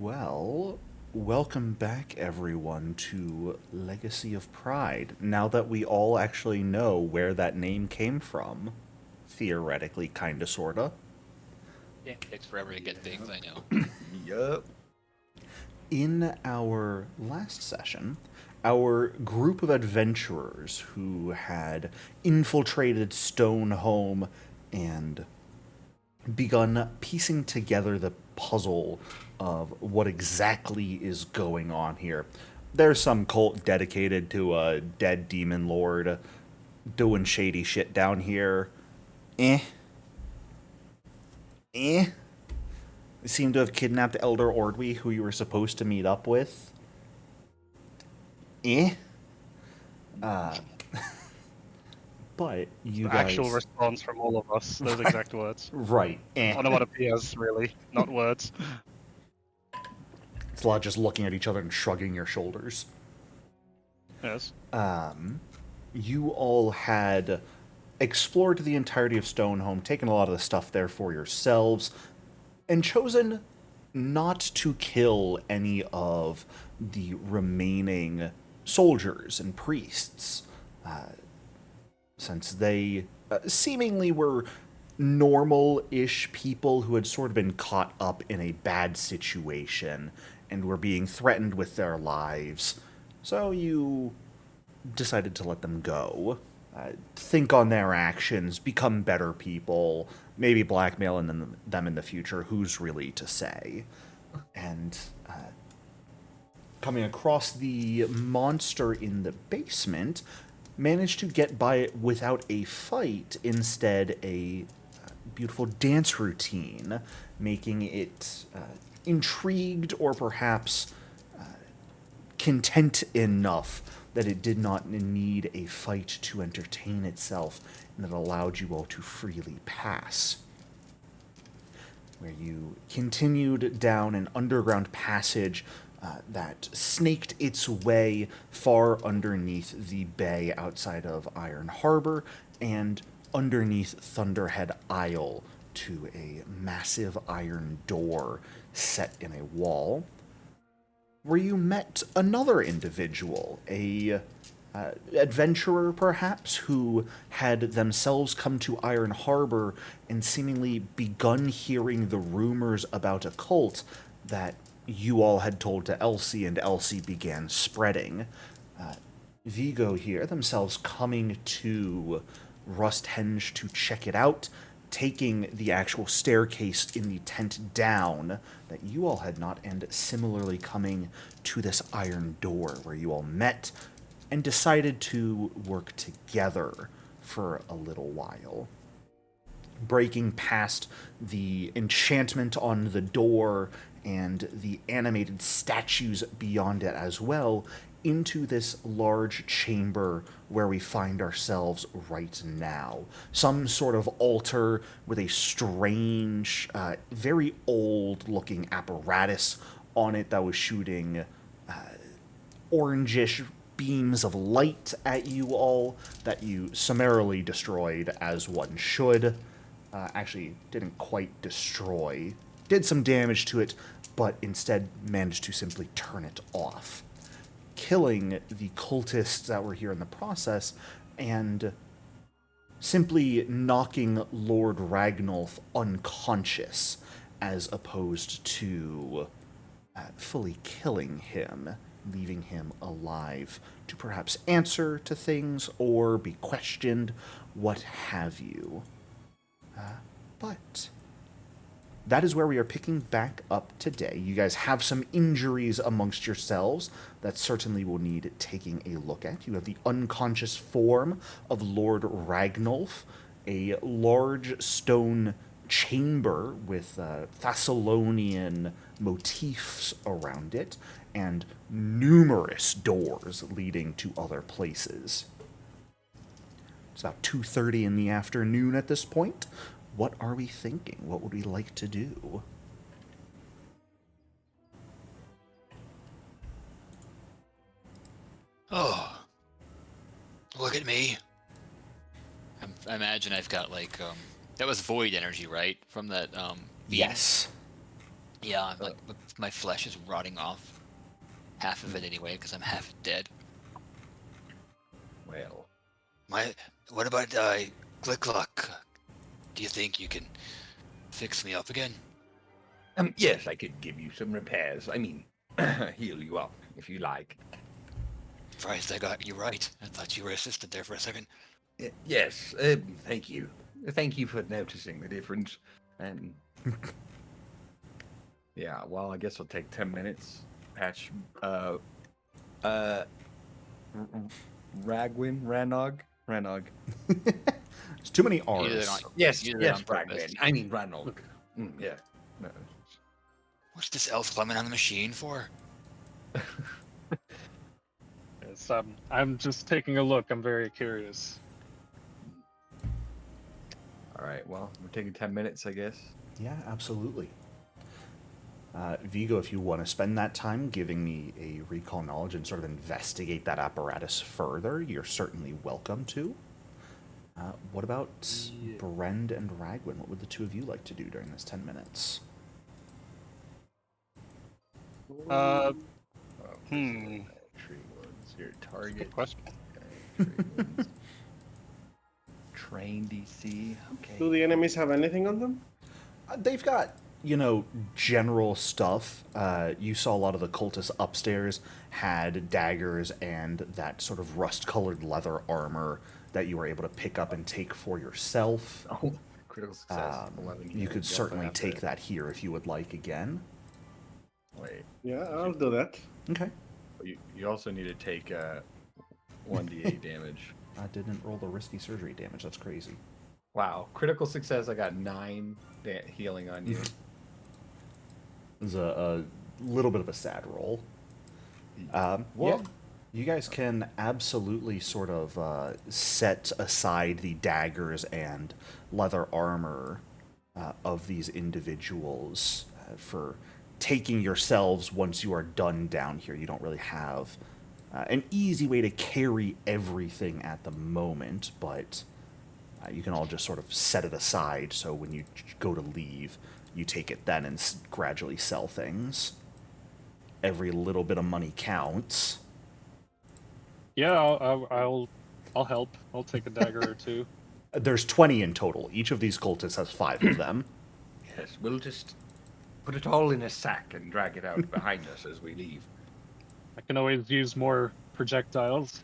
Well, welcome back, everyone, to Legacy of Pride. Now that we all actually know where that name came from, theoretically, kinda, sorta. Yeah, it takes forever to get things, I know. Yup. In our last session, our group of adventurers who had infiltrated Stonehome and begun piecing together the puzzle of what exactly is going on here. There's some cult dedicated to a dead demon lord doing shady shit down here. Eh. Eh. They seem to have kidnapped Elder Ordwi, who you were supposed to meet up with. Eh. Uh, but you Actual guys... response from all of us, those exact words. Right. Eh. Onomatopoeias, really, not words. It's a lot just looking at each other and shrugging your shoulders. Yes. You all had explored the entirety of Stonehome, taken a lot of the stuff there for yourselves, and chosen not to kill any of the remaining soldiers and priests, since they seemingly were normal-ish people who had sort of been caught up in a bad situation and were being threatened with their lives. So you decided to let them go. Think on their actions, become better people, maybe blackmail them in the future. Who's really to say? And coming across the monster in the basement, managed to get by it without a fight. Instead, a beautiful dance routine, making it intrigued or perhaps content enough that it did not need a fight to entertain itself, and that allowed you all to freely pass. Where you continued down an underground passage that snaked its way far underneath the bay outside of Iron Harbor and underneath Thunderhead Isle to a massive iron door set in a wall, where you met another individual, a adventurer perhaps, who had themselves come to Iron Harbor and seemingly begun hearing the rumors about a cult that you all had told to Elsie, and Elsie began spreading. Vigo here, themselves coming to Rusthenge to check it out, taking the actual staircase in the tent down that you all had not, and similarly coming to this iron door where you all met and decided to work together for a little while. Breaking past the enchantment on the door and the animated statues beyond it as well, into this large chamber where we find ourselves right now. Some sort of altar with a strange, very old-looking apparatus on it that was shooting orangish beams of light at you all that you summarily destroyed, as one should. Actually, didn't quite destroy. Did some damage to it, but instead managed to simply turn it off, killing the cultists that were here in the process, and simply knocking Lord Ragnulf unconscious, as opposed to fully killing him, leaving him alive to perhaps answer to things or be questioned, what have you. But that is where we are picking back up today. You guys have some injuries amongst yourselves that certainly will need taking a look at. You have the unconscious form of Lord Ragnulf, a large stone chamber with Thessalonian motifs around it, and numerous doors leading to other places. It's about 2:30 in the afternoon at this point. What are we thinking? What would we like to do? Oh, look at me. I imagine I've got like that was void energy, right? From that beam? Yes. Yeah, I'm like my flesh is rotting off. Half of it anyway, because I'm half dead. Well, What about Glickluck? Do you think you can fix me up again? yes, I could give you some repairs. I mean, heal you up if you like. Christ, I got you right. I thought you were assistant there for a second. Yes, thank you. Thank you for noticing the difference. Yeah, well, I guess I'll take 10 minutes. Patch, Ranog. There's too many Either R's. not, Yes, either yes, on purpose. Ragwin. I mean, Ranog. Yeah. No. What's this elf climbing on the machine for? Yes, I'm just taking a look. I'm very curious. All right, well, we're taking 10 minutes, I guess. Yeah, absolutely. Vigo, if you want to spend that time giving me a recall knowledge and sort of investigate that apparatus further, you're certainly welcome to. What about Brend and Ragwin? What would the two of you like to do during this 10 minutes? Tree ones, your target. Good question. Tree ones. Train DC. Okay. Do the enemies have anything on them? They've got, general stuff. You saw a lot of the cultists upstairs had daggers and that sort of rust-colored leather armor that you were able to pick up and take for yourself. Oh, critical success. 11. You could certainly take that here if you would like again. Wait. Yeah, I'll do that. Okay. You also need to take 1d8 damage. I didn't roll the risky surgery damage. That's crazy. Wow. Critical success. I got 9 healing on you. It was a little bit of a sad roll. Well, Yeah, you guys can absolutely sort of set aside the daggers and leather armor of these individuals for taking yourselves once you are done down here. You don't really have an easy way to carry everything at the moment, but you can all just sort of set it aside so when you go to leave, you take it then and gradually sell things. Every little bit of money counts. Yeah, I'll help. I'll take a dagger or two. There's 20 in total. Each of these cultists has 5 of them. yes, we'll just put it all in a sack and drag it out behind us as we leave. I can always use more projectiles.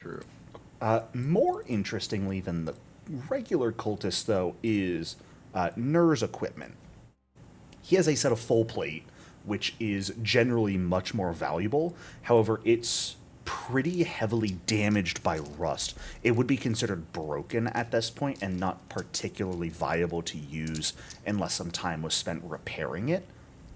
True. More interestingly than the regular cultist, though, is Nur's equipment. He has a set of full plate, which is generally much more valuable. However, it's pretty heavily damaged by rust. It would be considered broken at this point and not particularly viable to use unless some time was spent repairing it,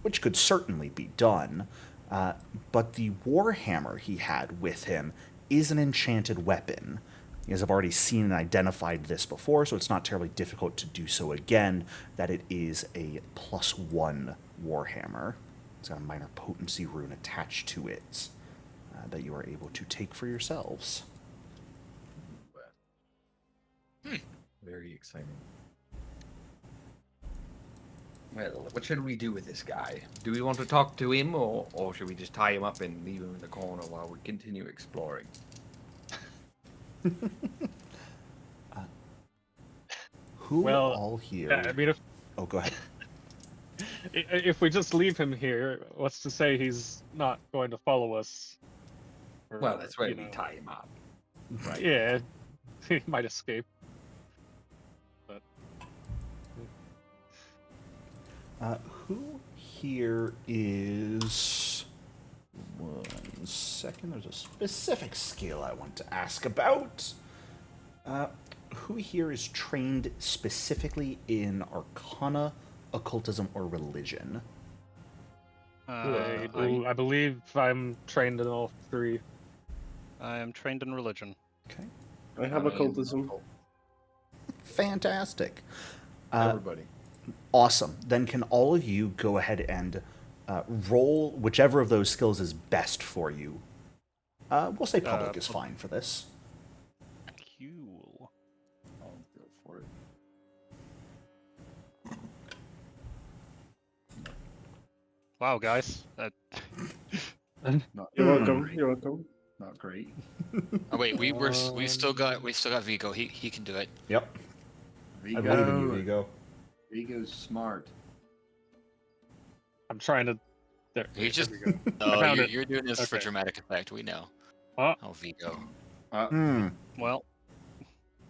which could certainly be done. But the warhammer he had with him is an enchanted weapon. You guys have already seen and identified this before, so it's not terribly difficult to do so again, that it is a +1 warhammer. It's got a minor potency rune attached to it that you are able to take for yourselves. Very exciting. Well, what should we do with this guy? Do we want to talk to him, or should we just tie him up and leave him in the corner while we continue exploring? Who Well, all here? Yeah, I mean, Oh, go ahead. if we just leave him here, what's to say he's not going to follow us? Or, Well, that's why you we know, tie him up. Right. Yeah, he might escape. But Who here is... One second, there's a specific skill I want to ask about. Who here is trained specifically in Arcana, Occultism, or Religion? I believe I'm trained in all 3. I am trained in religion. Okay. I have occultism. Fantastic. Everybody. Awesome. Then can all of you go ahead and roll whichever of those skills is best for you. We'll say public is fine for this. Cool. I'll go for it. Wow, guys. Not, You're welcome. great. You're welcome. Not great. Oh wait, we still got Vigo. He can do it. Yep. Vigo, I believe in you, Vigo. Vigo's smart. I'm trying to. There, You just there we go. no, found it. you're doing this for Okay. dramatic effect. We know. Oh, Oh, Vigo. Well,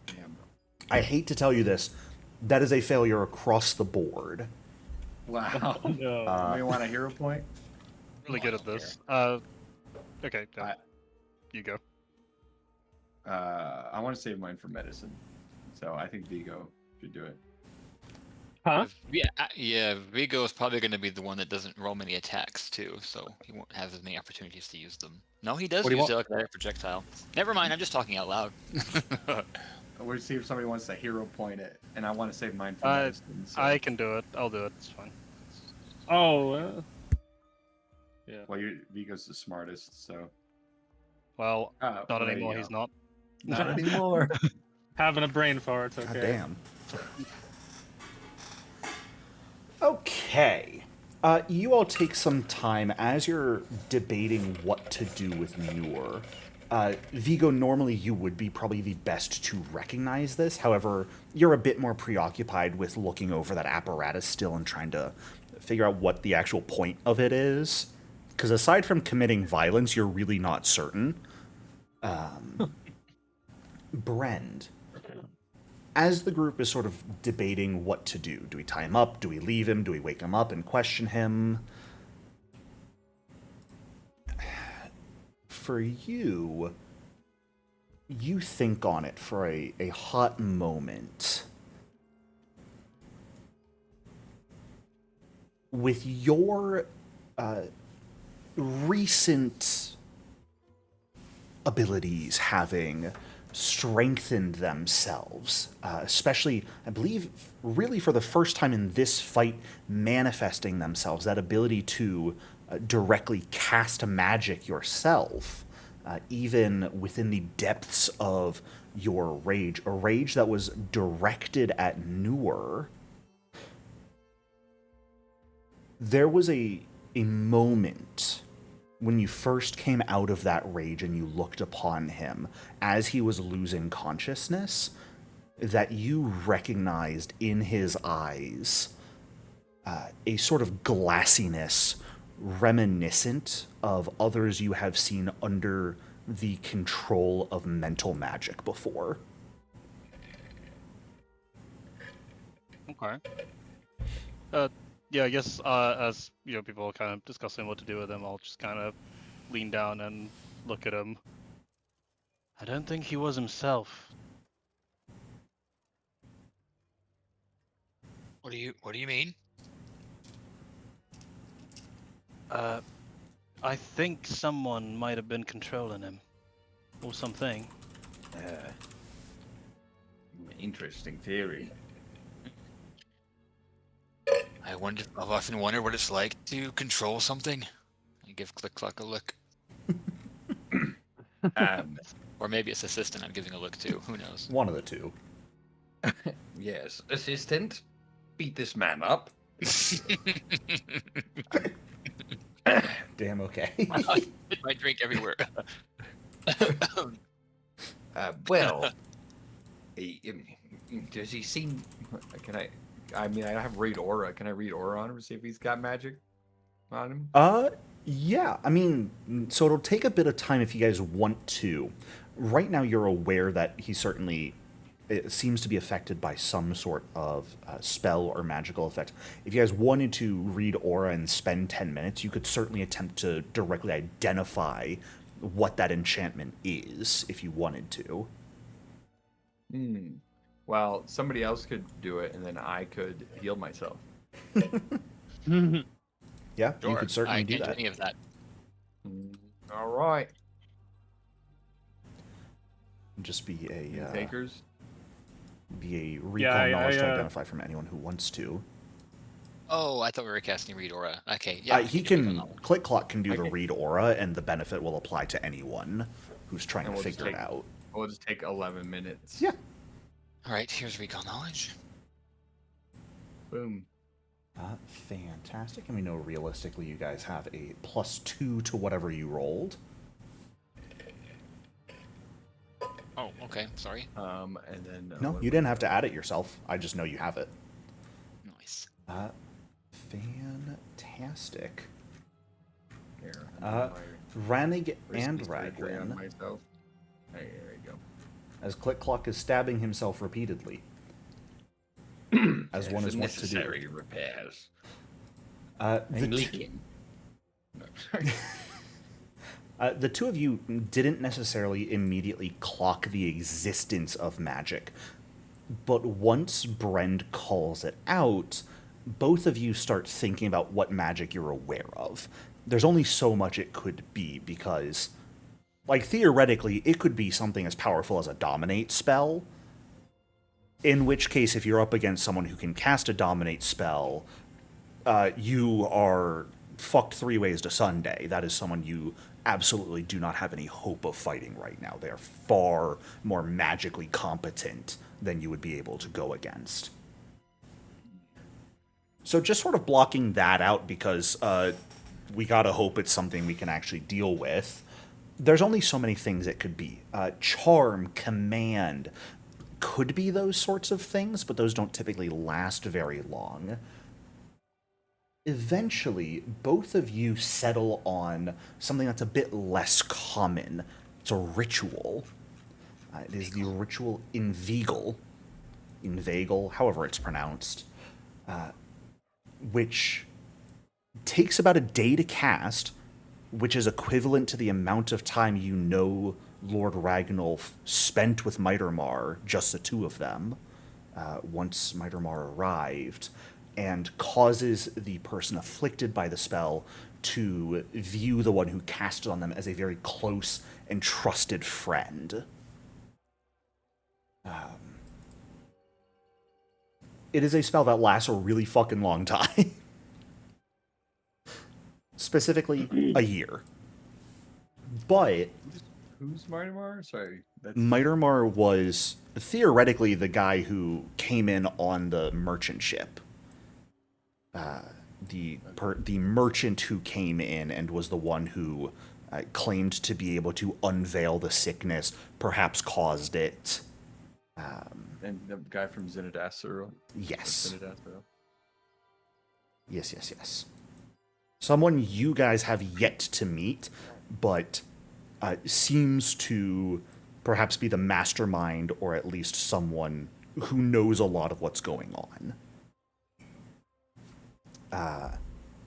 Damn. I hate to tell you this. That is a failure across the board. Wow. no. Somebody want a hero point? really Oh, good I at don't this. Okay, I- you go. I want to save mine for medicine, so I think Vigo should do it. Huh? Yeah. Vigo is probably going to be the one that doesn't roll many attacks too, so he won't have as many opportunities to use them. No, he does What do you use want? the electromagnetic projectile. Never mind. I'm just talking out loud. We'll see if somebody wants to hero point it, and I want to save mine for I- medicine. So. I can do it. I'll do it. It's fine. Oh. Yeah. Well, Vigo's the smartest, so. Well, Well, not there you anymore. go. He's not. Not anymore. Having a brain fart. Okay. God damn. Okay. You all take some time as you're debating what to do with Muir. Vigo, normally you would be probably the best to recognize this. However, you're a bit more preoccupied with looking over that apparatus still and trying to figure out what the actual point of it is. Because aside from committing violence, you're really not certain. Brend, as the group is sort of debating what to do, do we tie him up? Do we leave him? Do we wake him up and question him? For you, you think on it for a hot moment. With your recent abilities having strengthened themselves, especially, I believe, really for the first time in this fight, manifesting themselves, that ability to directly cast magic yourself, even within the depths of your rage, a rage that was directed at Noor. There was a moment when you first came out of that rage and you looked upon him as he was losing consciousness, that you recognized in his eyes a sort of glassiness reminiscent of others you have seen under the control of mental magic before. Okay. Yeah, I guess as people are kind of discussing what to do with him, I'll just kind of lean down and look at him. I don't think he was himself. What do you mean? I think someone might have been controlling him, or something. Interesting theory. I've often wondered what it's like to control something. I give Click Clock a look. Or maybe it's assistant I'm giving a look to. Who knows? One of the two. Yes, assistant, beat this man up. Damn, okay. My drink everywhere. Well, does he seem? Can I mean, I have read aura. Can I read aura on him to see if he's got magic on him? Yeah, I mean, so it'll take a bit of time if you guys want to. Right now, you're aware that he certainly seems to be affected by some sort of spell or magical effect. If you guys wanted to read aura and spend 10 minutes, you could certainly attempt to directly identify what that enchantment is, if you wanted to. Well, somebody else could do it, and then I could heal myself. Yeah, Sure, you could certainly I do can't do that. any of that. All right. Just be Any a takers. recall knowledge to I identify from anyone who wants to. Oh, I thought we were casting read aura. Okay, yeah. He I do can know. Click Clock can do I the can- read aura, and the benefit will apply to anyone who's trying And to we'll just figure it take- out. We'll just take 11 minutes. Yeah. All right, here's recall knowledge. Boom. Fantastic. And we know realistically you guys have a +2 to whatever you rolled. Oh, okay. Sorry. And then No, what you do didn't have to add it yourself. I just know you have it. Nice. Fantastic. we- Here, Ranig my and risky surgery on Raglan, myself. Hey, there you go. as Click Clock is stabbing himself repeatedly. As one is wont to do. Necessary repairs. The I'm two- leaking. No, sorry. The two of you didn't necessarily immediately clock the existence of magic, but once Brend calls it out, both of you start thinking about what magic you're aware of. There's only so much it could be, because, like, theoretically, it could be something as powerful as a Dominate spell, in which case, if you're up against someone who can cast a Dominate spell, you are fucked 3 ways to Sunday. That is someone you absolutely do not have any hope of fighting right now. They are far more magically competent than you would be able to go against. So just sort of blocking that out, because we gotta hope it's something we can actually deal with. There's only so many things it could be. Charm, command, could be those sorts of things, but those don't typically last very long. Eventually, both of you settle on something that's a bit less common. It's a ritual. It is the ritual Inveigle, however it's pronounced, which takes about a day to cast, which is equivalent to the amount of time you know Lord Ragnulf spent with Mightermar, just the two of them, once Mightermar arrived, and causes the person afflicted by the spell to view the one who cast it on them as a very close and trusted friend. It is a spell that lasts a really fucking long time. Specifically, a year. But Who's Mightermar? Sorry. That's... Mightermar was theoretically the guy who came in on the merchant ship. The merchant who came in and was the one who claimed to be able to unveil the sickness, perhaps caused it. And the guy from Zenadasur? Yes. Zenadasur. Yes. Someone you guys have yet to meet, but seems to perhaps be the mastermind, or at least someone who knows a lot of what's going on.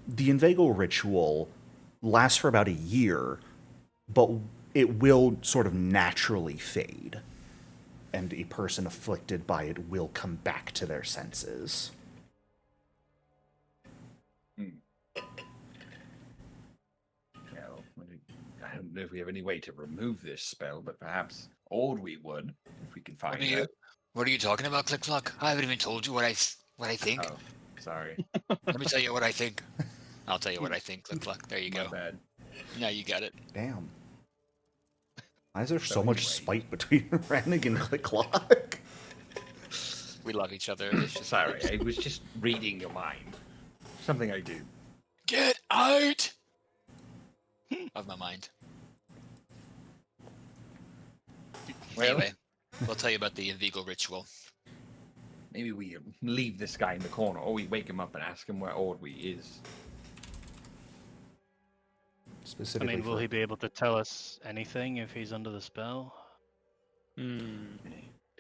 The Inveigle ritual lasts for about a year, but it will sort of naturally fade, and a person afflicted by it will come back to their senses. Yeah, well, I don't know if we have any way to remove this spell, but perhaps Ordwi would, if we can find it. What are you talking about, Click Clock? I haven't even told you what I think. Oh, sorry. Let me tell you what I think. I'll tell you what I think, Click Clock. There you My go. bad. Now you got it. Damn. Why is there so So much anyway. spite between Rannig and Click Clock? We love each other. It's just Sorry, I was just reading your mind. Something I do. get out of my mind. Well, Anyway, we'll tell you about the Inveigle ritual. maybe we leave this guy in the corner, or we wake him up and ask him where Ordwi is. I Specifically mean, will for- he be able to tell us anything if he's under the spell? It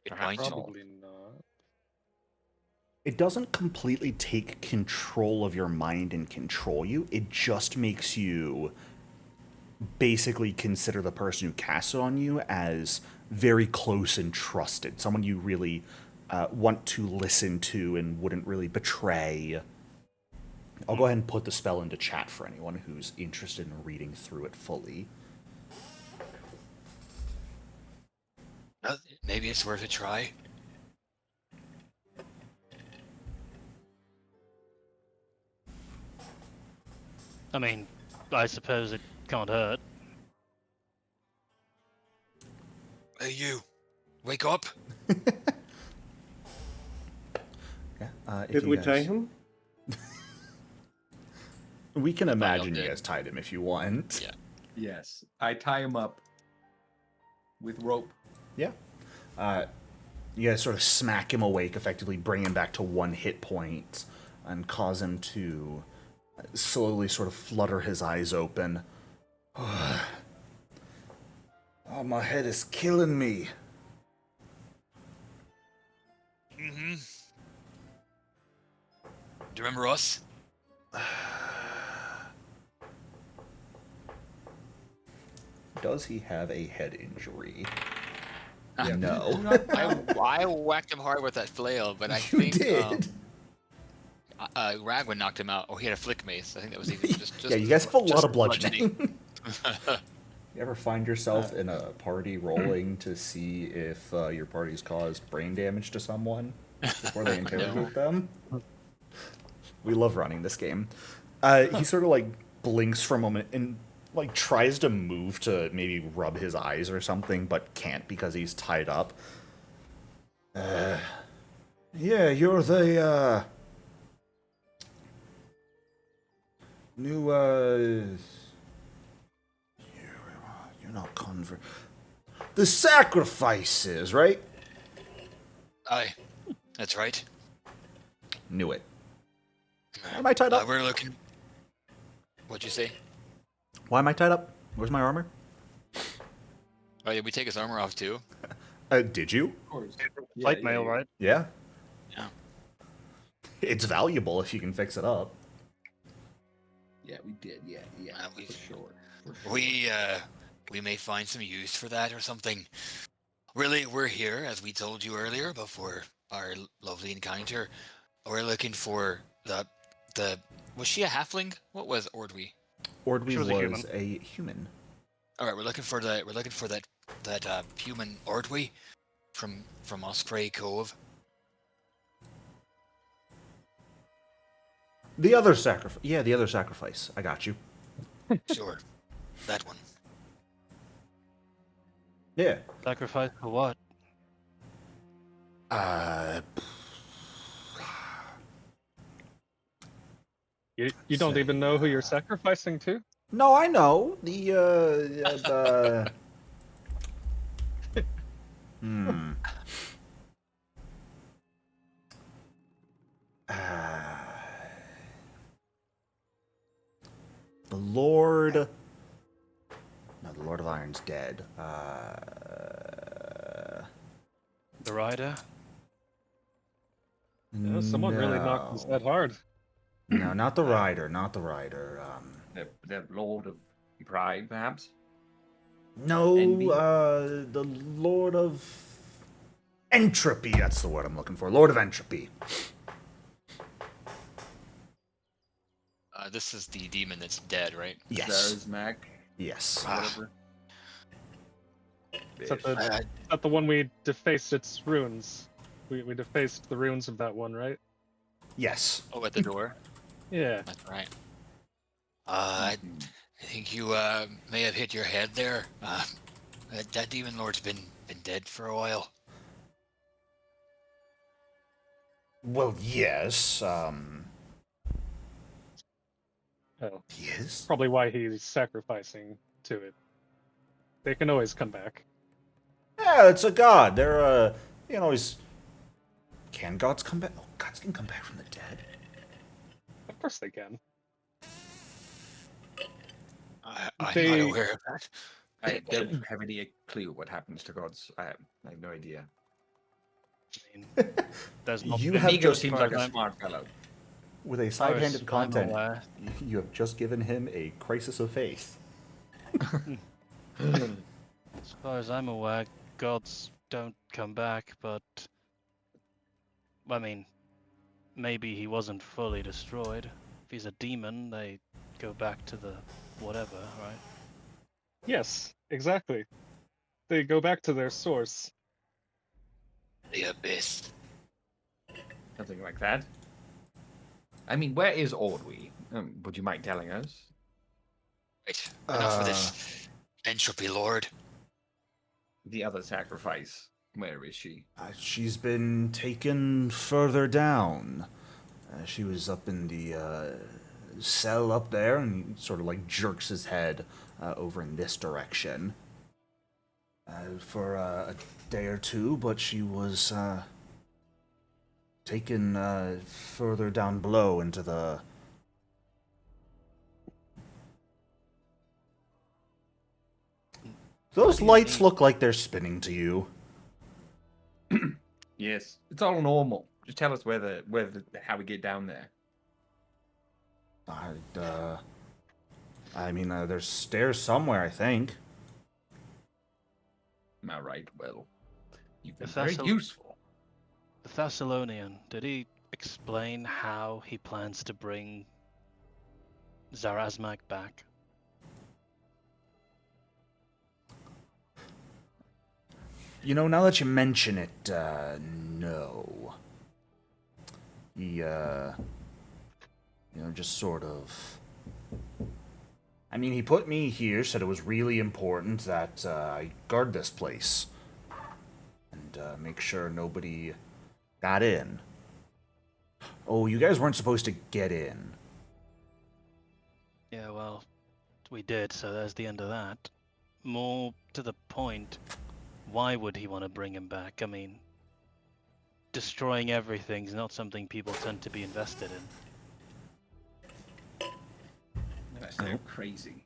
Perhaps might. not. Probably not. It doesn't completely take control of your mind and control you. It just makes you basically consider the person who casts it on you as very close and trusted. Someone you really want to listen to and wouldn't really betray. I'll go ahead and put the spell into chat for anyone who's interested in reading through it fully. Maybe it's worth a try. I mean, I suppose it can't hurt. Hey, you. Wake up. Yeah, if Did you we guys- tie him? We can imagine you did. guys tied him if you want. Yeah. Yes. I tie him up with rope. Yeah. You guys sort of smack him awake, effectively bring him back to 1 hit point, and cause him to slowly sort of flutter his eyes open. Oh, my head is killing me. Mm-hmm. Do you remember us? Does he have a head injury? Yeah. No. I whacked him hard with that flail, but I You think did. Ragwin knocked him out. Oh, he had a flick mace. I think that was even just Yeah, you guys have a lot just of bludgeoning. bludgeoning. You ever find yourself in a party rolling to see if your party's caused brain damage to someone before they interrogate them? We love running this game. He sort of like blinks for a moment and like tries to move to maybe rub his eyes or something, but can't because he's tied up. Yeah, you're the new you're not convert. The sacrifices, right? Aye, that's right. Knew it. Why am I tied up? We're looking. What'd you say? Why am I tied up? Where's my armor? Oh, yeah, we take his armor off too. Did you? Of course. Plate mail, right? Yeah. Yeah. It's valuable if you can fix it up. Yeah, we did. Yeah, we- for sure. We may find some use for that or something. Really, we're here, as we told you earlier, before our lovely encounter. We're looking for the. Was she a halfling? What was Ordwi? Ordwi She was was a a human. All right, we're looking for that human Ordwi from Osprey Cove. The other sacrifice. Yeah, the other sacrifice. I got you. Sure, that one. Yeah. Sacrifice for what? You don't even know who you're sacrificing to? No, I know. The hmm. The Lord. No, the Lord of Iron's dead. The rider? Someone really knocked his head hard. No, not the Rider. Not the Rider. The Lord of Pride, perhaps? No, Envy? the Lord of Entropy. That's the word I'm looking for. Lord of Entropy. This is the demon that's dead, right? Yes. Zarzmak, Yes. whatever. Is that the one we defaced its runes? We defaced the runes of that one, right? Yes. Oh, at the door. Yeah. That's right. I think you may have hit your head there. That demon lord's been dead for a while. Well, yes. Oh, Yes. probably why he's sacrificing to it. They can always come back. Yeah, it's a god. They're you can always. Can gods come back? Oh, gods can come back from the dead. Of course they can. I'm They- not aware of that. I don't have any clue what happens to gods. I have no idea. I mean, there's not You been- have Vigo just seems far like a time. smart fellow. With a As side-handed far as I'm content, aware. you have just given him a crisis of faith. As far as I'm aware, gods don't come back, but I mean, maybe he wasn't fully destroyed. If he's a demon, they go back to the whatever, right? Yes, exactly. They go back to their source. The abyss. Something like that. I mean, where is Ordwi? Would you mind telling us? Right. Enough of this entropy lord. The other sacrifice. Where is she? She's been taken further down. She was up in the cell up there, and he sort of like jerks his head over in this direction. For a day or two, but she was taken further down below into the... Those lights look like they're spinning to you. Yes, it's all normal. Just tell us how we get down there. I mean, there's stairs somewhere, I think. Am I right? Well, you've been If very that's useful. The Thessalonian, did he explain how he plans to bring Zarazmak back? You know, now that you mention it, no. He, just sort of... I mean, he put me here, said it was really important that I guard this place. And make sure nobody got in. Oh, you guys weren't supposed to get in. Yeah, well, we did, so there's the end of that. More to the point, why would he want to bring him back? I mean, destroying everything's not something people tend to be invested in. That's so crazy.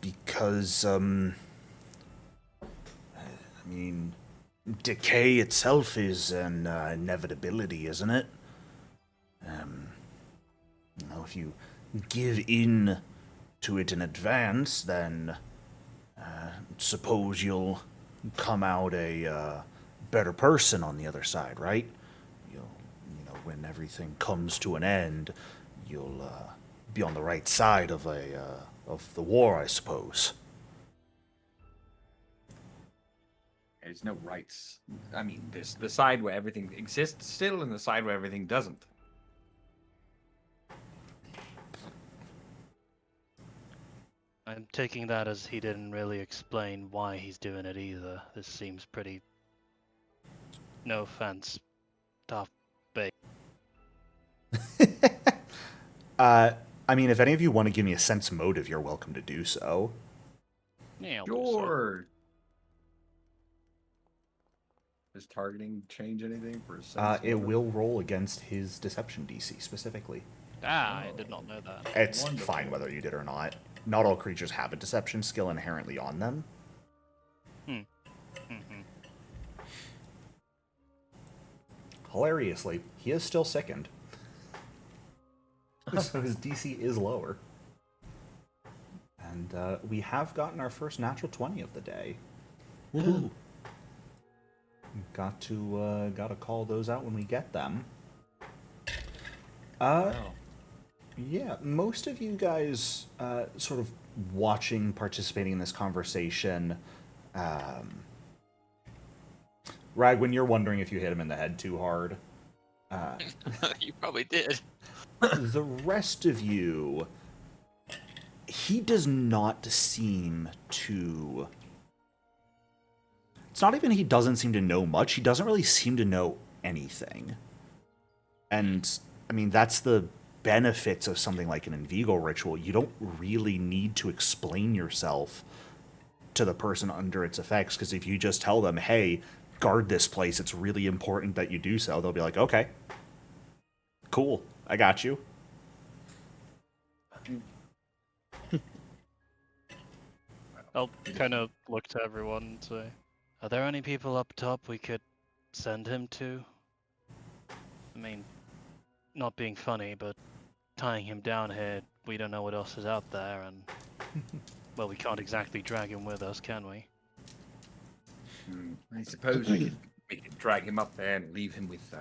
Because, I mean, decay itself is an inevitability, isn't it? If you give in to it in advance, then suppose you'll come out a better person on the other side, right? When everything comes to an end, you'll be on the right side of the war, I suppose. There's no rights. I mean, there's the side where everything exists still, and the side where everything doesn't. I'm taking that as he didn't really explain why he's doing it either. This seems pretty, no offense, tough bait. I mean, if any of you want to give me a sense motive, you're welcome to do so. Yeah, I'll do so. Sure. Does targeting change anything for a sense? It will roll against his deception DC specifically. I did not know that. It's Wonderful. fine whether you did or not. Not all creatures have a deception skill inherently on them. Hilariously, he is still sickened. So his DC is lower. And we have gotten our first natural 20 of the day. Woohoo! Got to call those out when we get them. Yeah, most of you guys sort of watching, participating in this conversation. Rag, when you're wondering if you hit him in the head too hard. You probably did. The rest of you, he does not seem to... It's not even he doesn't seem to know much, he doesn't really seem to know anything. And, I mean, that's the benefits of something like an Vigo ritual. You don't really need to explain yourself to the person under its effects, because if you just tell them, hey, guard this place, it's really important that you do so, they'll be like, okay, cool, I got you. I'll kind of look to everyone and say, are there any people up top we could send him to? I mean, not being funny, but tying him down here, we don't know what else is out there, and, well, we can't exactly drag him with us, can we? I suppose we could drag him up there and leave him with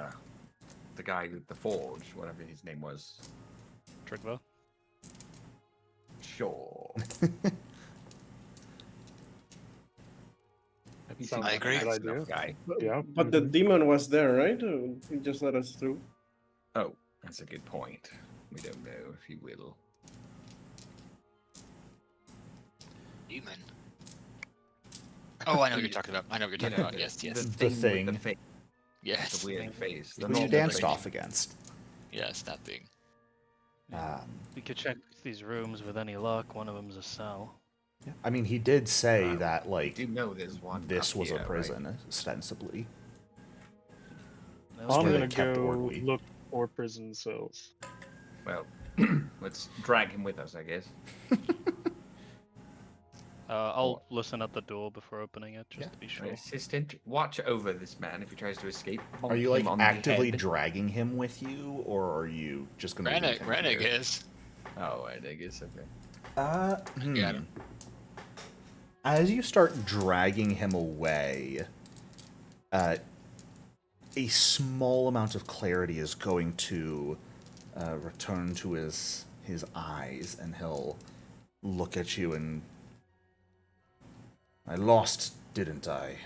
the guy with the forge, whatever his name was. Trigva? Sure. Sounds I like a agree. good Nice idea. enough guy. Yeah. But the demon was there, right? He just let us through. Oh, that's a good point. We don't know if he will. Demon. Oh, I know what you're talking about. I know what you're talking about. Yes, yes. The thing. With the face, Yes. the weird face. The Who you normal danced face. off against. Yes, that thing. We could check these rooms with any luck. One of them's a cell. Yeah. I mean, he did say that, You like, do know there's one. this up was a here, prison, right? ostensibly. No, That's I'm where they gonna kept go Ordwi. look for prison cells. Well, let's drag him with us, I guess. I'll listen at the door before opening it, just to be My sure. assistant, watch over this man if he tries to escape. Are bonk you, him like, on the actively head. dragging him with you, or are you just going to leave him Rennig here? is. Oh, I guess okay. Got him. As you start dragging him away, a small amount of clarity is going to return to his eyes, and he'll look at you and... I lost, didn't I?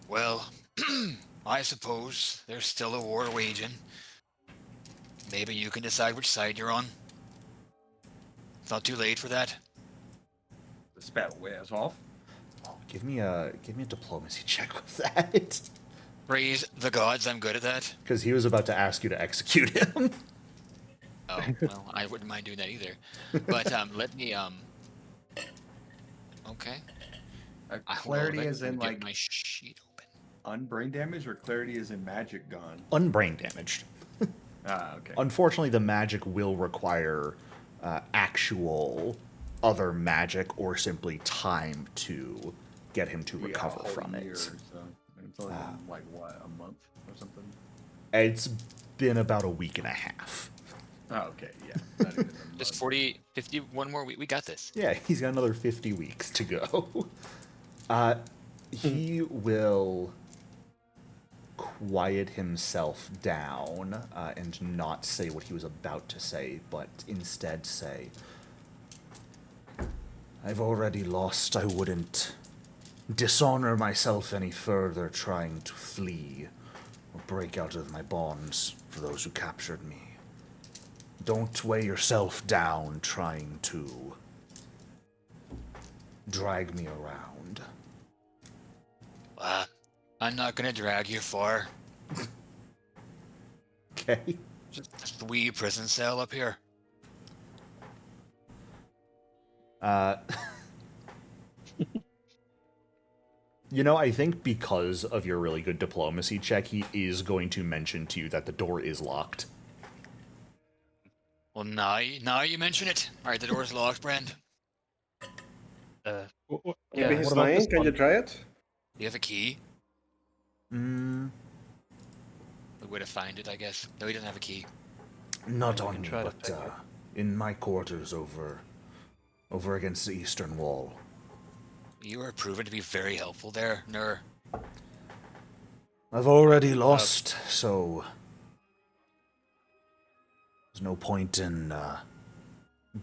Well, I suppose there's still a war waging. Maybe you can decide which side you're on. It's not too late for that. The spell wears off. Oh, give me a diplomacy check with that. Praise the gods, I'm good at that. Because he was about to ask you to execute him. Oh, well, I wouldn't mind doing that either. But let me okay. Clarity Let is me in get like my sheet open. Unbrain damage or clarity is in magic gone? Unbrain damaged. okay. Unfortunately, the magic will require actual other magic or simply time to get him to We got a recover whole from year, it. So it's only been, like what, a month or something? It's been about a week and a half. Oh, okay, yeah. Not even a month. Just 40, 50, one more week. We got this. Yeah, he's got another 50 weeks to go. He will quiet himself down and not say what he was about to say, but instead say, I've already lost. I wouldn't dishonor myself any further trying to flee or break out of my bonds for those who captured me. Don't weigh yourself down trying to drag me around. I'm not gonna drag you far. Okay? Just a wee prison cell up here. You know, I think because of your really good diplomacy check, he is going to mention to you that the door is locked. Well, now you mention it. All right, the door's locked, Brand. Yeah, Maybe he's what about lying. this Can you one? try it? Do you have a key? Mm, A way to find it, I guess. No, he doesn't have a key. not we on can me, try to but pick it. in my quarters over against the eastern wall. You are proven to be very helpful there, Nur. I've already lost, so there's no point in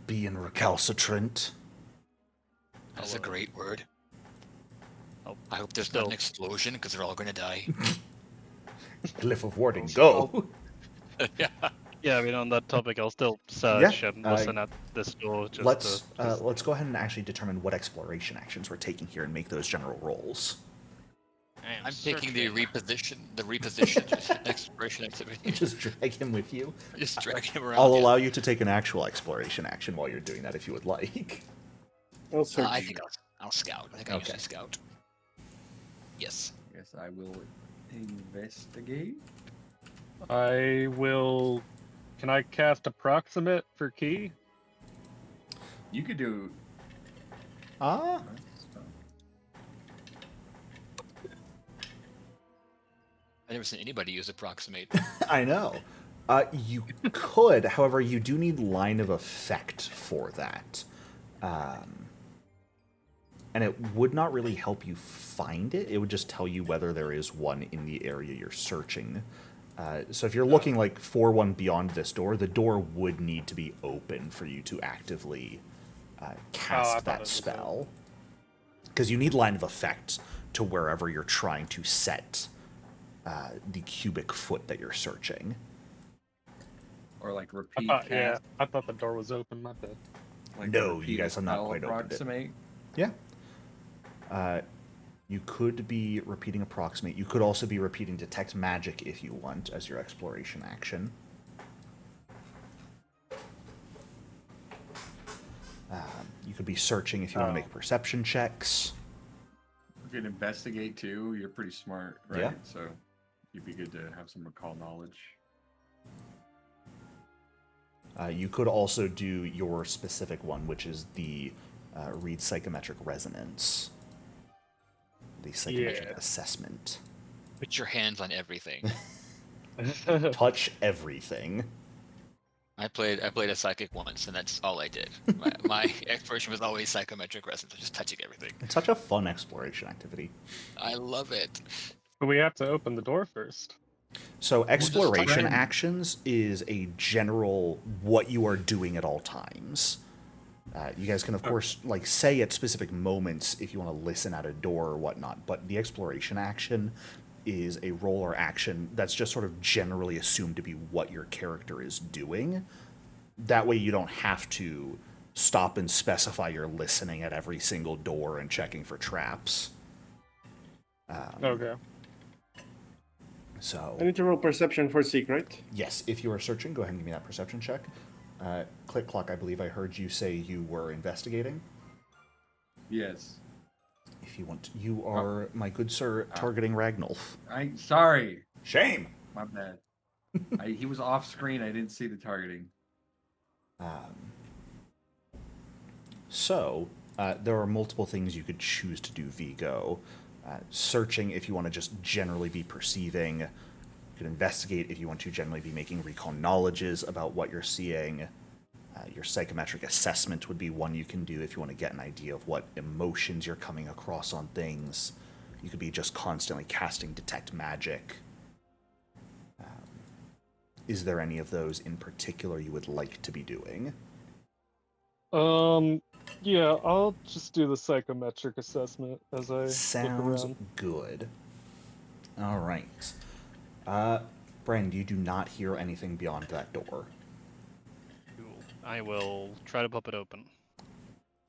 being recalcitrant. That's a great word. Oh, I hope there's still. not an explosion, because they're all gonna die. Glyph of warding, go! Yeah. Yeah, I mean, on that topic, I'll still search Yeah, and listen at this door. Just let's go ahead and actually determine what exploration actions we're taking here and make those general rolls. I'm taking the reposition exploration activity. Just drag him with you. Just drag him around. I'll yeah. allow you to take an actual exploration action while you're doing that if you would like. I'll search. I think I'll scout. I think I Okay. usually scout. Yes. Yes, I will investigate. I will. Can I cast approximate for key? You could do. Ah, I've never seen anybody use approximate. I know. You could, however, you do need line of effect for that. And it would not really help you find it. It would just tell you whether there is one in the area you're searching. So if you're looking like for one beyond this door, the door would need to be open for you to actively I cast thought that it was spell. Because you need line of effect to wherever you're trying to set the cubic foot that you're searching. Or like I repeat thought, yeah, cast. I thought the door was open. My bad. Like No, repeat you guys have not spell quite opened it. approximate. Yeah. You could be repeating approximate. You could also be repeating detect magic if you want as your exploration action. You could be searching if you want to Oh. make perception checks. We can investigate too. You're pretty smart, right? Yeah. So you'd be good to have some recall knowledge. You could also do your specific one, which is the read psychometric resonance. The psychometric Yeah. assessment. Put your hands on everything. Touch everything. I played a psychic once, and that's all I did. My exploration was always psychometric resonance, just touching everything. It's such a fun exploration activity. I love it. But we have to open the door first. So exploration try- actions is a general what you are doing at all times. You guys can, of course, like say at specific moments if you want to listen at a door or whatnot, but the exploration action is a roll or action that's just sort of generally assumed to be what your character is doing. That way you don't have to stop and specify you're listening at every single door and checking for traps. Okay. So, I need to roll perception for seek, right? yes, if you are searching, go ahead and give me that perception check. Click Clock, I believe I heard you say you were investigating. Yes. If you want, you are, my good sir, targeting Ragnulf. Sorry. Shame! My bad. He was off screen. I didn't see the targeting. So, there are multiple things you could choose to do, Vigo. Searching if you want to just generally be perceiving. You could investigate if you want to generally be making recall knowledges about what you're seeing. Your psychometric assessment would be one you can do if you want to get an idea of what emotions you're coming across on things. You could be just constantly casting Detect Magic. Is there any of those in particular you would like to be doing? Yeah, I'll just do the psychometric assessment as I Sounds look around. good. All right. Bren, you do not hear anything beyond that door. Cool. I will try to pop it open.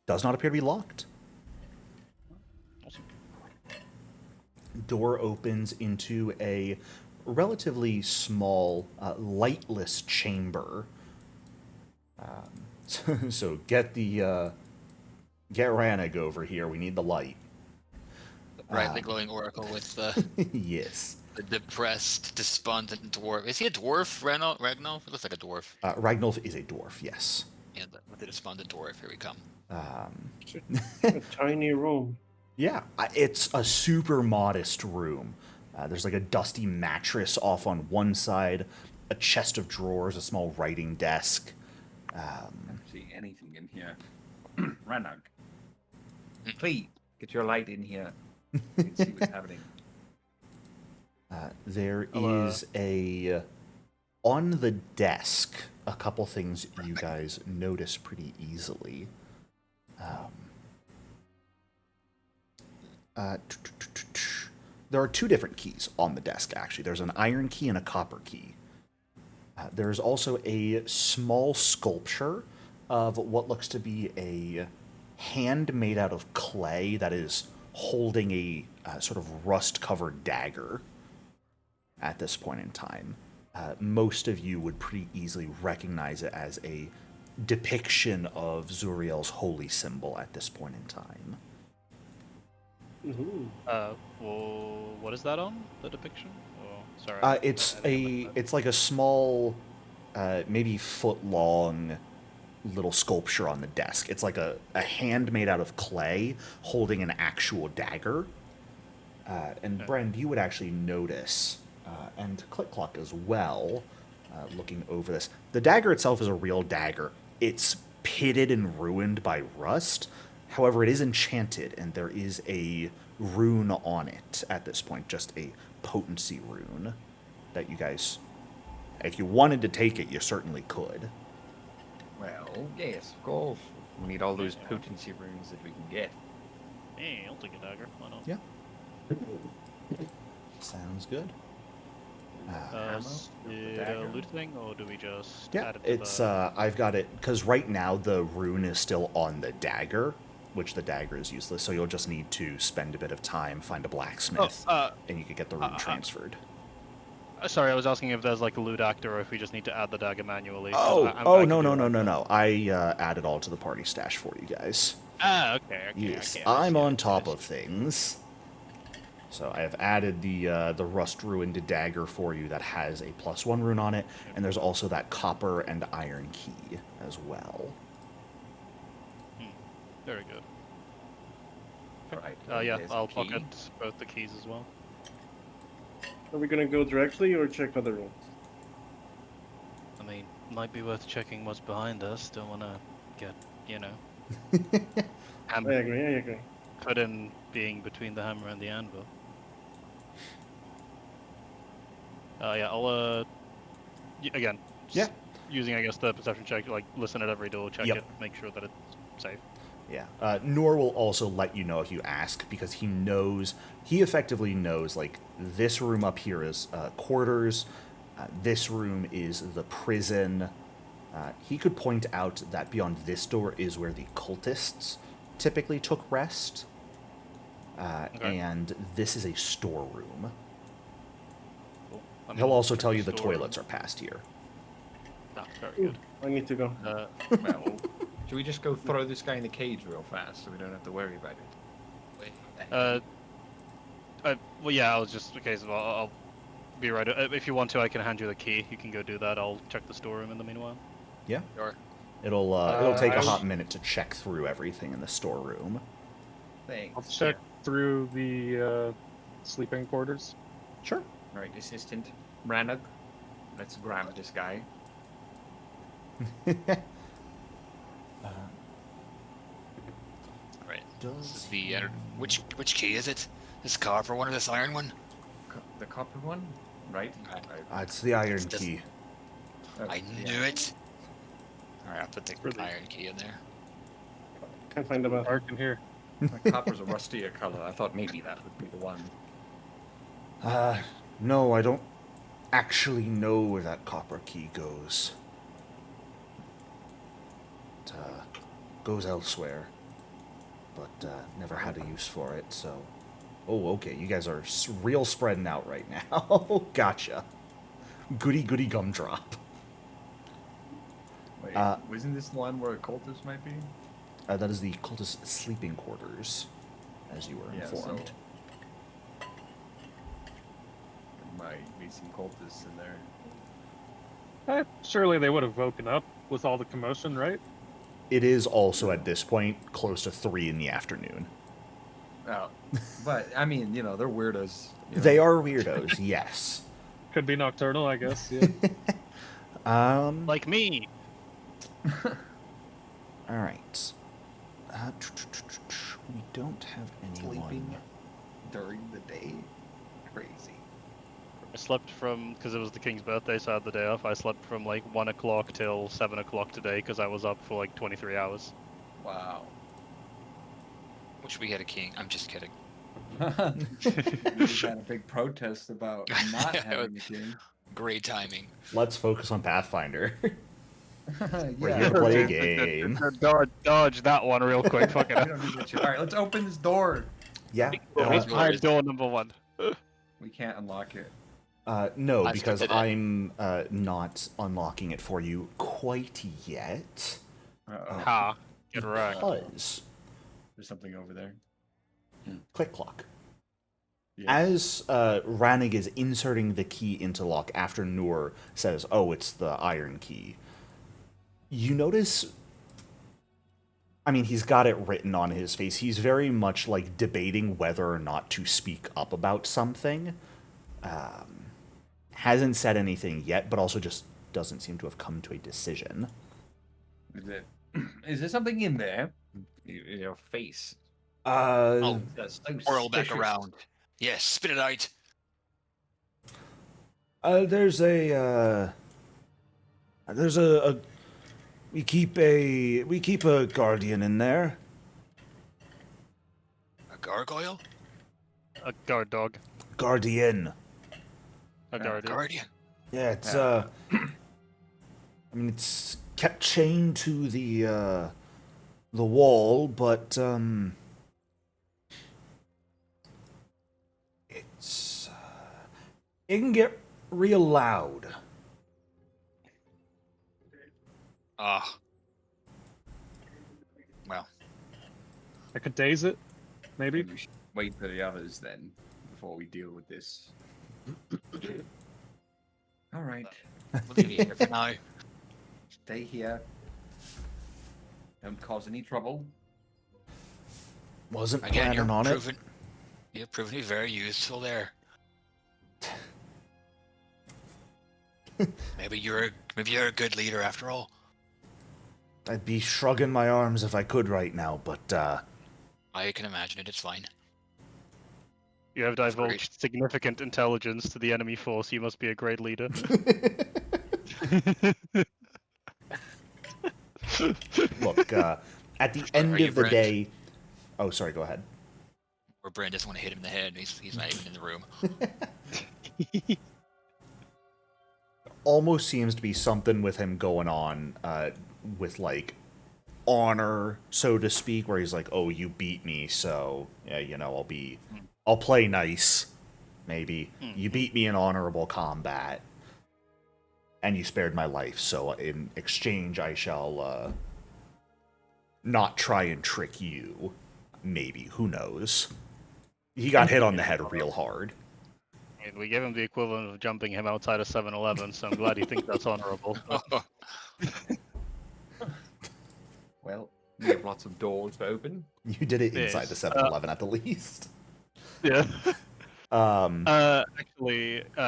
Does not appear to be locked. Awesome. Door opens into a relatively small, lightless chamber. So get Ranig over here. We need the light. The brightly glowing oracle with the Yes. depressed, despondent dwarf. Is he a dwarf, Ragnulf? It looks like a dwarf. Ragnulf is a dwarf, yes. Yeah, with the despondent dwarf. Here we come. A tiny room. Yeah, it's a super modest room. There's like a dusty mattress off on one side, a chest of drawers, a small writing desk. I don't see anything in here. Ranag. Please, get your light in here. You can see what's happening. There I'll, is on the desk, a couple things you guys notice pretty easily. There are two different keys on the desk, actually. There's an iron key and a copper key. There's also a small sculpture of what looks to be a hand made out of clay that is holding a sort of rust-covered dagger at this point in time. Most of you would pretty easily recognize it as a depiction of Zuriel's holy symbol at this point in time. Ooh. Well, what is that on? The depiction? Oh, sorry. It's like a small, maybe foot-long little sculpture on the desk. It's like a hand made out of clay holding an actual dagger. And Okay. Brend, you would actually notice, and Click Clock as well, looking over this. The dagger itself is a real dagger. It's pitted and ruined by rust. However, it is enchanted, and there is a rune on it at this point, just a potency rune that you guys, if you wanted to take it, you certainly could. Well, yes, of course. We need all those potency runes that we can get. Hey, I'll take a dagger. Why not? Yeah. Sounds good. Is it a dagger. loot thing, or do we just Yeah, add it to it's, the... I've got it, because right now the rune is still on the dagger, which the dagger is useless, so you'll just need to spend a bit of time, find a blacksmith, and you can get the rune transferred. Sorry, I was asking if there's like a loot actor or if we just need to add the dagger manually. 'cause Oh, I no, can do no, it no, on no, the- no. I added all to the party stash for you guys. Ah, okay. Yes, okay, I I'm see, I on see, top I of see. things. So I have added the rust ruined dagger for you that has a +1 rune on it, and there's also that copper and iron key as well. Very good. Right. Yeah, there's a I'll key. pocket both the keys as well. Are we gonna go directly or check other rooms? I mean, might be worth checking what's behind us. Don't want to get, I agree. put in being between the hammer and the anvil. Yeah, I'll again. Yeah. Using, I guess, the perception check, like listen at every door, check Yep. it, make sure that it's safe. Yeah. Noor will also let you know if you ask, because he effectively knows, like, this room up here is quarters, this room is the prison. He could point out that beyond this door is where the cultists typically took rest, Okay. and this is a storeroom. Cool. I'm He'll gonna also check tell you the storeroom. toilets are past here. That's very Ooh, good. I need to go. Well, should we just go throw this guy in the cage real fast so we don't have to worry about it? Wait. Well, yeah, I was just okay. So I'll be right. If you want to, I can hand you the key. You can go do that. I'll check the storeroom in the meanwhile. Yeah. Sure. It'll take I a was- hot minute to check through everything in the storeroom. Thanks. I'll check through the sleeping quarters. Sure. Right, assistant Ranug. Let's grab this guy. Right. This is Does the which key is it? This copper one or this iron one? The copper one, right? Okay. It's the iron Does- key. I knew it. All right, I'll put the Really? iron key in there. Can't find the button. Dark in here. The copper's a rustier color. I thought maybe that would be the one. No, I don't actually know where that copper key goes. It goes elsewhere, but never had a use for it, so... Oh, okay, you guys are real spreading out right now. Gotcha. Goody goody gumdrop. Wait, Uh, wasn't this the one where a cultist might be? That is the cultist sleeping quarters, as you were informed. There might be some cultists in there. Surely they would have woken up with all the commotion, right? It is also, at this point, close to 3 in the afternoon. Oh, but I mean, they're weirdos. They are weirdos, yes. Could be nocturnal, I guess. Yeah. Like me. All right. We don't have anyone. Sleeping during the day. Crazy. I slept from because it was the king's birthday, so I had the day off. I slept from like 1 o'clock till 7 o'clock today because I was up for like 23 hours. Wow. Wish we had a king. I'm just kidding. We've had a big protest about not having a king. Great timing. Let's focus on Pathfinder. We're Yeah. here to play a game. Dodge that one real quick. Fuck it. We don't need that shit. All right, let's open this door. Yeah. Always I'm door number 1. We can't unlock it. No, I've because sent it in. I'm not unlocking it for you quite yet. Uh-oh. Ha. Get wrecked. Because There's something over there. click clock. Yeah. As Ranig is inserting the key into lock after Noor says, "Oh, it's the iron key," you notice. I mean, he's got it written on his face. He's very much like debating whether or not to speak up about something. Hasn't said anything yet, but also just doesn't seem to have come to a decision. Is there something in there? Your face. Oh, That's so whirl back suspicious. around. Yes, spit it out. There's a we keep a guardian in there. A gargoyle? A guard dog. Guardian. A guardian. Guardian? Yeah, it's I mean, it's kept chained to the wall, but it's it can get real loud. Ah. Well, I could daze it, maybe. We should wait for the others then before we deal with this. All right. we'll leave you here for now. Stay here. Don't cause any trouble. Wasn't Again, planning on it. You've proven to be very useful there. Maybe you're a good leader after all. I'd be shrugging my arms if I could right now, but I can imagine it. It's fine. You have great. divulged significant intelligence to the enemy force. You must be a great leader. look, at the end you of the Brent? day... Oh, sorry, go ahead. Or Brent doesn't want to hit him in the head. He's not even in the room. Almost seems to be something with him going on with, like, honor, so to speak, where he's like, oh, you beat me, so, yeah, you know, I'll play nice, maybe. You beat me in honorable combat, and you spared my life, so in exchange I shall not try and trick you. Maybe, who knows? He got hit on the head real hard. And we gave him the equivalent of jumping him outside of 7-Eleven, so I'm glad he thinks that's honorable. Well, we have lots of doors to open. You did it inside Yes. the 7-Eleven at the least. Yeah.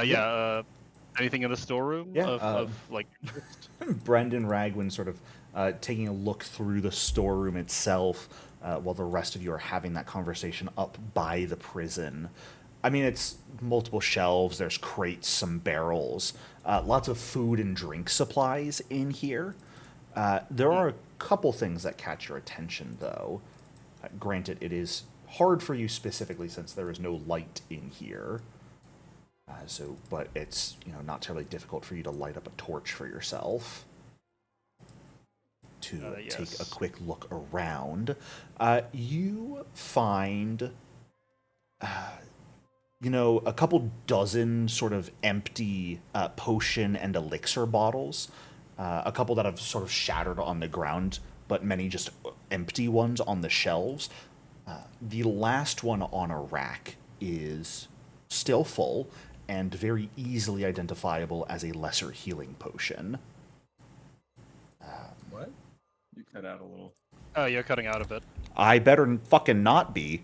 Yeah. Anything in the storeroom Yeah, of like interest? Brendan Ragwin sort of taking a look through the storeroom itself while the rest of you are having that conversation up by the prison. I mean, it's multiple shelves, there's crates, some barrels, lots of food and drink supplies in here. There are a couple things that catch your attention, though. Granted, it is hard for you specifically since there is no light in here. But it's, not terribly difficult for you to light up a torch for yourself to Yes. take a quick look around. You find, a couple dozen sort of empty potion and elixir bottles. A couple that have sort of shattered on the ground, but many just empty ones on the shelves. The last one on a rack is still full and very easily identifiable as a lesser healing potion. What? You cut out a little. Oh, you're cutting out a bit. I better fucking not be.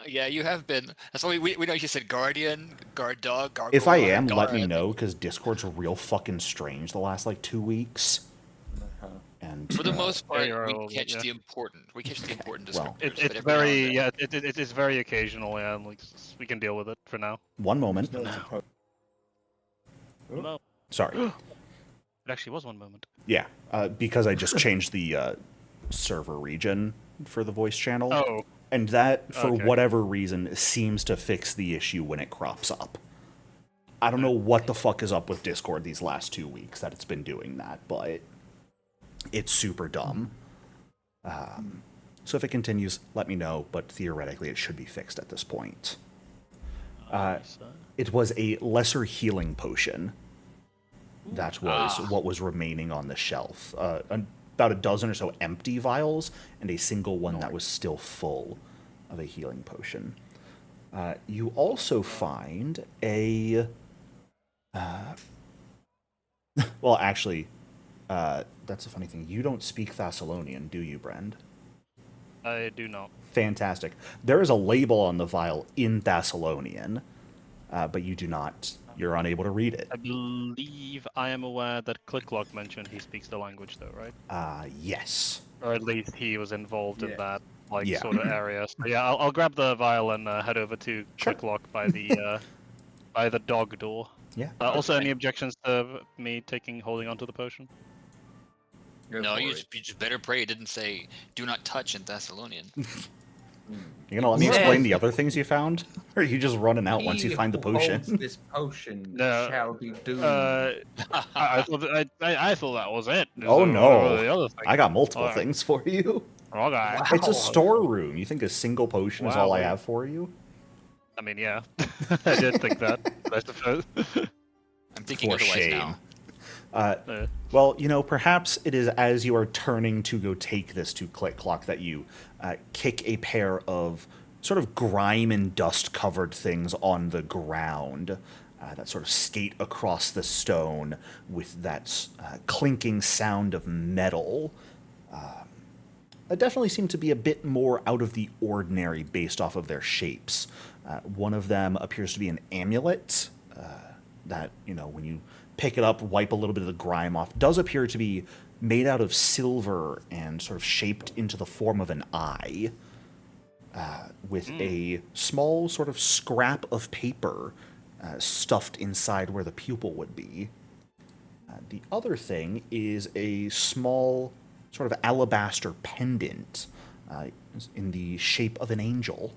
Yeah, you have been. That's why we know you said guardian, guard dog, gargoyle. If I am, let me guard. know, because Discord's real fucking strange the last, 2 weeks. And For the most part, you're we all- catch yeah. the important. We catch the important Well, descriptors. It's but every now and very then- it's very occasional, and we can deal with it for now. one moment. No, it's a pro- No, Sorry. it actually was one moment. Yeah, because I just changed the server region for the voice channel. Oh, And that, for Okay. whatever reason, seems to fix the issue when it crops up. I don't know what the fuck is up with Discord these last 2 weeks that it's been doing that, but it's super dumb. So if it continues, let me know, but theoretically it should be fixed at this point. It was a lesser healing potion. That was what was remaining on the shelf. About a dozen or so empty vials, and a single one that was still full of a healing potion. You also find a... well, actually, that's a funny thing. You don't speak Thessalonian, do you, Brend? I do not. Fantastic. There is a label on the vial in Thessalonian, but you do not. You're unable to read it. I believe I am aware that Clicklock mentioned he speaks the language, though, right? Yes. Or at least he was involved in Yeah. that Yeah. sort of area. So yeah, I'll grab the vial and head over to Sure. Clicklock by the dog door. Yeah. Also, any objections to me holding onto the potion? Go No, for you it. just better pray it didn't say "do not touch" in Thessalonian. You're gonna let me Yeah. explain the other things you found? Or are you just running out once you He find the who holds potion? This potion No, shall be doomed. I thought that was it. Oh, What no. were the other things? I got multiple Alright. things for you. Okay. It's a Wow. storeroom. You think a single potion is all I Wow. have for you? I mean, yeah, I did think that. I suppose. I'm thinking For otherwise shame. now. Well, perhaps it is as you are turning to go take this to Click Clock that you kick a pair of sort of grime and dust-covered things on the ground that sort of skate across the stone with that clinking sound of metal. That definitely seem to be a bit more out of the ordinary based off of their shapes. One of them appears to be an amulet that, when you pick it up, wipe a little bit of the grime off, does appear to be made out of silver and sort of shaped into the form of an eye, with a small sort of scrap of paper stuffed inside where the pupil would be. The other thing is a small sort of alabaster pendant in the shape of an angel.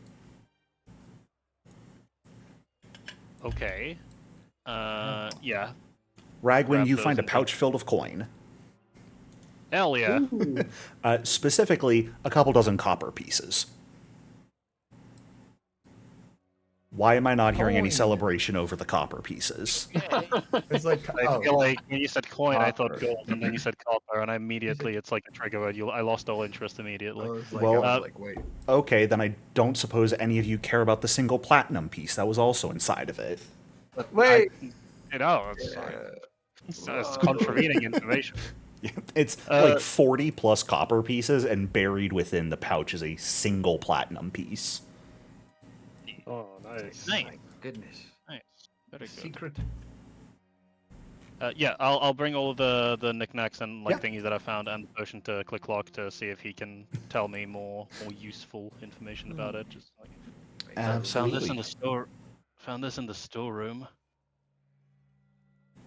Okay. Yeah. Ragwin, Grab you those find a and pouch filled with coin. Hell yeah. Ooh. Specifically, a couple dozen copper pieces. Why am I not hearing any Coin. celebration over the copper pieces? It's like, I feel like when you said coin, I thought Copper. gold, and then you said copper, and it's like a trigger word. I lost all interest immediately. Well, wait. Okay, then I don't suppose any of you care about the single platinum piece that was also inside of it. Wait. It's contravening information. It's like 40 plus copper pieces, and buried within the pouch is a single platinum piece. Oh, nice. Nice. My goodness. Nice. Very good. Secret. Yeah, I'll bring all of the knickknacks and Yeah. thingies that I found and the potion to Click Clock to see if he can tell me more useful information about it. Just like found this Absolutely. in the store. Found this in the storeroom.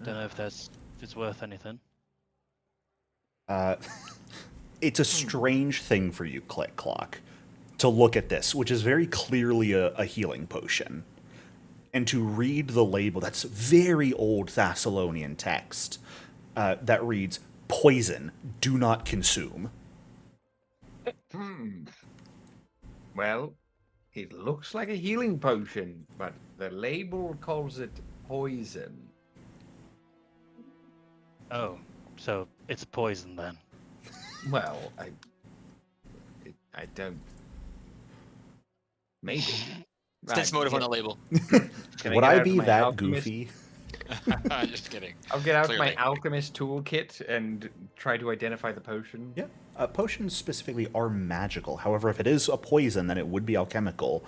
Don't know if it's worth anything. It's a strange thing for you, Click Clock, to look at this, which is very clearly a healing potion, and to read the label that's very old Thessalonian text that reads, "Poison, do not consume." Well, it looks like a healing potion, but the label calls it poison. Oh, so it's poison then. Well, I don't. Maybe. Sense motive on the label. Can Would get I out be my that alchemist- goofy? Just kidding. I'll get out my Clearly. alchemist toolkit and try to identify the potion. Yeah. Potions specifically are magical. However, if it is a poison, then it would be alchemical.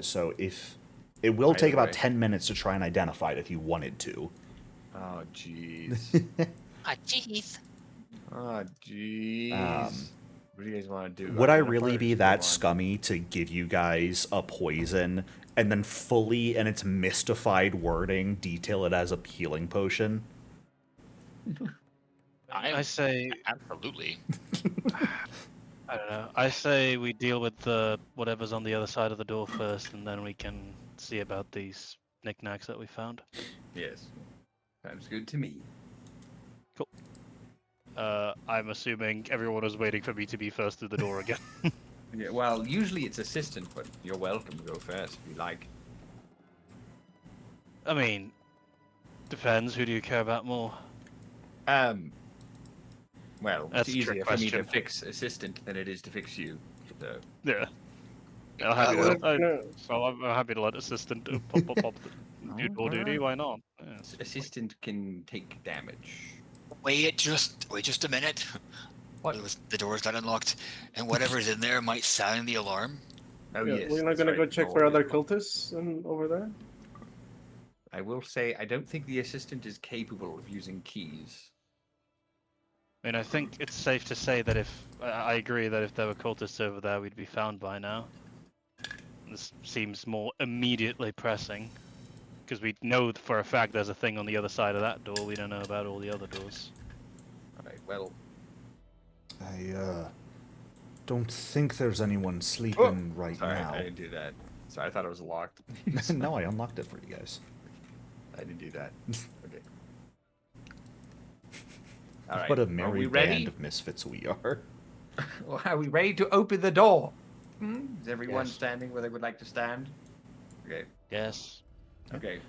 So if it will Either take about way. 10 minutes to try and identify it if you wanted to. Oh, jeez. Ah, jeez. Oh, jeez. What do you guys want to do? Would I Identify really or be just that go on? scummy to give you guys a poison and then fully, in its mystified wording, detail it as a healing potion? I say Absolutely. I don't know. I say we deal with the whatever's on the other side of the door first, and then we can see about these knickknacks that we found. Yes. Sounds good to me. I'm assuming everyone was waiting for me to be first through the door again. Yeah, well, usually it's assistant, but you're welcome to go first if you like. I mean, depends. Who do you care about more? Well, That's it's a trick easier for me to question. fix assistant than it is to fix you. So. Yeah. I'm happy, Well, I'm happy to let assistant pop do door duty. Why not? Yeah. Assistant can take damage. Wait just a minute. What? The door's not unlocked, and whatever's in there might sound the alarm. Oh, yeah, yes. we're not that's gonna right, go check no for other worries. cultists over there. I will say, I don't think the assistant is capable of using keys. I mean, I think it's safe to say that if I agree that if there were cultists over there, we'd be found by now. This seems more immediately pressing, because we know for a fact there's a thing on the other side of that door. We don't know about all the other doors. Alright, well, I don't think there's anyone sleeping right sorry, now. I didn't do that. Sorry, I thought it was locked. No, I unlocked it for you guys. I didn't do that. Okay. Alright, What a are we merry ready? band of misfits we are. Well, are we ready to open the door? Is everyone Yes. standing where they would like to stand? Okay. Yes. Okay.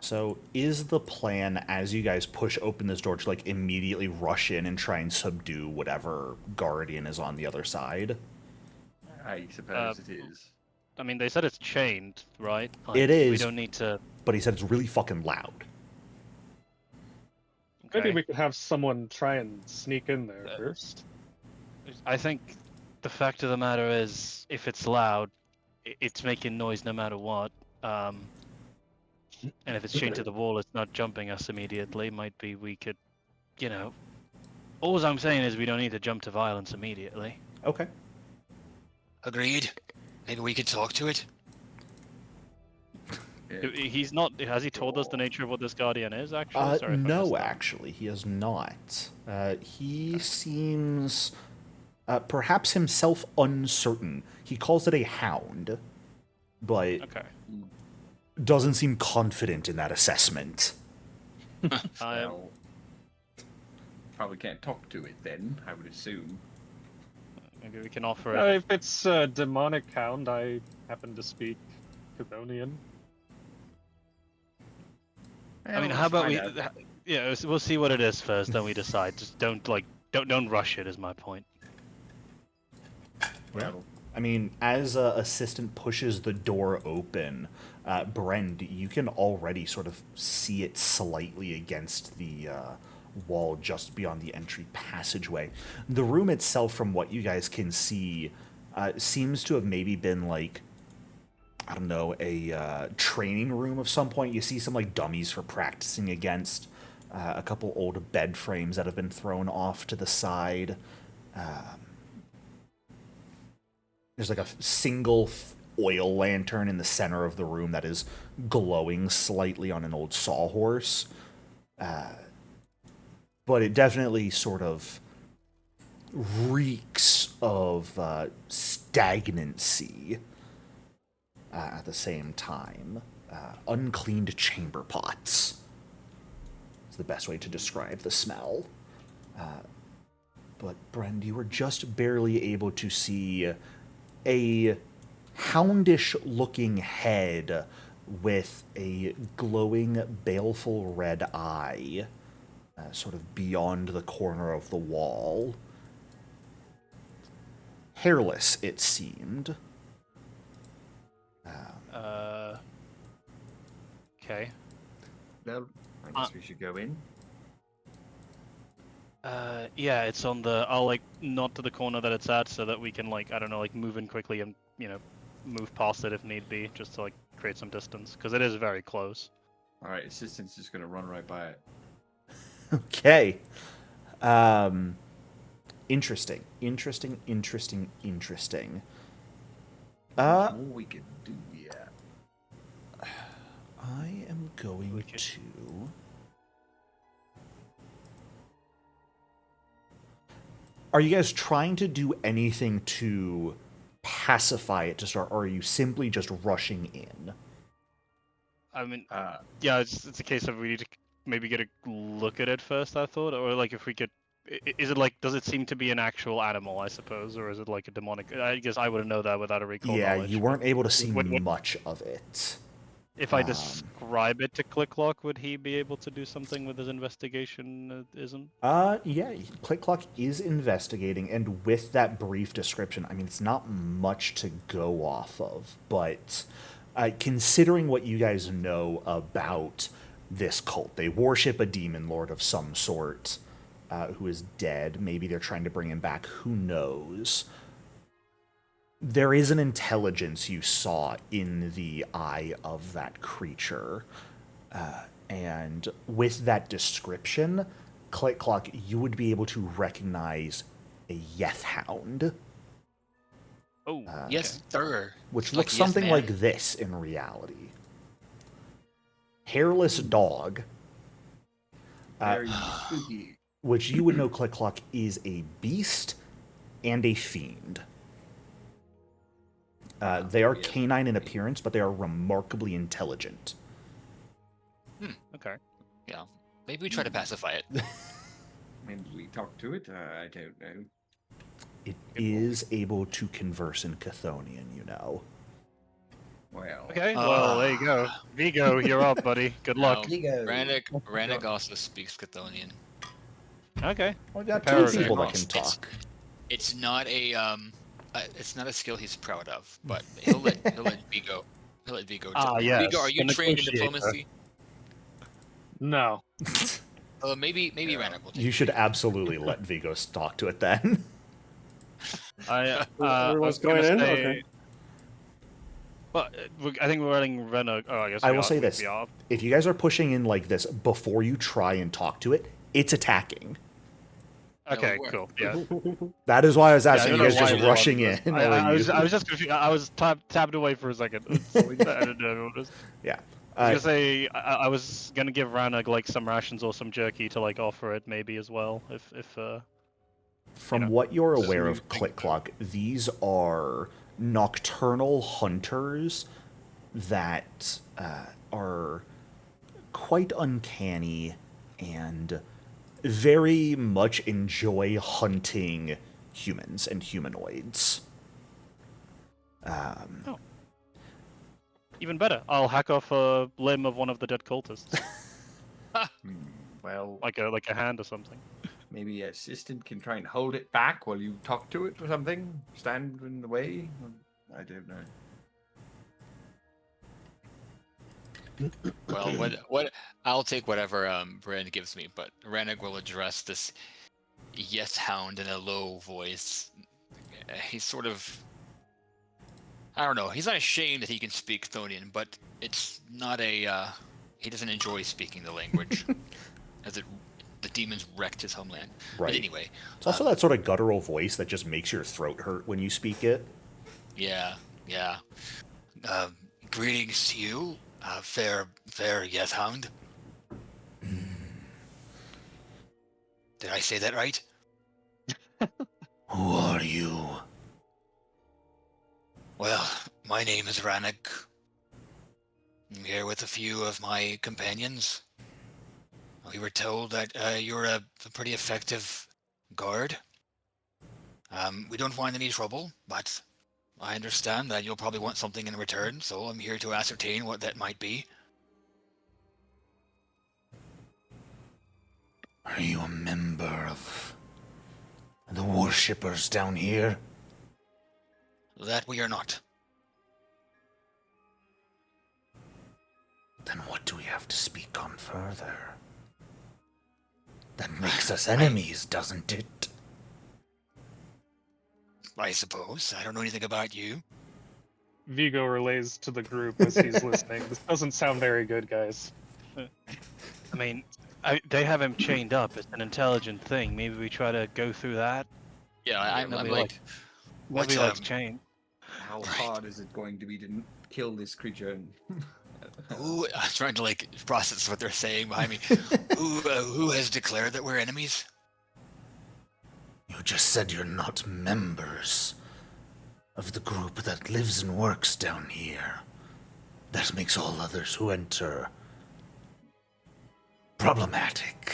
So, is the plan as you guys push open this door to like immediately rush in and try and subdue whatever guardian is on the other side? I suppose it is. I mean, they said it's chained, right? It is. We don't need to. But he said it's really fucking loud. Maybe Okay. we could have someone try and sneak in there first. I think the fact of the matter is, if it's loud, it's making noise no matter what. And if it's chained to the wall, it's not jumping us immediately. Might be we could, you know. All I'm saying is we don't need to jump to violence immediately. Okay. Agreed. Maybe we could talk to it. He's not. Has he told us the nature of what this guardian is? Actually, Sorry if I missed No, that. actually, he has not. He seems perhaps himself uncertain. He calls it a hound, but Okay. doesn't seem confident in that assessment. Well, probably can't talk to it then, I would assume. Maybe we can offer it. If it's a demonic hound, I happen to speak Chthonian. I mean, Well, how about let's we? find out. Yeah, we'll see what it is first, then we decide. Just don't rush it. Is my point. Well, I mean, as assistant pushes the door open, Brend, you can already sort of see it slightly against the wall just beyond the entry passageway. The room itself, from what you guys can see, seems to have maybe been like, I don't know, a training room of some point. You see some like dummies for practicing against, a couple old bed frames that have been thrown off to the side. There's like a single oil lantern in the center of the room that is glowing slightly on an old sawhorse. But it definitely sort of reeks of stagnancy at the same time. Uncleaned chamber pots is the best way to describe the smell. But, Brend, you were just barely able to see a houndish-looking head with a glowing, baleful red eye sort of beyond the corner of the wall. Hairless, it seemed. Okay. well, I guess we should go in. Yeah, it's on the. I'll like nod to the corner that it's at, so that we can like I don't know, like move in quickly and move past it if need be, just to like create some distance, because it is very close. Alright, assistant's just gonna run right by it. Okay. Interesting. There's more we could do, yeah. I am going could- to... Are you guys trying to do anything to pacify it to start, or are you simply just rushing in? I mean, Uh, yeah, it's a case of we need to maybe get a look at it first. I thought, or like if we could, is it like does it seem to be an actual animal? I suppose, or is it like a demonic? I guess I wouldn't know that without a recall Yeah, knowledge. you weren't able to see What- much of it. If I describe it to Clicklock, would he be able to do something with his investigation? Isn't? Yeah, Click Clock is investigating, and with that brief description, I mean, it's not much to go off of, but considering what you guys know about this cult, they worship a demon lord of some sort who is dead. Maybe they're trying to bring him back. Who knows? There is an intelligence you saw in the eye of that creature. And with that description, Click Clock, you would be able to recognize a Yeth Hound, Oh, Yes, sir. which Like looks Yes something Man. like this in reality. Hairless dog, very spooky. which you would know, Click Clock, is a beast and a fiend. They are Yeah. canine in appearance, but they are remarkably intelligent. Okay. Yeah. Maybe we try to pacify it. I mean, we talk to it? I don't know. It is able to converse in Chthonian, you know. Well, Okay, well, there you go. Vigo, you're up, buddy. Good luck. Vigo. Rannick also speaks Chthonian. Okay. We've got Prepare two it. people that It's- can talk. It's not a skill he's proud of, but he'll let Vigo Ah, Vigo, yes, are you the trained in negotiator. diplomacy? No. Maybe Rannick will take You should absolutely let Vigo talk to it then. Everyone's was going gonna in? say- Okay. Well, I think we're letting Rena. Oh, I guess I we will are- say we this. are. If you guys are pushing in like this before you try and talk to it, it's attacking. Okay, we're- cool. Yeah. That is why I was Yeah, I asking don't you guys know just why we rushing wanted in. this. or I you- was just confused. I was tabbed away for a second. I didn't know what it was. Yeah. I was gonna say I was gonna give Rana like some rations or some jerky to like offer it maybe as well if From know, what you're just aware new of thing. Click Clock, these are nocturnal hunters that are quite uncanny and very much enjoy hunting humans and humanoids. even better. I'll hack off a limb of one of the dead cultists, Well, like a hand or something. maybe an assistant can try and hold it back while you talk to it or something. Stand in the way. I don't know. Well, what I'll take whatever Brand gives me, but Rannick will address this yes hound in a low voice. He's sort of, I don't know. He's not ashamed that he can speak Chthonian, but it's not a. He doesn't enjoy speaking the language, as the demons wrecked his homeland. Right. But anyway, It's also that sort of guttural voice that just makes your throat hurt when you speak it. yeah. Greetings to you, fair yes hound. Did I say that right? Who are you? Well, my name is Rannick. I'm here with a few of my companions. We were told that you're a pretty effective guard. We don't find any trouble, but I understand that you'll probably want something in return, so I'm here to ascertain what that might be. Are you a member of the worshippers down here? That we are not. Then what do we have to speak on further? That makes us enemies, doesn't it? I suppose. I don't know anything about you. Vigo relays to the group as he's listening. This doesn't sound very good, guys. I mean, they have him chained up. It's an intelligent thing. Maybe we try to go through that. Yeah, I'm nobody like, Nobody what, likes chain. How Right. hard is it going to be to kill this creature? who? I'm trying to like process what they're saying behind me. Who has declared that we're enemies? You just said you're not members of the group that lives and works down here. That makes all others who enter problematic.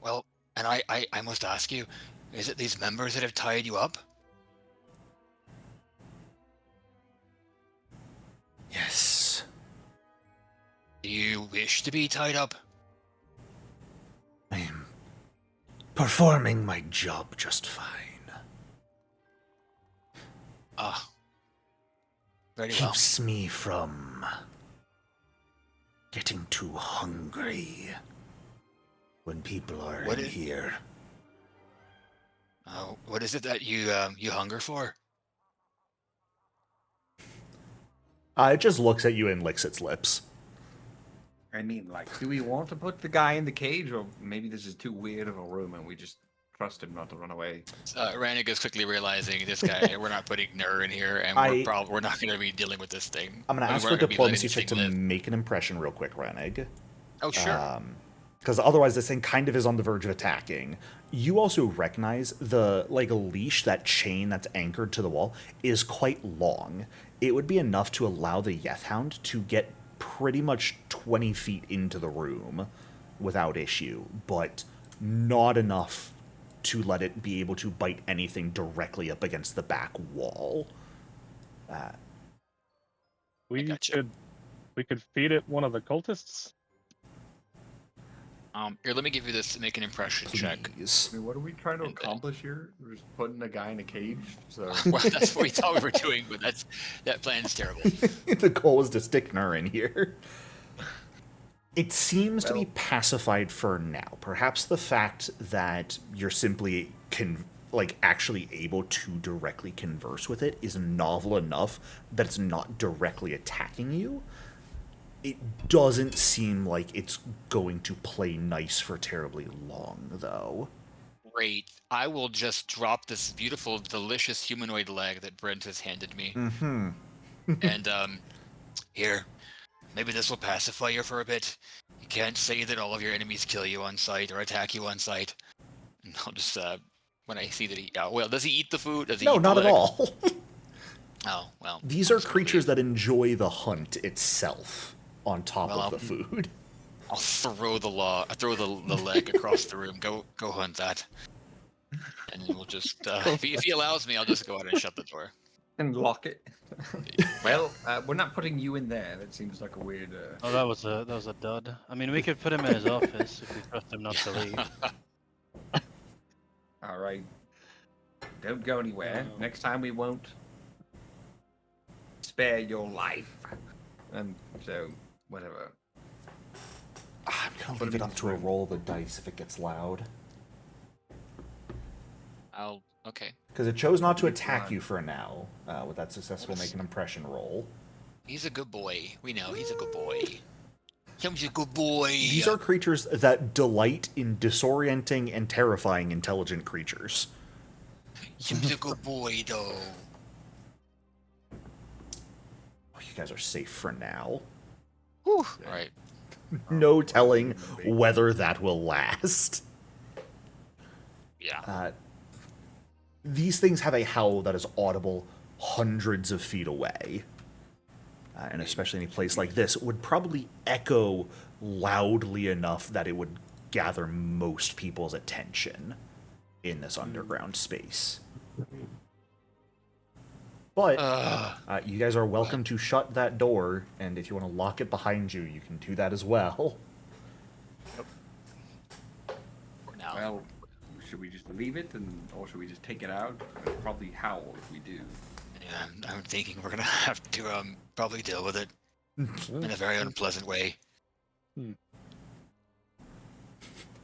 Well, and I must ask you, is it these members that have tied you up? Yes. Do you wish to be tied up? I'm performing my job just fine. Ah. Very well. Keeps me from getting too hungry when people are What in is- here. What is it that you hunger for? It just looks at you and licks its lips. I mean, like, do we want to put the guy in the cage, or maybe this is too weird of a room and we just trust him not to run away? Rannick is quickly realizing this guy. We're not putting Nur in here, and we're not going to be dealing with this thing. I'm going to I mean, ask we're for not gonna be letting diplomacy this check to thing live. make an impression real quick, Reneg. Oh sure. Because otherwise this thing kind of is on the verge of attacking. You also recognize the leash, that chain that's anchored to the wall, is quite long. It would be enough to allow the Yethhound to get pretty much 20 feet into the room without issue, but not enough to let it be able to bite anything directly up against the back wall. We gotcha. could feed it one of the cultists. Here, let me give you this to make an impression check. Please. I mean, what are we trying to And, accomplish here? We're just putting a guy in a cage. So Well, that's what we thought we were doing, but that plan's terrible. The goal is to stick her in here. It seems to be Well- pacified for now. Perhaps the fact that you're simply actually able to directly converse with it is novel enough that it's not directly attacking you. It doesn't seem like it's going to play nice for terribly long, though. Great. I will just drop this beautiful, delicious humanoid leg that Brent has handed me. Mm-hmm. And, here. Maybe this will pacify you for a bit. You can't say that all of your enemies kill you on sight or attack you on sight. And I'll just, when I see that he... well, does he eat the food? Does he No, eat the not at leg? all. Oh, well. These are creatures that enjoy the hunt itself on top Well, of the food. I'll throw the leg across the room. Go hunt that. And then we'll just, if he allows me, I'll just go out and shut the door. and lock it. Well, we're not putting you in there. That seems like a weird. Oh, that was a dud. I mean, we could put him in his office if we trust him not to leave. All right. Don't go anywhere. Next time we won't spare your life. So whatever. I'm gonna leave it up to a roll of the dice if it gets loud. Okay. Because it chose not to attack you for now. With that successful Yes. make an impression roll. He's a good boy. We know he's a good boy. He's a good boy. These are creatures that delight in disorienting and terrifying intelligent creatures. He's a good boy, though. Oh, you guys are safe for now. Whew. All right. No telling whether that will last. Yeah. These things have a howl that is audible hundreds of feet away. And especially in a place like this, it would probably echo loudly enough that it would gather most people's attention in this underground space. But you guys are welcome to shut that door, and if you want to lock it behind you, you can do that as well. For now. Well, should we just leave it, or should we just take it out? It'll probably howl if we do. Yeah, I'm thinking we're gonna have to probably deal with it in a very unpleasant way. I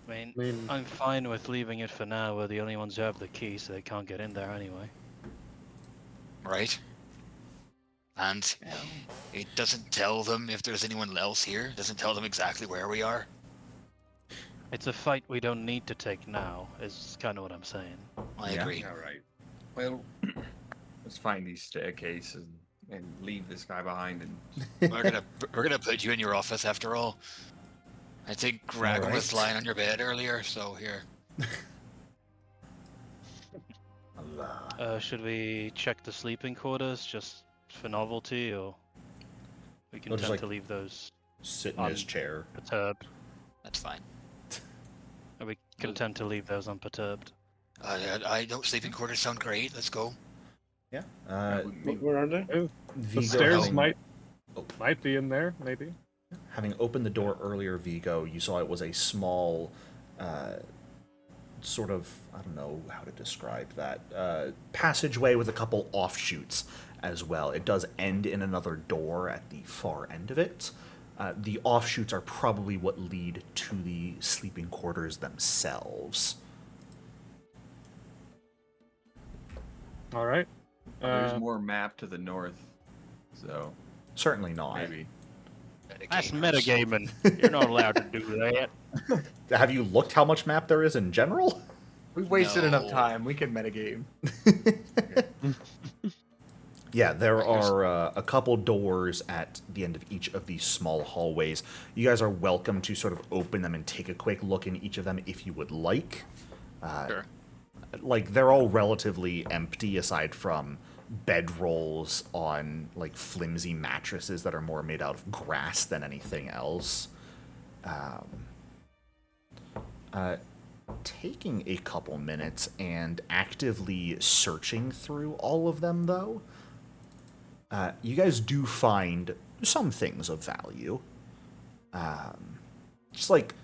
mean, I mean, I'm fine with leaving it for now. We're the only ones who have the key, so they can't get in there anyway. Right? And it doesn't tell them if there's anyone else here. It doesn't tell them exactly where we are. It's a fight we don't need to take now, is kind of what I'm saying. I Yeah. agree. All right. Well, let's find these staircases and leave this guy behind. And We're gonna put you in your office after all. I think Ragnulf was Alright. lying on your bed earlier, so here. Should we check the sleeping quarters just for novelty, or we can Or just, tend like, to leave those Sit in his Um, chair. perturbed? That's fine. Or we can tend to leave those unperturbed? I don't. Sleeping quarters sound great. Let's go. Yeah. Where are they? the Vigo stairs having- might be in there, maybe. Having opened the door earlier, Vigo, you saw it was a small, sort of, I don't know how to describe that, passageway with a couple offshoots as well. It does end in another door at the far end of it. The offshoots are probably what lead to the sleeping quarters themselves. All right. there's more map to the north, so Certainly not. maybe. That's Metagamers. metagaming. You're not allowed to do that. Have you looked how much map there is in general? We've wasted enough No. time. We can metagame. Yeah, there are a couple doors at the end of each of these small hallways. You guys are welcome to sort of open them and take a quick look in each of them if you would like. Sure. Like, they're all relatively empty aside from bedrolls on, like, flimsy mattresses that are more made out of grass than anything else. Taking a couple minutes and actively searching through all of them, though, you guys do find some things of value. Just like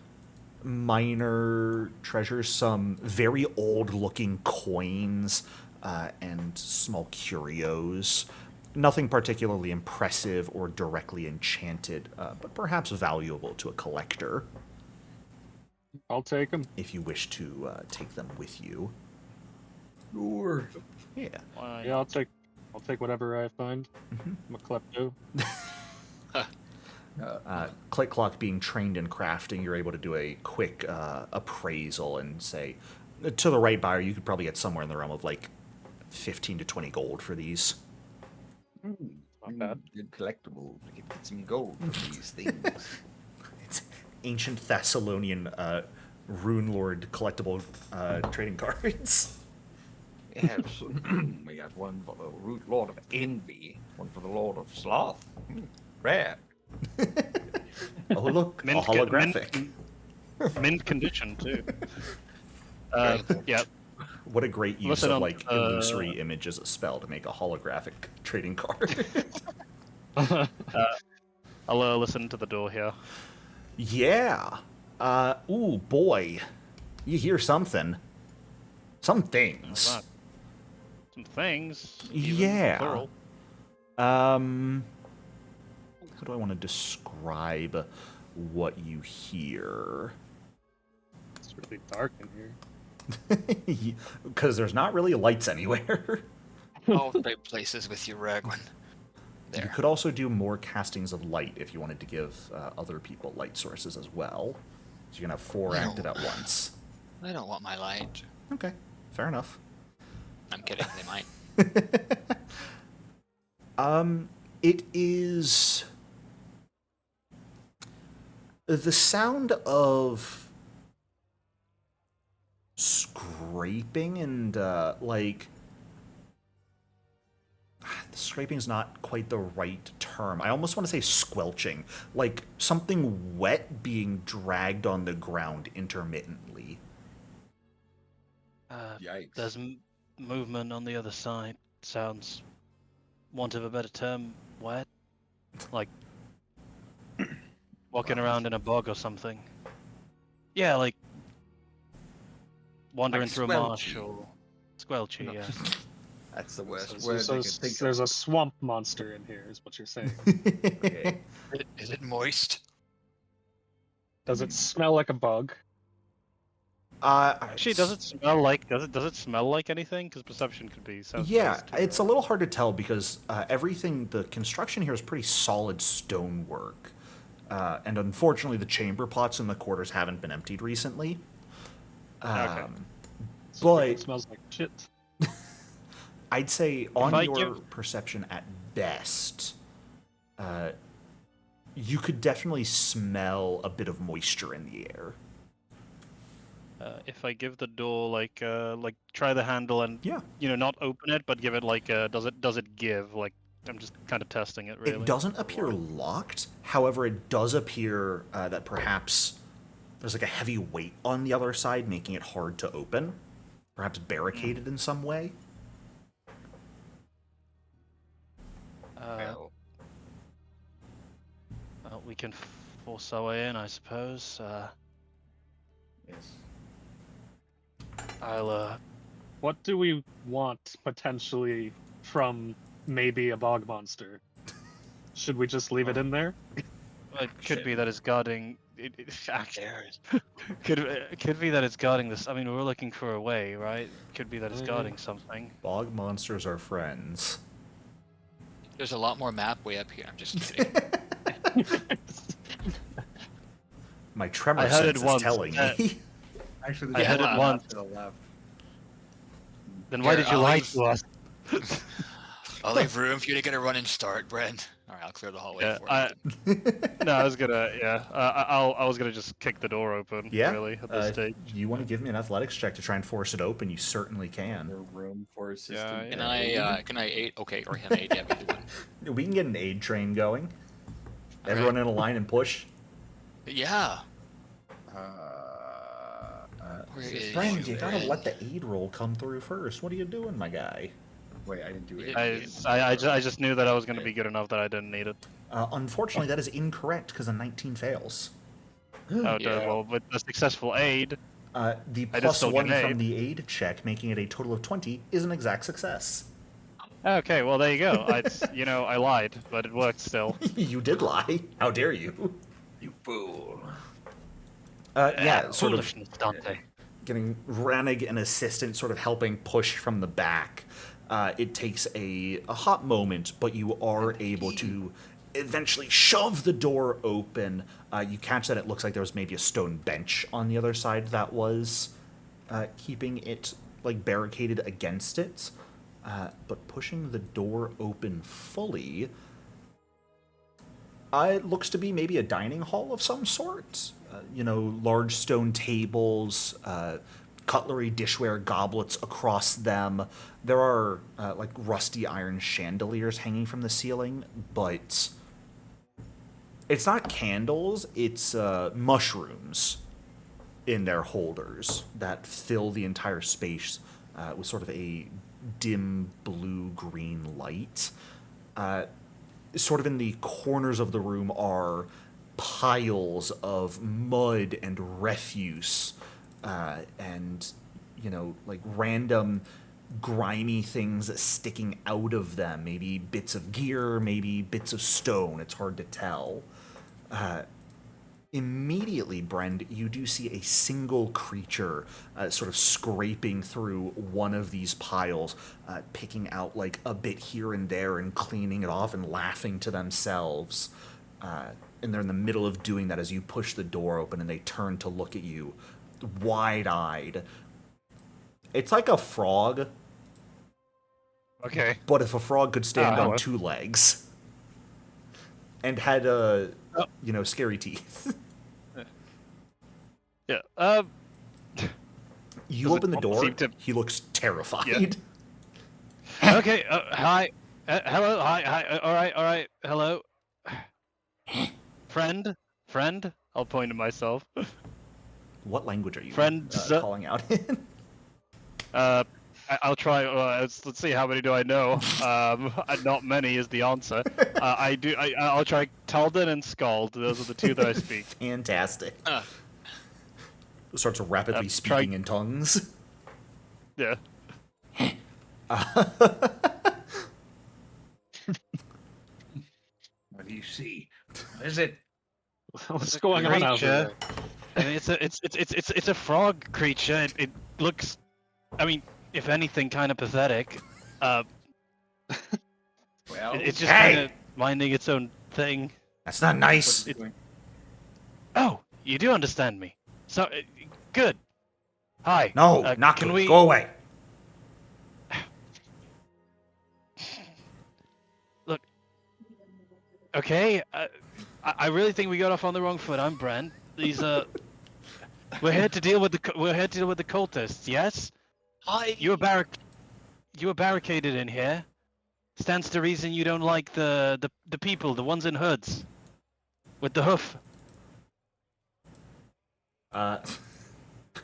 minor treasures, some very old-looking coins, and small curios. Nothing particularly impressive or directly enchanted, but perhaps valuable to a collector. I'll take him. If you wish to take them with you. Sure. Yeah. Why Yeah, I'll take whatever I find. I'm a klepto. Click Clock being trained in crafting, you're able to do a quick appraisal and say, to the right buyer, you could probably get somewhere in the realm of like 15 to 20 gold for these. Not bad. Good collectible. We could get some gold for these things. It's ancient Thessalonian Runelord collectible trading cards. Yes. We got one for the Lord of Envy, one for the Lord of Sloth. Rare. Oh, look, a holographic. Mint condition too. Yeah. What a great use Listen of on, like illusory image as a spell to make a holographic trading card. I'll listen to the door here. Yeah. Ooh, boy. You hear something. Some things. That. Some things. even Yeah. plural. How do I want to describe what you hear? It's really dark in here. Because there's not really lights anywhere. All the right places with you, Raglan. You There. could also do more castings of light if you wanted to give other people light sources as well. So you can have 4 No. active at once. I don't want my light. Okay, fair enough. I'm kidding, they might. It is the sound of scraping and like scraping is not quite the right term. I almost want to say squelching, like something wet being dragged on the ground intermittently. Yikes. There's movement on the other side. Sounds, want of a better term, wet. Like walking around in a bog or something. Yeah, like wandering Like through a marsh squelchy. or squelchy. No. Yeah. That's the worst So word I could think there's of. a swamp monster in here, is what you're saying. Okay. Is it moist? Does it smell like a bug? Actually, does it smell like anything? Because perception could be. Yeah, sense-based too, it's a right? little hard to tell because the construction here is pretty solid stonework. And unfortunately, the chamber pots in the quarters haven't been emptied recently. Okay. So it But smells like shit. I'd say on I your give- perception at best, you could definitely smell a bit of moisture in the air. If I give the door like try the handle and Yeah. not open it, but give it like does it give? Like I'm just kind of testing it really. It doesn't appear locked. However, it does appear that perhaps there's like a heavy weight on the other side, making it hard to open. Perhaps barricaded in some way. Well, Well, we can force our way in, I suppose. yes. I'll What do we want potentially from maybe a bog monster? Should we just leave it in there? It could be that it's guarding. Actually, There. could be that it's guarding this. I mean, we're looking for a way, right? Could be that it's Mhm. guarding something. Bog monsters are friends. There's a lot more map way up here. I'm just kidding. My tremor I heard it sense is once, telling me. Actually, I had it one once. to the left. Then why Here, did you I'll lie leave- to us? I'll leave room for you to get a running start, Brent. Alright, I'll clear the hallway Yeah, for you. no, I was gonna. Yeah, I was gonna just kick the door open. Yeah, Really, at this stage. You want to give me an athletics check to try and force it open? You certainly can. More room for assistant. Yeah, Can I aid? Okay, or can I aid? Yeah, either one. We can get an aid train going. Everyone in a line and push. Yeah. Where Is is this Friend, you, you gotta Brent? let the aid roll come through first. What are you doing, my guy? Wait, I didn't do it. I just knew that I was going to be good enough that I didn't need it. Unfortunately, that is incorrect because a 19 fails. Oh, Yeah. well, with a successful aid, The I did plus still 1 get an from aid. the aid check, making it a total of 20, is an exact success. Okay, well there you go. I lied, but it worked still. You did lie. How dare you? You fool. Yeah, sort of Foolishness, Dante. getting Ranig and assistant sort of helping push from the back. It takes a hot moment, but you are able to eventually shove the door open. You catch that it looks like there was maybe a stone bench on the other side that was keeping it like barricaded against it. But pushing the door open fully, it looks to be maybe a dining hall of some sort. Large stone tables, cutlery, dishware, goblets across them. There are like rusty iron chandeliers hanging from the ceiling, but it's not candles, it's mushrooms in their holders that fill the entire space with sort of a dim blue-green light. Sort of in the corners of the room are piles of mud and refuse, and like random grimy things sticking out of them. Maybe bits of gear, maybe bits of stone. It's hard to tell. Immediately, Brend, you do see a single creature sort of scraping through one of these piles, picking out like a bit here and there and cleaning it off and laughing to themselves. And they're in the middle of doing that as you push the door open and they turn to look at you, wide-eyed. It's like a frog, Okay. but if a frog could stand on hello. 2 legs and had scary teeth. Yeah. You Does it open the door, seem to- he looks terrified. Okay. Hi. Hello. Hi. All right. Hello. Friend. I'll point to myself. What language are you Friends. calling out in? I'll try. Let's see. How many do I know? Not many is the answer. I'll try Talden and Scald. Those are the 2 that I speak. Fantastic. Uh. Starts rapidly Try- speaking in tongues. Yeah. What do you see? What is it? What's going on out creature. there? I mean, it's a frog creature. It looks, I mean, if anything, kind of pathetic. Well, It's just Hey! kind of minding its own thing. That's not nice. what's it doing? Oh, you do understand me. So, good. Hi. No, not can good. we? Go away. Look. Okay. I really think we got off on the wrong foot. I'm Brent. These we're here to deal with the cultists. Yes. You were barricaded in here. Stands to reason you don't like the people, the ones in hoods, with the hoof. Go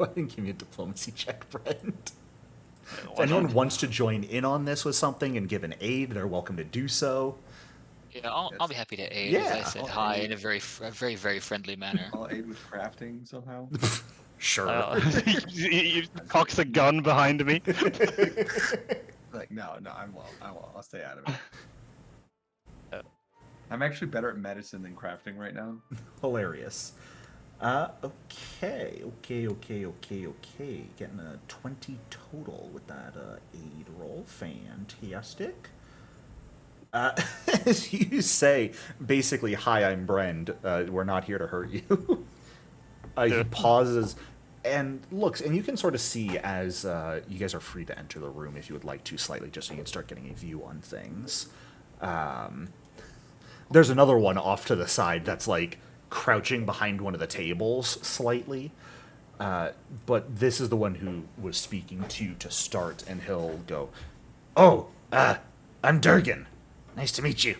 ahead and give me a diplomacy check, Brent. If anyone wants to join in on this with something and give an aid, they're welcome to do so. Yeah, I'll be happy to aid. As I Yeah. said hi in a very very friendly manner. I'll aid with crafting somehow. Sure. You cocks a gun behind me. Like, no, I won't. I'll stay out of it. I'm actually better at medicine than crafting right now. Hilarious. Okay. Getting a 20 total with that aid roll. Fantastic. As you say, basically, hi, I'm Brend. We're not here to hurt you. He pauses and looks, and you can sort of see as you guys are free to enter the room if you would like to slightly, just so you can start getting a view on things. There's another one off to the side that's like crouching behind one of the tables slightly. But this is the one who was speaking to you to start, and he'll go, "Oh, I'm Durgan. Nice to meet you.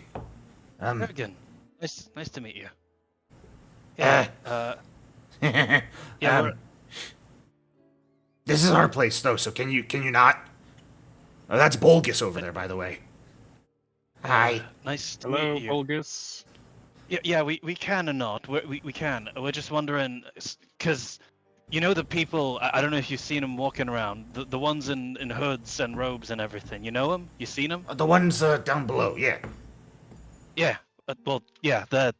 Again, nice to meet you. Yeah, Yeah, this is our place, though. So can you not?" Oh, that's Bulgus over there, by the way. Hi. Nice to Hello, meet you. Bulgus. Yeah, we can or not. We can. We're just wondering, because you know the people. I don't know if you've seen them walking around. The ones in hoods and robes and everything. You know them? You seen them? The ones down below, yeah. Yeah. Well, yeah. The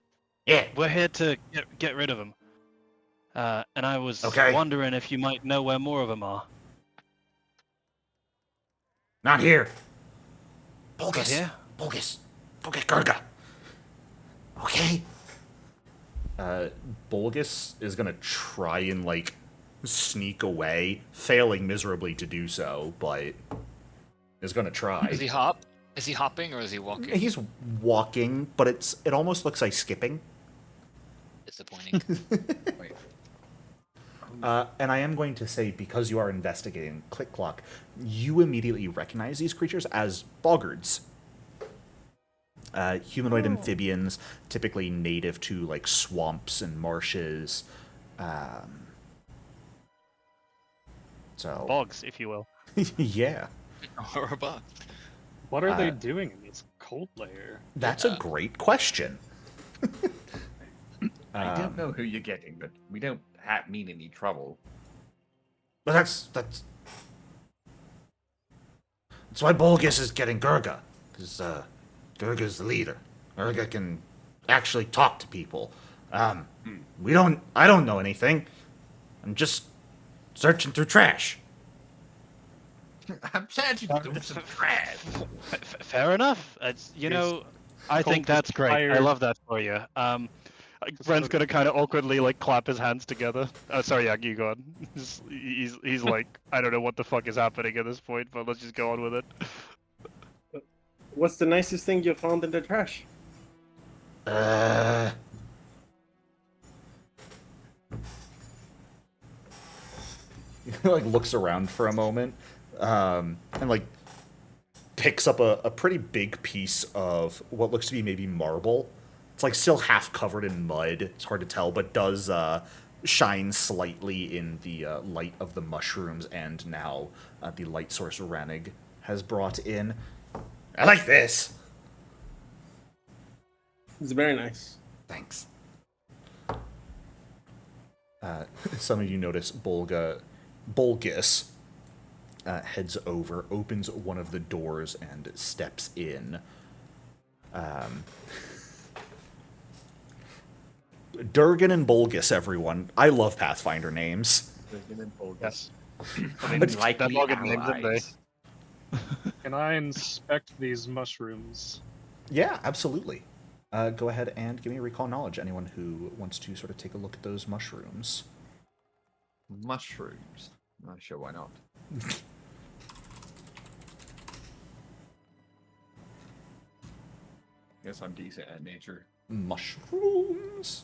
Yeah. We're here to get rid of them. And I was Okay. wondering if you might know where more of them are. Not here. Not Bulgus. here? Bulgus. Go get Gurga. Okay. Bulgus is gonna try and, like, sneak away, failing miserably to do so, but is gonna try. Does he hop? Is he hopping or is he walking? He's walking, but it almost looks like skipping. Disappointing. Wait. And I am going to say, because you are investigating Click Clock, you immediately recognize these creatures as Boggards. Humanoid amphibians, typically native to, like, swamps and marshes. So, Bogs, if you will. yeah. Or a bug. What are they doing in this cold layer? That's a great question. I don't know who you're getting, but we don't mean any trouble. But that's why Bulgus is getting Gurga, because Gurga's the leader. Gurga can actually talk to people. I don't know anything. I'm just searching through trash. I'm searching through some trash. Fair enough. I think that's great. I tired. love that for you. Brent's gonna kind of awkwardly like clap his hands together. Oh, sorry, yeah, you go on. He's like, I don't know what the fuck is happening at this point, but let's just go on with it. What's the nicest thing you found in the trash? Like, looks around for a moment, and, like, picks up a pretty big piece of what looks to be maybe marble. It's, like, still half covered in mud. It's hard to tell, but does shine slightly in the light of the mushrooms and now the light source Ranig has brought in. I like this! It's very nice. Thanks. Some of you notice Bulgus heads over, opens one of the doors, and steps in. Durgan and Bulgus, everyone. I love Pathfinder names. Yes. I That likely Boggart names, didn't they? allies. Can I inspect these mushrooms? Yeah, absolutely. Go ahead and give me a recall knowledge, anyone who wants to sort of take a look at those mushrooms. Mushrooms. Not sure why not. Guess I'm decent at nature. Mushrooms?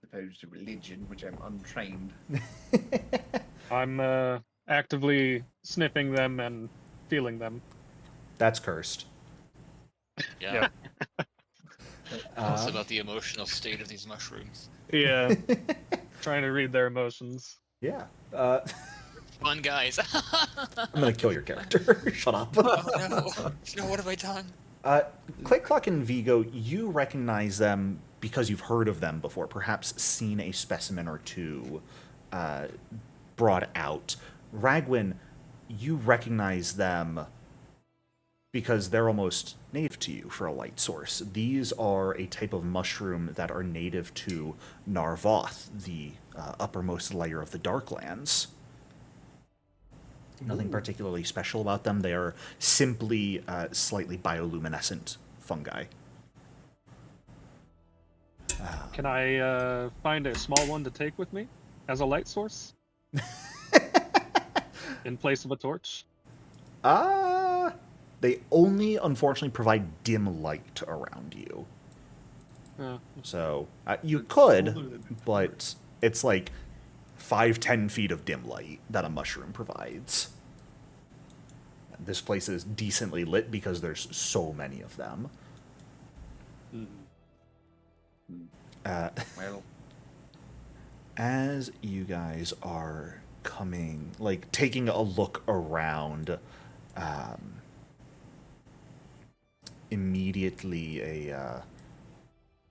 Opposed to religion, which I'm untrained. I'm actively sniffing them and feeling them. That's cursed. Yeah. Tell us about the emotional state of these mushrooms. Yeah. Trying to read their emotions. Yeah. Fun guys. I'm gonna kill your character. Shut up. Oh no. No, what have I done? Click Clock and Vigo, you recognize them because you've heard of them before, perhaps seen a specimen or two brought out. Ragwin, you recognize them because they're almost native to you for a light source. These are a type of mushroom that are native to Narvoth, the uppermost layer of the Darklands. Nothing particularly special about them. They are simply slightly bioluminescent fungi. Can I find a small one to take with me as a light source? In place of a torch? They only, unfortunately, provide dim light around you. So, you could, but it's like 5-10 feet of dim light that a mushroom provides. This place is decently lit because there's so many of them. Well, As you guys are coming, like taking a look around, immediately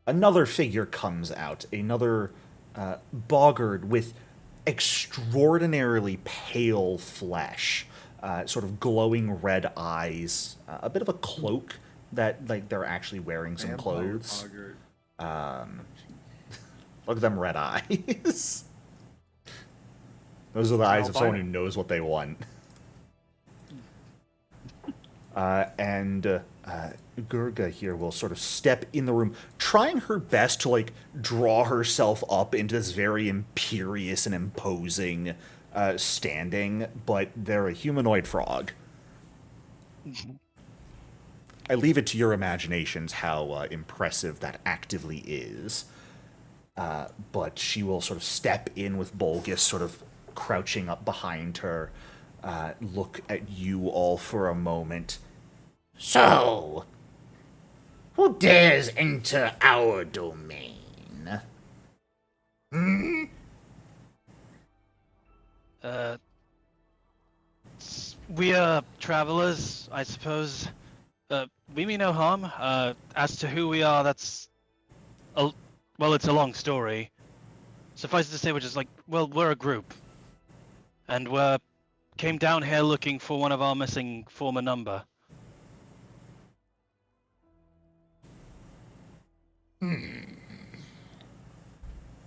another figure comes out, another boggard with extraordinarily pale flesh, sort of glowing red eyes, a bit of a cloak that like they're actually wearing some clothes. Look at them red eyes. Those are the eyes of someone who knows what they want. And Gurga here will sort of step in the room, trying her best to like draw herself up into this very imperious and imposing standing, but they're a humanoid frog. I leave it to your imaginations how impressive that actively is. But she will sort of step in with Bolgus sort of crouching up behind her, look at you all for a moment. So, who dares enter our domain? Hmm? We are travelers, I suppose. We mean no harm. As to who we are, that's... well, it's a long story. Suffice it to say, we're just like, well, we're a group. And came down here looking for one of our missing former number.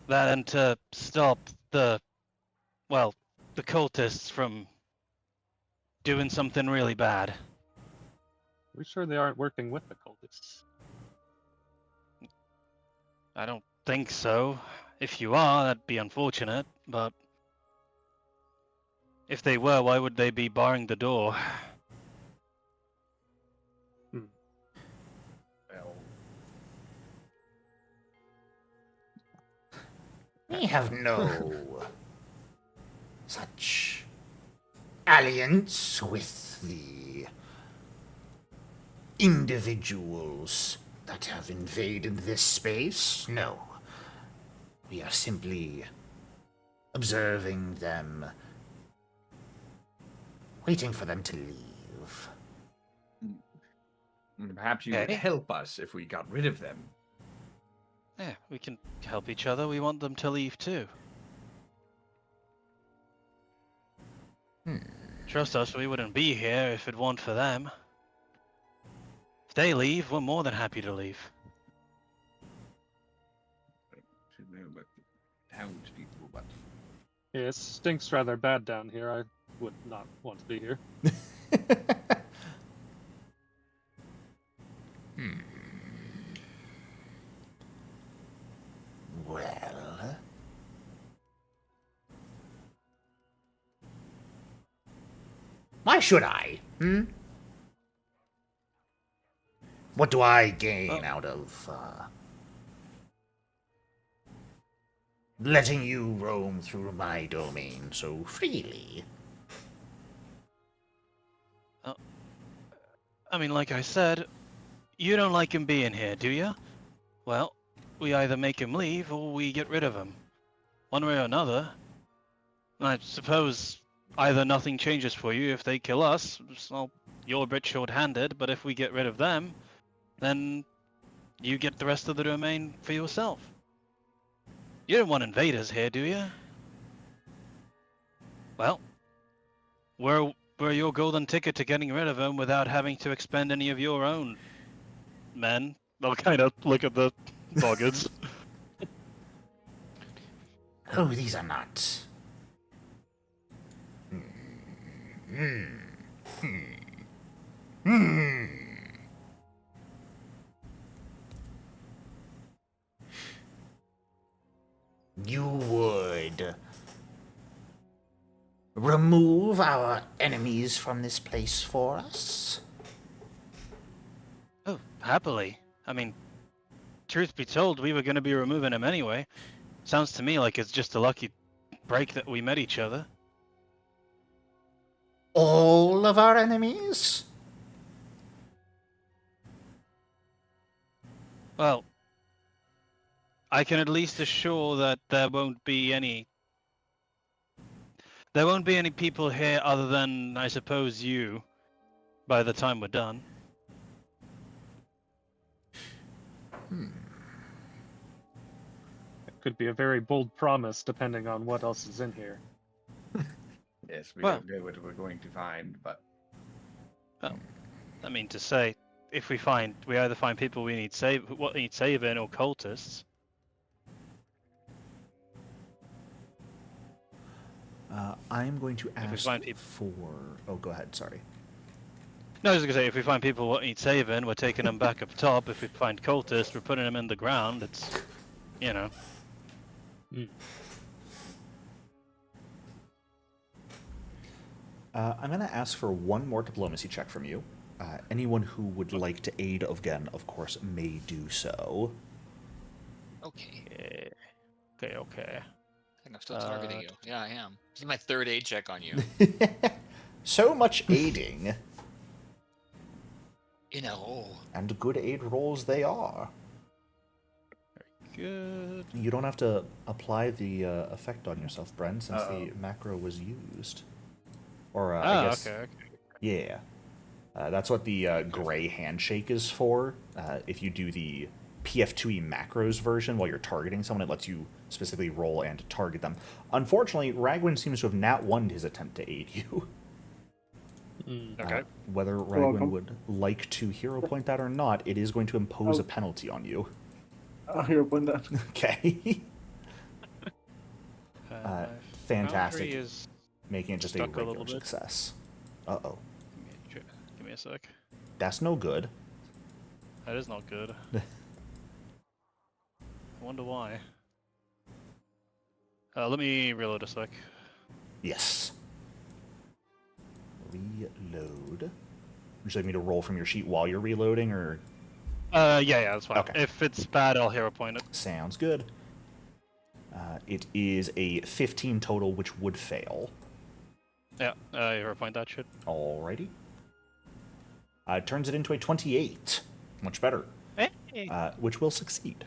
That and to stop the cultists from doing something really bad. We sure they aren't working with the cultists? I don't think so. If you are, that'd be unfortunate, but if they were, why would they be barring the door? Well, We have no such alliance with the individuals that have invaded this space. No. We are simply observing them, waiting for them to leave. perhaps you would Okay. help us if we got rid of them. Yeah, we can help each other. We want them to leave too. Trust us, we wouldn't be here if it weren't for them. If they leave, we're more than happy to leave. Should know about the townspeople, but Yeah, it stinks rather bad down here. I would not want to be here. Well, why should I? What do I gain out of letting you roam through my domain so freely? I mean, like I said, you don't like him being here, do you? Well, we either make him leave or we get rid of him. One way or another. I suppose either nothing changes for you if they kill us, well, you're a bit short-handed, but if we get rid of them, then you get the rest of the domain for yourself. You don't want invaders here, do you? Well, we're your golden ticket to getting rid of them without having to expend any of your own men. They'll kind of look at the Boggards. Oh, these are not. You would remove our enemies from this place for us? Oh, happily. I mean, truth be told, we were going to be removing him anyway. Sounds to me like it's just a lucky break that we met each other. All of our enemies? Well, I can at least assure that there won't be any... There won't be any people here other than, I suppose, you, by the time we're done. It could be a very bold promise, depending on what else is in here. Yes, we Well- don't know what we're going to find, but I mean to say, if we either find people we need saving or cultists. I'm going to we ask find peop- for... Oh, go ahead, sorry. No, I was gonna say, if we find people what need saving, we're taking them back up top. If we find cultists, we're putting them in the ground. It's, you know. I'm going to ask for one more diplomacy check from you. Anyone who would like to aid again, of course, may do so. Okay. Okay. I think I'm still targeting you. Yeah, I am. This is my third aid check on you. So much aiding, In a row. and good aid rolls they are. Good. You don't have to apply the effect on yourself, Bren, since the macro was used. Or, I guess... Okay. Yeah. That's what the gray handshake is for. If you do the PF2E macros version while you're targeting someone, it lets you specifically roll and target them. Unfortunately, Ragwin seems to have nat 1'd his attempt to aid you. Okay. Whether Ragwin would like to hero point that or not, it is going to impose a penalty on you. I'll hero point that. Okay. My Fantastic. boundary is... Making it just a stuck a regular little bit. success. Uh-oh. Give me a sec. That's no good. That is not good. I wonder why. Let me reload a sec. Yes. Reload. Would you like me to roll from your sheet while you're reloading, or...? Yeah, that's fine. Okay. If it's bad, I'll hero point it. Sounds good. It is a 15 total, which would fail. Yeah, hero point that shit. Alrighty. Turns it into a 28. Much better. Hey. Which will succeed.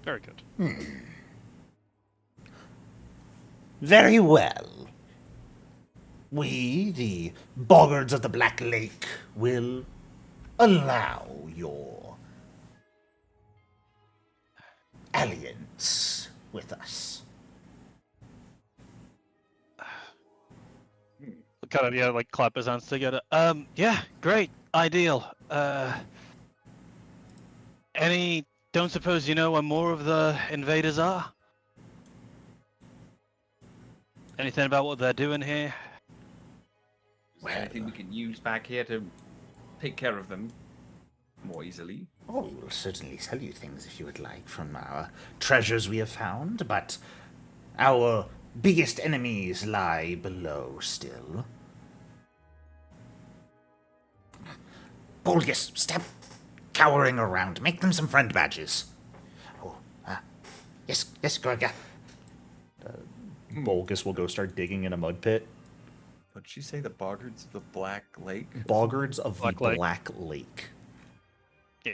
Very good. Very well. We, the Boggards of the Black Lake, will allow your alliance with us. Kind of, yeah, like clap his hands together. Yeah, great, ideal. Don't suppose you know where more of the invaders are? Anything about what they're doing here? is there anything we can use back here to take care of them more easily? Oh, we'll certainly tell you things if you would like from our treasures we have found, but our biggest enemies lie below still. Bolgus, stop cowering around. Make them some friend badges. Oh, yes, Gorga. Bolgus will go start digging in a mud pit. But she say the Boggards of the Black Lake? Boggards of Black the Lake. Black Lake. Yeah.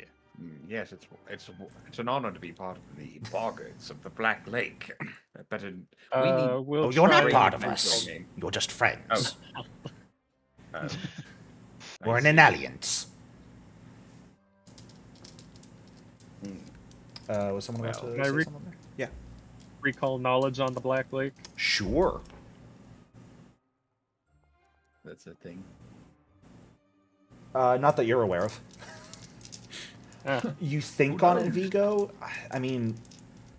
Yes, it's an honor to be part of the Boggards of the Black Lake. But we need. We'll Oh, you're not try- part of mental us. game. You're just friends. Oh. We're in an alliance. Was someone about Well, to Can I say re- something there? Yeah. recall knowledge on the Black Lake. Sure. That's a thing. Not that you're aware of. You think on it, Vigo? I mean,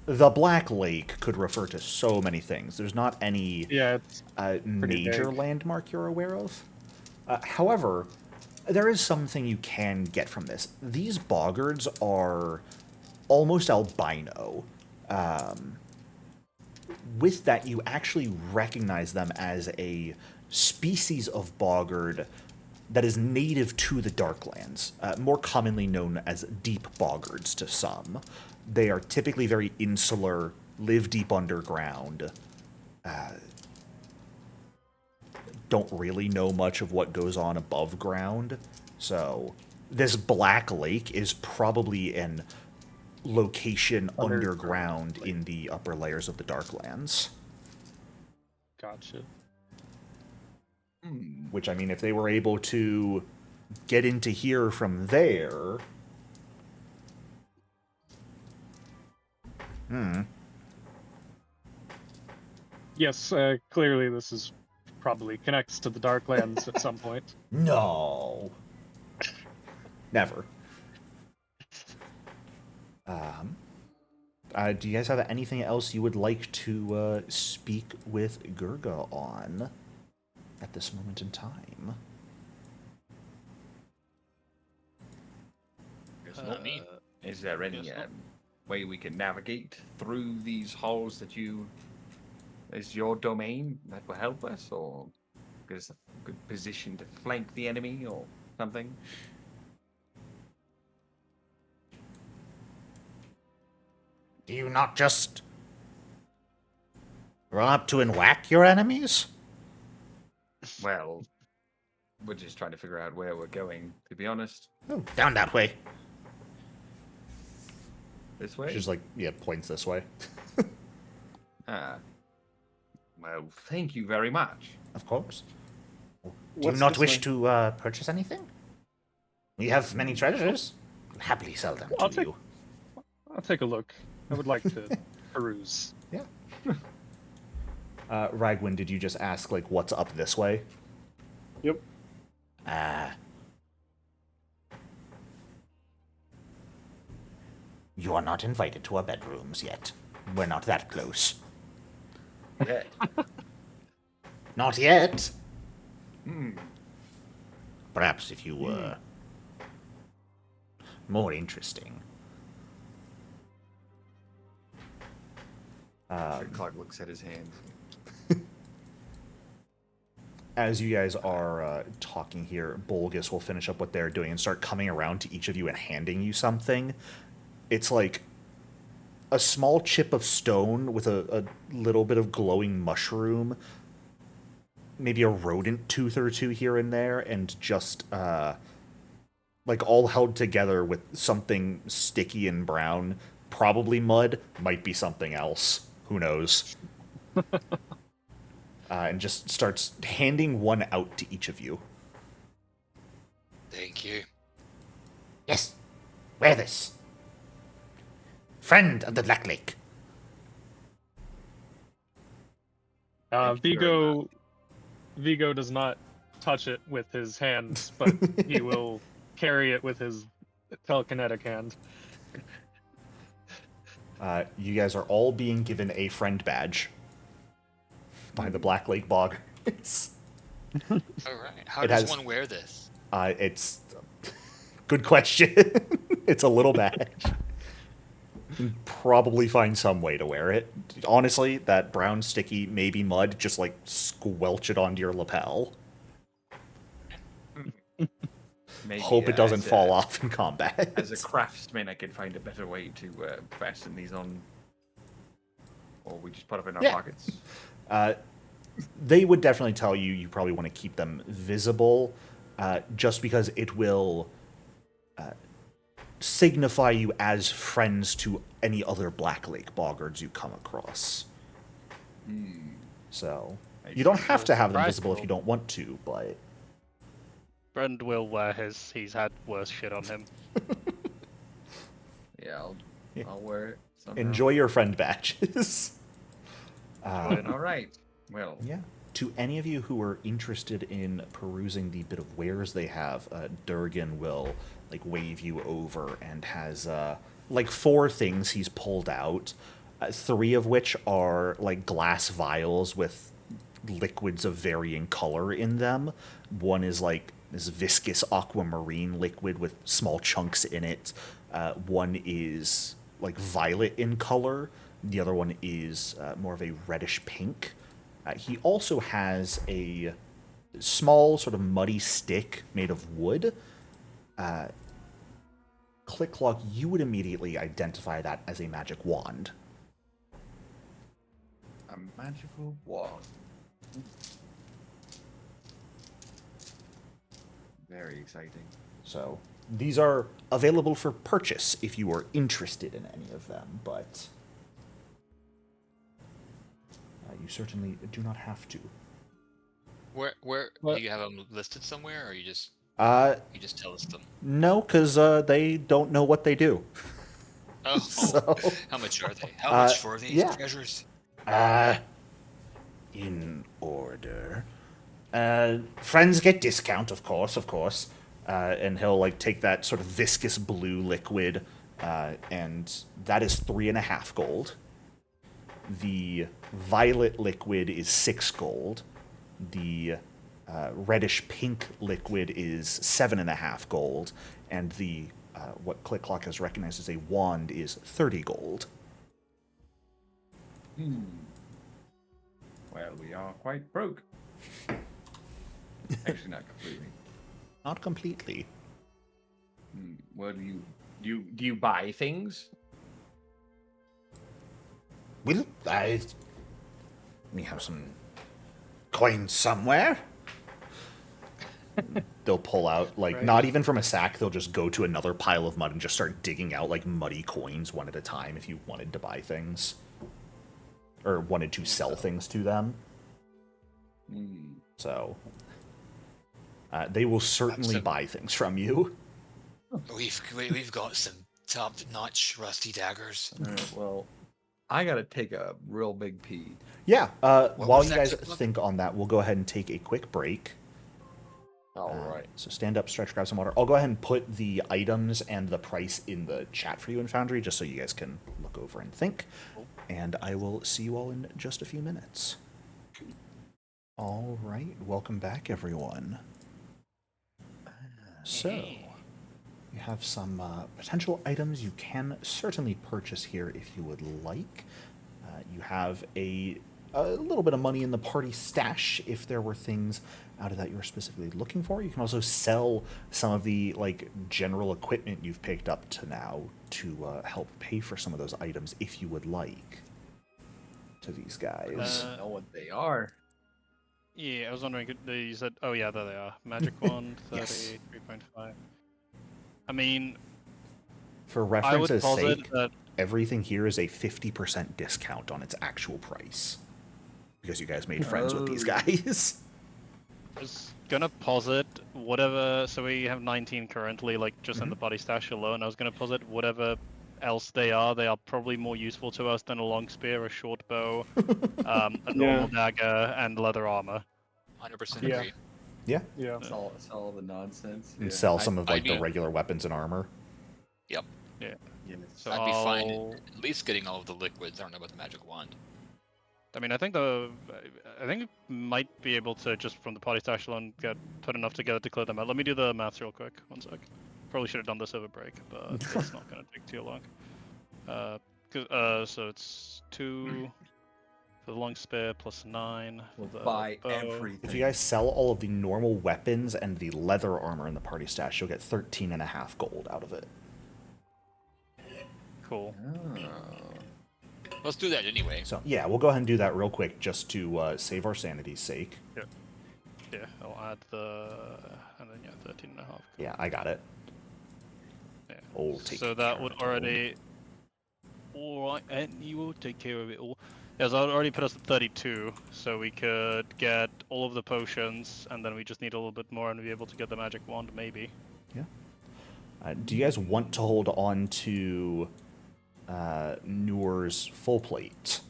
the Black Lake could refer to so many things. There's not any Yeah, it's major vague. landmark you're aware of. However, there is something you can get from this. These Boggards are almost albino. With that, you actually recognize them as a species of Boggard that is native to the Darklands, more commonly known as deep Boggards to some. They are typically very insular, live deep underground, don't really know much of what goes on above ground. So this Black Lake is probably an location underground in the upper layers of the Darklands. Gotcha. Which, I mean, if they were able to get into here from there... Yes, clearly this is probably connects to the Darklands at some point. No. Never. Do you guys have anything else you would like to speak with Gurga on at this moment in time? Guess not me. Uh, Is there any guess not. way we can navigate through these halls that is your domain that will help us, or give us a good position to flank the enemy or something? Do you not just run up to and whack your enemies? Well, we're just trying to figure out where we're going, to be honest. Oh, down that way. This way? She's like, yeah, points this way. Ah. Well, thank you very much. Of course. Do you What's not this wish way? to purchase anything? We have many treasures. We'll happily sell them I'll to take- you. I'll take a look. I would like to peruse. Yeah. Ragwin, did you just ask, like, what's up this way? Yep. You are not invited to our bedrooms yet. We're not that close. Yeah. Not yet. Hmm. Perhaps if you were more interesting. Clark looks at his hands. As you guys are talking here, Bolgus will finish up what they're doing and start coming around to each of you and handing you something. It's like a small chip of stone with a little bit of glowing mushroom, maybe a rodent tooth or two here and there, and just like all held together with something sticky and brown. Probably mud, might be something else. Who knows? And just starts handing one out to each of you. Thank you. Yes, wear this. Friend of the Black Lake. Thank you very Vigo does not touch it with his hands, but he will carry it with his telekinetic hand. You guys are all being given a friend badge by the Black Lake Boggards. All right. How It does has- one wear this? It's good question. It's a little badge. You can probably find some way to wear it. Honestly, that brown sticky, maybe mud, just like squelch it onto your lapel. Maybe, Hope it doesn't as fall a- off in combat. As a craftsman, I could find a better way to fasten these on. Or we just put them in our Yeah. pockets. They would definitely tell you you probably want to keep them visible, just because it will signify you as friends to any other Black Lake Boggards you come across. So, you don't have to have them visible if you don't want to, but... Brand will wear his. He's had worse shit on him. Yeah, Yeah. I'll wear it. Somehow. Enjoy your friend badges. All right. Well, Yeah. To any of you who are interested in perusing the bit of wares they have, Durgan will like wave you over and has like 4 things he's pulled out, 3 of which are like glass vials with liquids of varying color in them. One is like this viscous aquamarine liquid with small chunks in it. One is like violet in color. The other one is more of a reddish pink. He also has a small sort of muddy stick made of wood. Clicklock, you would immediately identify that as a magic wand. a magical wand. Very exciting. So these are available for purchase if you are interested in any of them, but you certainly do not have to. Where What? do you have them listed somewhere, or you just tell us them? No, because they don't know what they do. Oh, So, how much are they? How much for these yeah. treasures? In order. Friends get discount, of course. And he'll like take that sort of viscous blue liquid, and that is 3.5 gold. The violet liquid is 6 gold. The reddish pink liquid is 7.5 gold, and the what Click Clock has recognized as a wand is 30 gold. Well, we are quite broke. Actually, not completely. Not completely. What do you buy things? Will we have some coins somewhere? They'll pull out, like, Right. not even from a sack, they'll just go to another pile of mud and just start digging out, like, muddy coins one at a time if you wanted to buy things. Or wanted to sell things to them. So, they will certainly Some- buy things from you. We've got some top-notch rusty daggers. Well, I gotta take a real big pee. Yeah, while was you that, guys Click Clock? think on that, we'll go ahead and take a quick break. All right. So stand up, stretch, grab some water. I'll go ahead and put the items and the price in the chat for you in Foundry, just so you guys can look over and think. And I will see you all in just a few minutes. All right, welcome back, everyone. So, you have some potential items you can certainly purchase here if you would like. You have a little bit of money in the party stash if there were things out of that you were specifically looking for. You can also sell some of the like general equipment you've picked up to now to help pay for some of those items if you would like to these guys. I know what they are. Yeah, I was wondering, you said, oh yeah, there they are. Magic wand, 30, Yes. 3.5. I mean, For I would reference's posit sake, that, everything here is a 50% discount on its actual price. Because you guys made friends with these Oh. guys. I was gonna posit whatever, so we have 19 currently, like, just in the party stash alone. I was gonna posit whatever else they are probably more useful to us than a long spear, a short bow, a normal dagger, and leather armor. 100% Yeah. agree. Yeah. Yeah. Sell the nonsense. And sell some of I'd like the be- regular weapons and armor. Yep. Yes. So I'd be fine I'll- at least getting all of the liquids. I don't know about the magic wand. I mean, I think we might be able to, just from the party stash alone, put enough together to clear them out. Let me do the maths real quick. One sec. Probably should have done this over break, but it's not going to take too long. So it's 2 for the long spear plus 9 for the Buy bow. everything. If you guys sell all of the normal weapons and the leather armor in the party stash, you'll get 13.5 gold out of it. Cool. Let's do that anyway. So yeah, we'll go ahead and do that real quick just to save our sanity's sake. Yeah, I'll add and then 13.5. Cool. Yeah, I got it. Yeah. I'll take So care that of would it all. already. Alright, and you will take care of it all. Yeah, so that already put us at 32, so we could get all of the potions, and then we just need a little bit more and be able to get the magic wand, maybe. Do you guys want to hold on to Noor's full plate?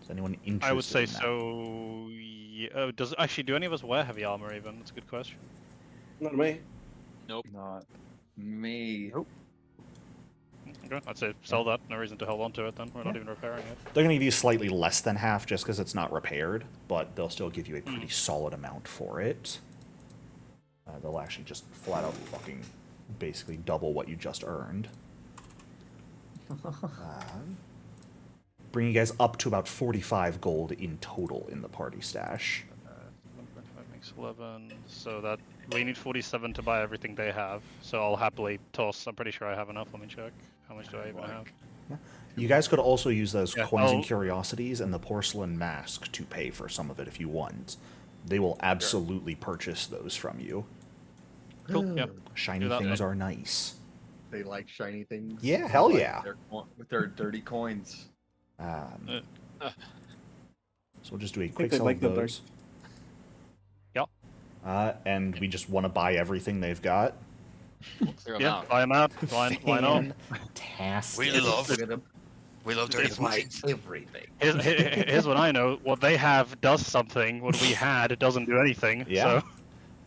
Is anyone interested? I would say in that? so. Yeah. Oh, do any of us wear heavy armor even? That's a good question. Not me. Not me. Okay, I'd say sell that. No reason to hold on to it then. We're not even repairing it. They're going to give you slightly less than half just because it's not repaired, but they'll still give you a pretty solid amount for it. They'll actually just flat out fucking basically double what you just earned. Bring you guys up to about 45 gold in total in the party stash. 1.5 makes 11. So that we need 47 to buy everything they have. So I'll happily toss. I'm pretty sure I have enough. Let me check. How much do I even have? You guys could also use those Yeah, coins and I'll- curiosities and the porcelain mask to pay for some of it if you want. They will absolutely purchase those from you. Cool. Yeah. Shiny Do that. things are nice. They like shiny things. Yeah, hell Like yeah. With their dirty coins. Um, So we'll just do a think quick they sell like of the dark. those. Yep. And we just want to buy everything they've got. Clear 'em Yeah, out. buy them out. Why not? Fantastic. We love, Look at them. we love dirty It's my potions. everything. Here's what I know. What they have does something. What we had, it doesn't do anything. Yeah.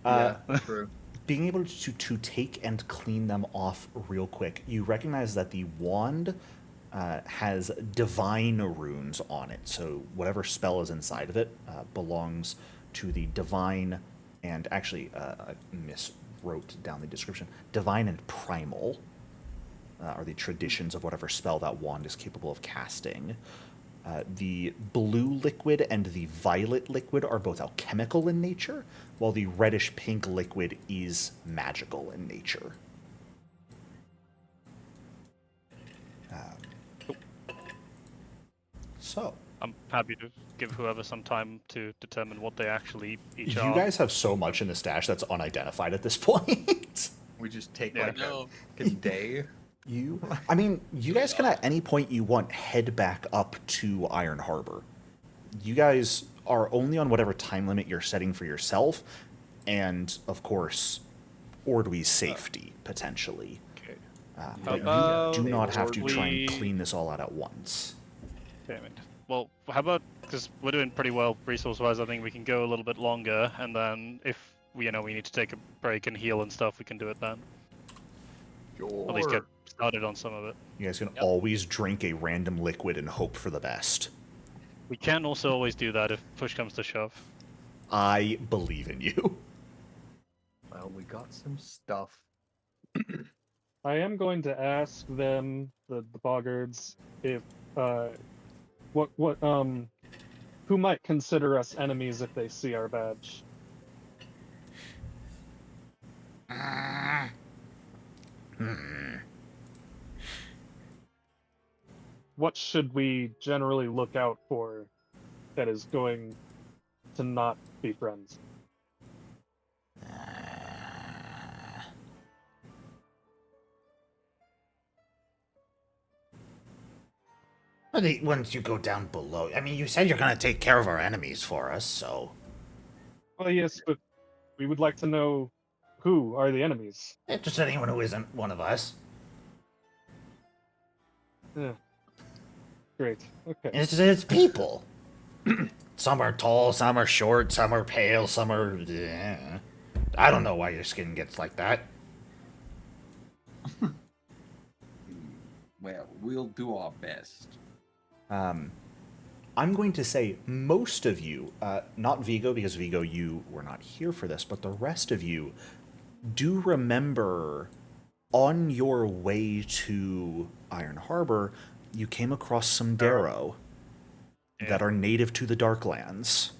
Yeah, true. Being able to take and clean them off real quick, you recognize that the wand has divine runes on it. So whatever spell is inside of it belongs to the divine, and actually I miswrote down the description. Divine and primal are the traditions of whatever spell that wand is capable of casting. The blue liquid and the violet liquid are both alchemical in nature, while the reddish-pink liquid is magical in nature. So, I'm happy to give whoever some time to determine what they actually each you are. guys have so much in the stash that's unidentified at this point. We just take Yeah. like No. a day. I mean, you guys can at any point you want head back up to Iron Harbor. You guys are only on whatever time limit you're setting for yourself, and of course, Ordwi's safety potentially. Okay. But about you do not have to try and Ordwi- clean this all out at once. Damn it. Well, how about, because we're doing pretty well resource-wise, I think we can go a little bit longer, and then if we need to take a break and heal and stuff, we can do it then. Sure. At least get started on some of it. You guys can Yep. always drink a random liquid and hope for the best. We can also always do that if push comes to shove. I believe in you. Well, we got some stuff. I am going to ask them, the Boggards, if who might consider us enemies if they see our badge. What should we generally look out for that is going to not be friends? Once you go down below, I mean, you said you're going to take care of our enemies for us, so... Well, yes, but we would like to know who are the enemies. Just anyone who isn't one of us. Yeah. Great. Okay. It's people. Some are tall, some are short, some are pale, some are... I don't know why your skin gets like that. Well, we'll do our best. I'm going to say most of you, not Vigo, because Vigo, you were not here for this, but the rest of you do remember on your way to Iron Harbor, you came across some Darrow that are native to the Darklands.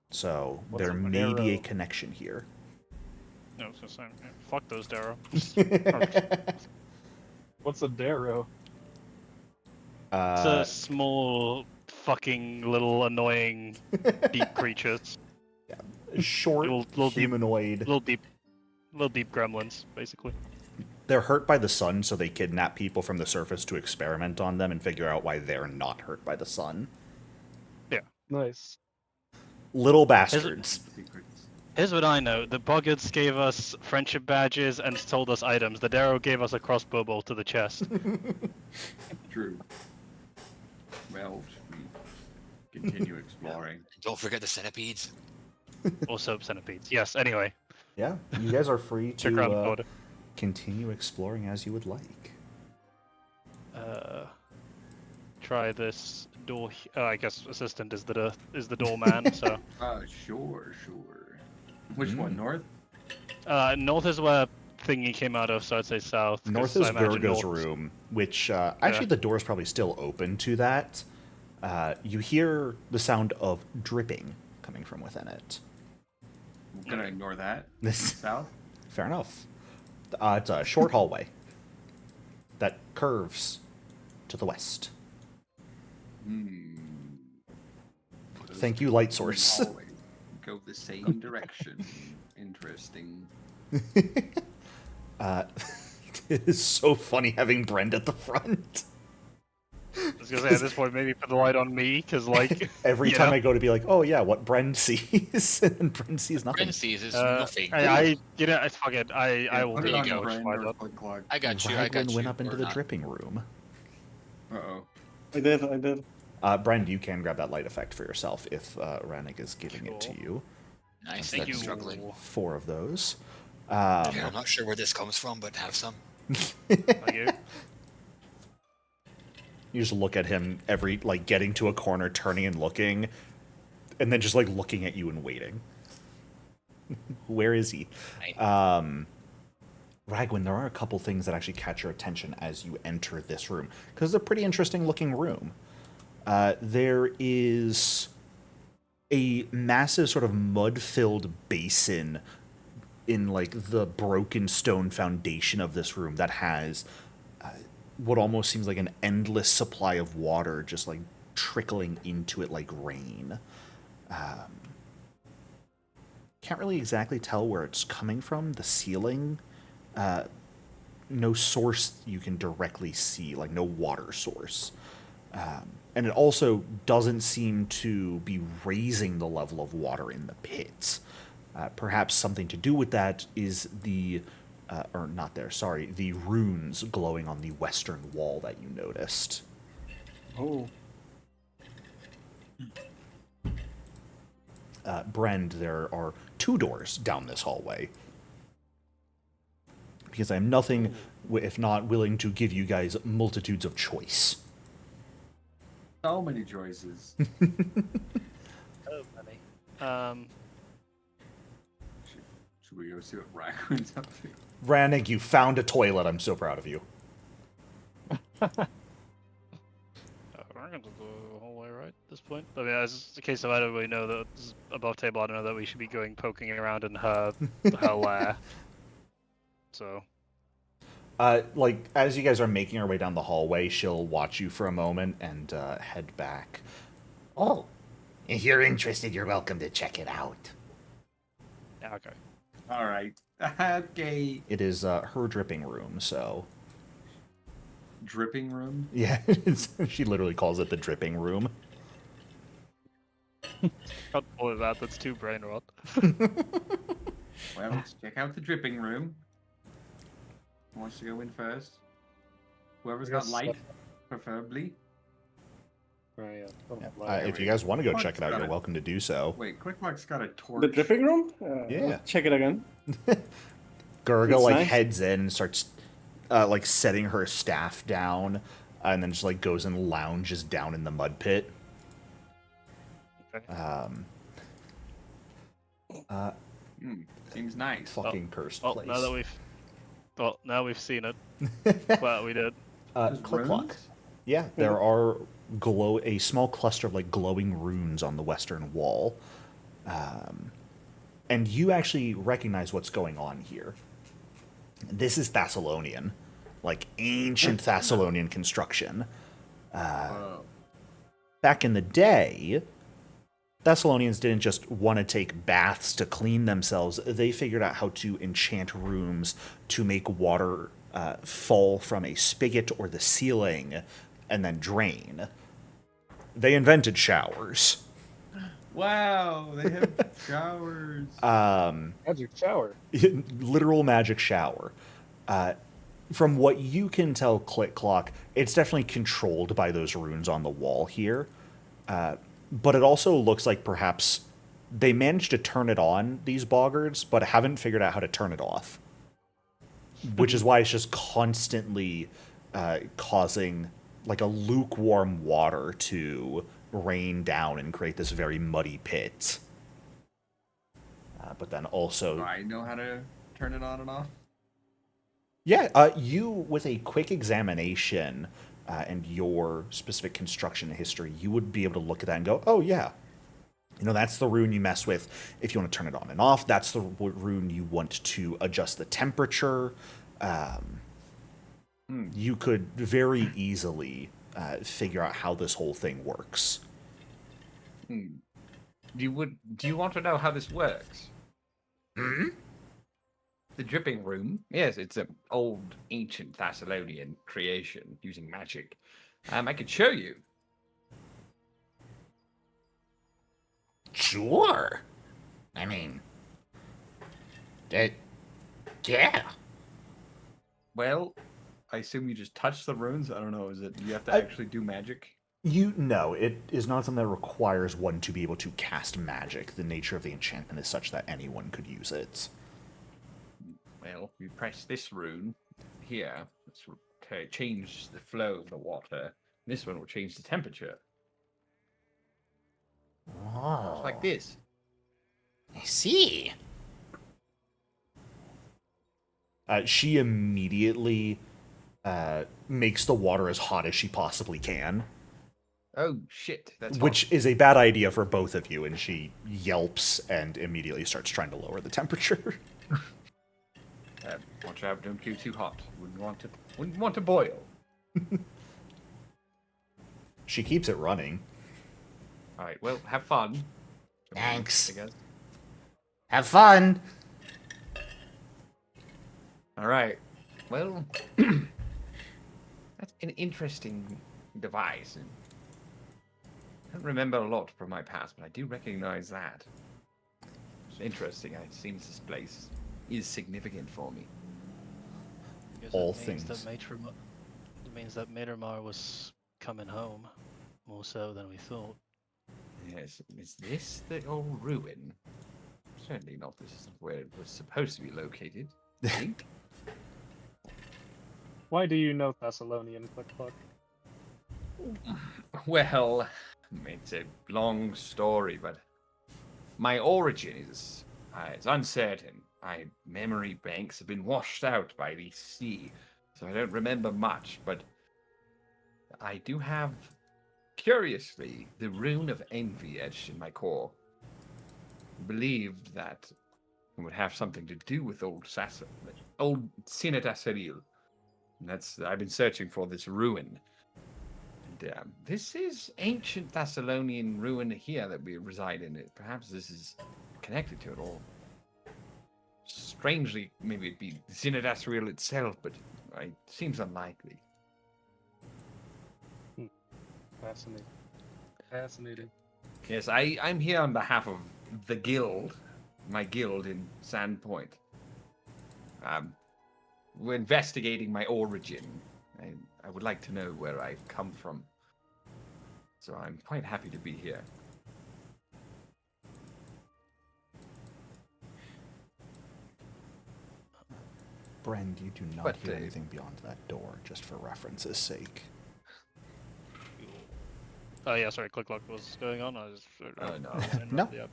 So What's there a may be a Darrow? connection here. No, it's just saying, fuck those Darrow. What's a Darrow? It's a small, fucking little annoying deep creatures. Short, Little deep- humanoid. Little deep gremlins, basically. They're hurt by the sun, so they kidnap people from the surface to experiment on them and figure out why they're not hurt by the sun. Nice. Little bastards. Secrets. Here's what I know. The Boggards gave us friendship badges and told us items. The Darrow gave us a crossbow bolt to the chest. True. Well, should we continue exploring? Don't forget the centipedes. Also centipedes. Yes, anyway. Yeah, you guys are free Check around the to border. continue exploring as you would like. Try this door. I guess assistant is the doorman. So Sure. Which one, north? north is where thingy came out of, so I'd say south. 'cause North I is imagine Virgo's north- room, which actually the door is probably still open to that. You hear the sound of dripping coming from within it. We're gonna ignore that. This South? fair enough. It's a short hallway that curves to the west. Thank you, light source. Hallway. Go the same direction. Interesting. It is so funny having Brenda at the front. I was gonna say at this point, maybe put the light on me, because like Every you time know? I go to be like, oh yeah, what Bren sees, and Bren sees nothing. Princess is Uh, nothing. you know, fuck it. I will Put be it on your ghost. brain Why or not? click clock. I got you. I got Raglan you. went up into or the not. dripping room. Uh-oh. I did. Bren, you can grab that light effect for yourself if Rannig is giving it to Cool. you. Nice. Thank I'm you. struggling. 4 of those. Yeah, I'm not sure where this comes from, but have some. Thank you. You just look at him getting to a corner, turning and looking, and then just looking at you and waiting. Where is he? Ragwin, there are a couple things that actually catch your attention as you enter this room, because it's a pretty interesting looking room. There is a massive sort of mud-filled basin in the broken stone foundation of this room that has what almost seems like an endless supply of water just trickling into it like rain. Can't really exactly tell where it's coming from. The ceiling, no source you can directly see, no water source. And it also doesn't seem to be raising the level of water in the pits. Perhaps something to do with that is the runes glowing on the western wall that you noticed. Oh. Brend, there are 2 doors down this hallway. Because I'm nothing if not willing to give you guys multitudes of choice. So many choices. Oh, funny. Should we go see what Raglan's up to? Rannig, you found a toilet. I'm so proud of you. We're going to the hallway, right? At this point, I mean, as a case of I don't really know that this is above table. I don't know that we should be going poking around in her lair. So. As you guys are making your way down the hallway, she'll watch you for a moment and head back. Oh, if you're interested, you're welcome to check it out. Yeah, okay. All right. Okay. It is her dripping room, so... Dripping room? Yeah, she literally calls it the dripping room. Can't pull it out, that's too brain rot. Well, let's check out the dripping room. Who wants to go in first? Whoever's got light, preferably. Right, If you guys want to go Quick check it out, Clock's you're got welcome to do so. Wait, Quicklock's got a torch. The dripping room? Yeah. Let's check it again. Gurga It's nice. heads in and starts setting her staff down, and then just goes and lounges down in the mud pit. Okay. Seems nice. Fucking cursed Well, place. now we've seen it. Well, we did. There's Click runes? clock. Yeah, there are a small cluster of glowing runes on the western wall. And you actually recognize what's going on here. This is Thessalonian. Ancient Thessalonian construction. Whoa. Back in the day, Thessalonians didn't just want to take baths to clean themselves. They figured out how to enchant rooms to make water fall from a spigot or the ceiling and then drain. They invented showers. Wow, they have showers. Magic shower. Literal magic shower. From what you can tell, Click Clock, it's definitely controlled by those runes on the wall here. But it also looks like perhaps they managed to turn it on, these Boggards, but haven't figured out how to turn it off. Which is why it's just constantly causing a lukewarm water to rain down and create this very muddy pit. But then also... Do I know how to turn it on and off? Yeah, you, with a quick examination and your specific construction history, you would be able to look at that and go, oh, yeah. That's the rune you mess with if you want to turn it on and off. That's the rune you want to adjust the temperature. You could very easily figure out how this whole thing works. Do you want to know how this works? Hmm? The dripping room. Yes, it's an old, ancient Thessalonian creation using magic. I could show you. Sure. I mean, yeah. Well, I assume you just touch the runes. I don't know. Is it you have to I- actually do magic? No, it is not something that requires one to be able to cast magic. The nature of the enchantment is such that anyone could use it. Well, you press this rune here. This will change the flow of the water. This one will change the temperature. Oh, Just like this. I see. She immediately makes the water as hot as she possibly can, Oh shit! That's hot. which is a bad idea for both of you, and she yelps and immediately starts trying to lower the temperature. Watch out! Don't get too hot. Wouldn't want to boil. She keeps it running. All right. Well, have fun. Thanks. I guess. Have fun! All right. Well, that's an interesting device. I don't remember a lot from my past, but I do recognize that. It's interesting. It seems this place is significant for me. Guess All it means things. It means that Miramar was coming home, more so than we thought. Yes. Is this the old ruin? Certainly not. This is where it was supposed to be located. I think. Why do you know Thessalonian, Click Cluck? Well, it's a long story, but my origin is it's uncertain. My memory banks have been washed out by the sea, so I don't remember much, but I do have, curiously, the rune of envy etched in my core. Believed that it would have something to do with old Sinadaceril. I've been searching for this ruin. And this is ancient Thessalonian ruin here that we reside in. Perhaps this is connected to it all. Strangely, maybe it'd be Sinadaceril itself, but it seems unlikely. Fascinating. Fascinating. Yes, I'm here on behalf of the guild, my guild in Sandpoint. We're investigating my origin. I would like to know where I've come from. So I'm quite happy to be here. Brand, you do not But, hear anything beyond that door, just for reference's sake. Oh yeah, sorry, Click Cluck was going on. I was. Oh, no. No. Yeah.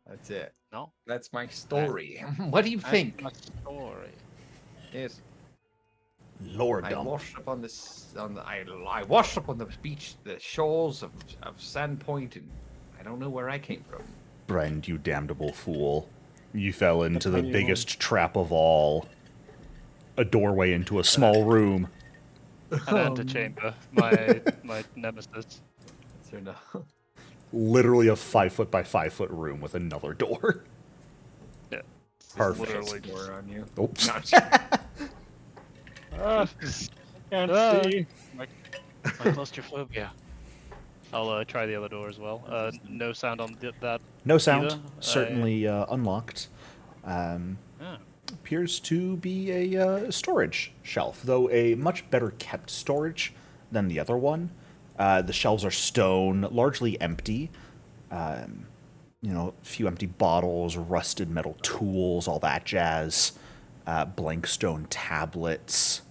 That's it. No. That's my story. What do you think? That's my story. Yes. Lord I dump. washed up on this. I washed up on the beach, the shores of Sandpoint, and I don't know where I came from. Brand, you damnable fool. You fell into the tiny room. biggest trap of all. A doorway into a small room. An antechamber, my nemesis. So no. Literally a 5-foot by 5-foot room with another door. Yeah. Perfect. Literally Door on you. Oops. No, I'm just- Can't Ah. see. My claustrophobia. I'll try the other door as well. No sound on that. No sound. Either? Certainly unlocked. Yeah. Appears to be a storage shelf, though a much better kept storage than the other one. The shelves are stone, largely empty. A few empty bottles, rusted metal tools, all that jazz. Blank stone tablets.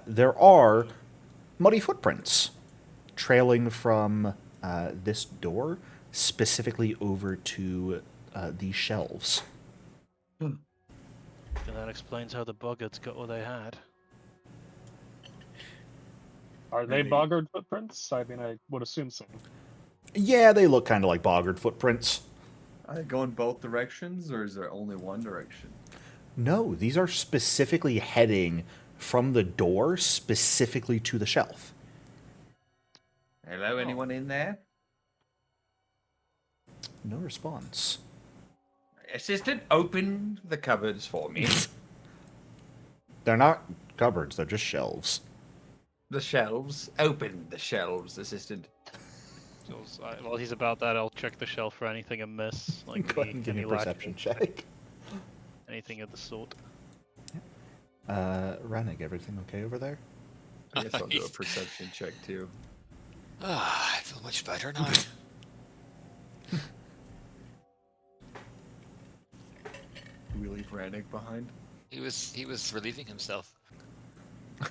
There are muddy footprints trailing from this door, specifically over to these shelves. And that explains how the Boggards got what they had. Are they Maybe. Boggart footprints? I mean, I would assume so. Yeah, they look kind of like boggard footprints. Are they going both directions, or is there only one direction? No, these are specifically heading from the door specifically to the shelf. Hello, anyone in there? No response. Assistant, open the cupboards for me. They're not cupboards, they're just shelves. the shelves. Open the shelves, assistant. While he's about that, I'll check the shelf for anything amiss, like Go ahead and give me a perception check. anything of the sort. Running, everything okay over there? I guess I'll do a perception check too. Ah, I feel much better now. Do we leave Rannick behind? He was relieving himself.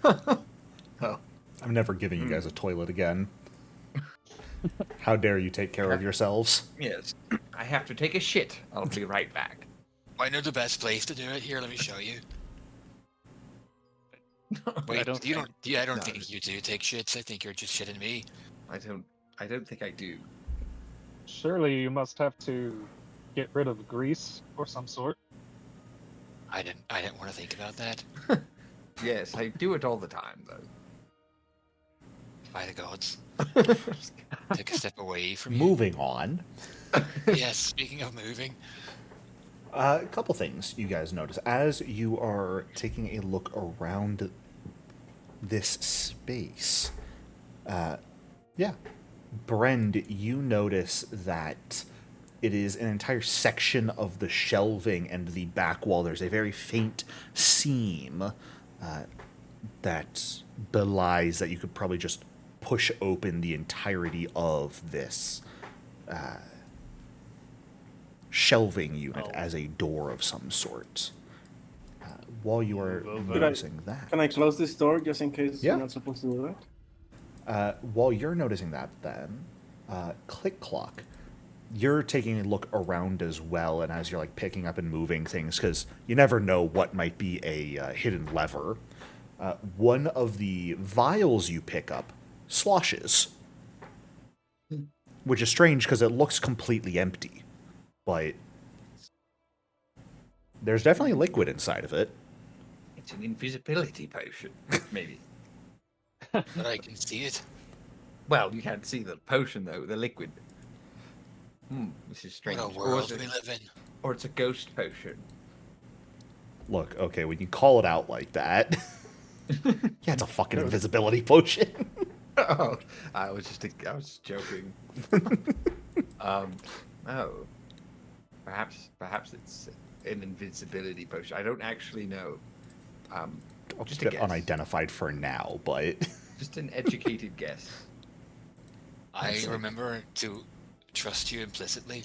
Oh. I'm never giving you guys a toilet again. How dare you take care of yourselves? Yes. I have to take a shit. I'll be right back. I know the best place to do it. Here, let me show you. Wait, I don't I don't no. think you do take shits. I think you're just shitting me. I don't think I do. Surely you must have to get rid of grease or some sort. I didn't want to think about that. Yes, I do it all the time though. By the gods. Take a step away from you. Moving on. Yes, speaking of moving. A couple things you guys notice as you are taking a look around this space. Yeah, Brend, you notice that it is an entire section of the shelving and the back wall. There's a very faint seam that belies that you could probably just push open the entirety of this shelving unit as a door of some sort. While you are noticing that, Can I close this door just in case Yeah. you're not supposed to do that? while you're noticing that, then Click Clock, you're taking a look around as well, and as you're like picking up and moving things, because you never know what might be a hidden lever. One of the vials you pick up sloshes, which is strange because it looks completely empty, but there's definitely liquid inside of it. It's an invisibility potion, maybe. But I can see it. Well, you can't see the potion though, the liquid. This is strange. What a world we live in. Or it's a ghost potion. Look, okay, when you call it out like that, yeah, it's a fucking invisibility potion. Oh, I was joking. Oh, perhaps it's an invisibility potion. I don't actually know. I'll Just just a get guess. unidentified for now, but Just an educated guess. I remember to trust you implicitly.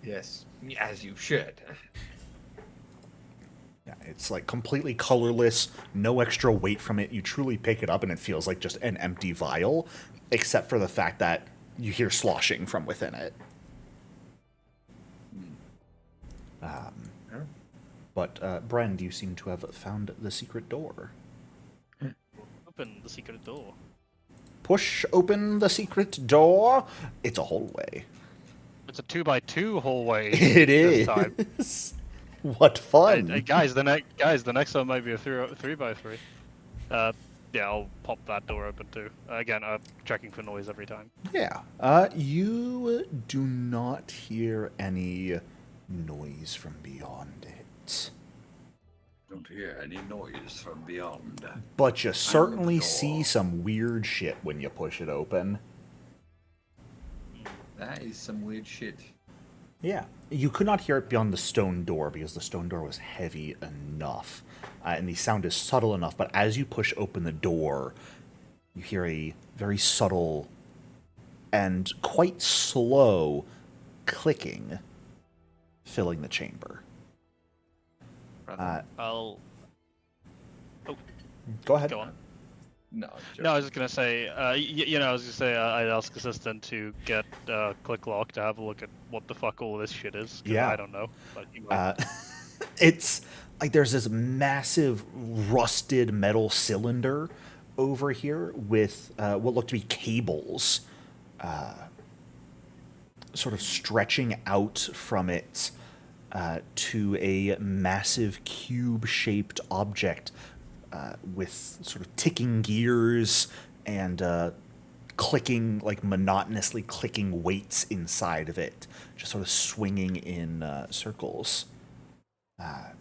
Yes, as you should. yeah, it's like completely colorless, no extra weight from it. You truly pick it up and it feels like just an empty vial, except for the fact that you hear sloshing from within it. But Brend, you seem to have found the secret door. Open the secret door. Push open the secret door. It's a hallway. It's a 2x2 hallway. It this time. is. What fun! Guys, the next one might be a 3x3. Yeah, I'll pop that door open too. Again, checking for noise every time. Yeah. You do not hear any noise from beyond it. Don't hear any noise from beyond. But you certainly door. see some weird shit when you push it open. That is some weird shit. Yeah. You could not hear it beyond the stone door because the stone door was heavy enough. And the sound is subtle enough, but as you push open the door, you hear a very subtle and quite slow clicking filling the chamber. I'll Go ahead. go on. No, No, I was just gonna say, I was gonna say I'd ask assistant to get Click Lock to have a look at what the fuck all this shit is. 'Cause Yeah. I don't know. But he might. It's like there's this massive rusted metal cylinder over here with what look to be cables sort of stretching out from it to a massive cube-shaped object with sort of ticking gears and clicking, like monotonously clicking weights inside of it, just sort of swinging in circles.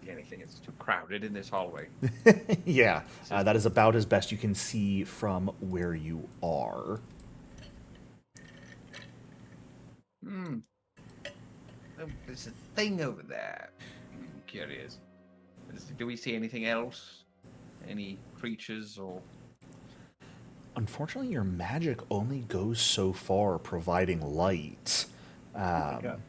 If anything, it's too crowded in this hallway. Yeah, that is about as best you can see from where you are. Oh, there's a thing over there. I'm curious. Do we see anything else? Any creatures or... Unfortunately, your magic only goes so far, providing light. God.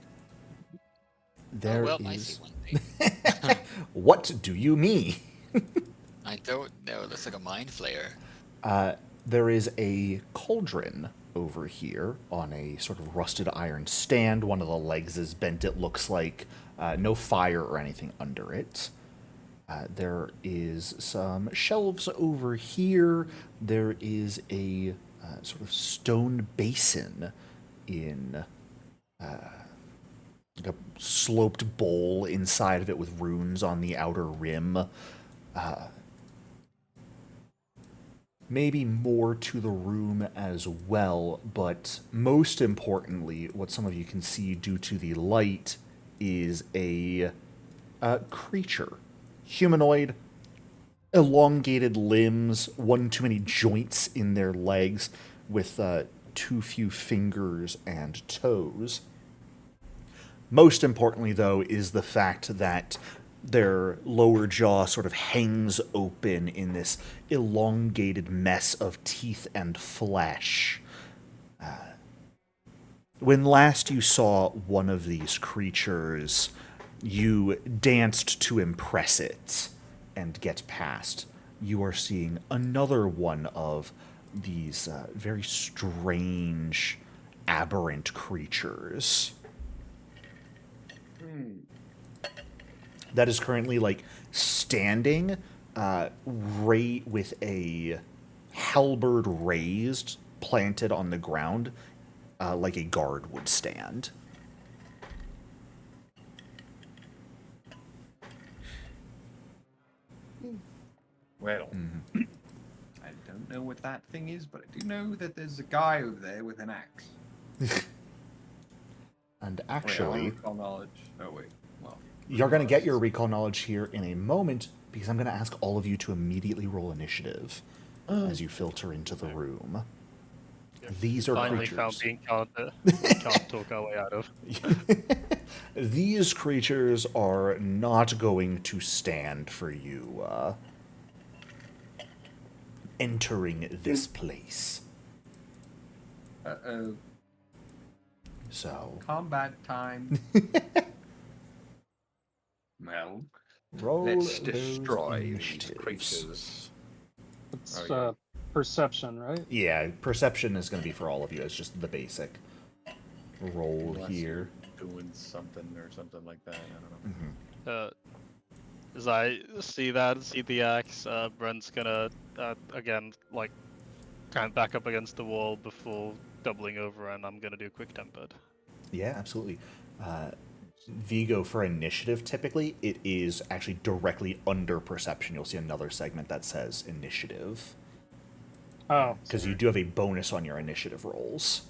There well, I see is. one thing. What do you mean? I don't know. It looks like a mind flayer. There is a cauldron over here on a sort of rusted iron stand. One of the legs is bent, it looks like. No fire or anything under it. There is some shelves over here. There is a sort of stone basin in like a sloped bowl inside of it with runes on the outer rim. Maybe more to the room as well, but most importantly, what some of you can see due to the light is a creature. Humanoid, elongated limbs, one too many joints in their legs, with too few fingers and toes. Most importantly, though, is the fact that their lower jaw sort of hangs open in this elongated mess of teeth and flesh. When last you saw one of these creatures, you danced to impress it and get past. You are seeing another one of these very strange, aberrant creatures. That is currently like standing right with a halberd raised, planted on the ground, like a guard would stand. Well, I don't know what that thing is, but I do know that there's a guy over there with an axe. And Wait, I actually, recall knowledge. Oh wait, well, you're going to get your recall knowledge here in a moment, because I'm going to ask all of you to immediately roll initiative as you filter into the room. These are Finally creatures. found being can't talk our way out of. These creatures are not going to stand for you entering this place. Uh-oh. So, Combat time. well, roll let's those destroy these initiatives. creatures. It's Oh, perception, right? Yeah, perception is going to be for all of you. It's just the basic roll Unless here. you're doing something or something like that. I don't know. As I see the axe, Brent's gonna again like kind of back up against the wall before doubling over, and I'm gonna do quick tempered. Yeah, absolutely. Vigo, for initiative, typically, it is actually directly under perception. You'll see another segment that says initiative. Oh, Because you sorry. do have a bonus on your initiative rolls.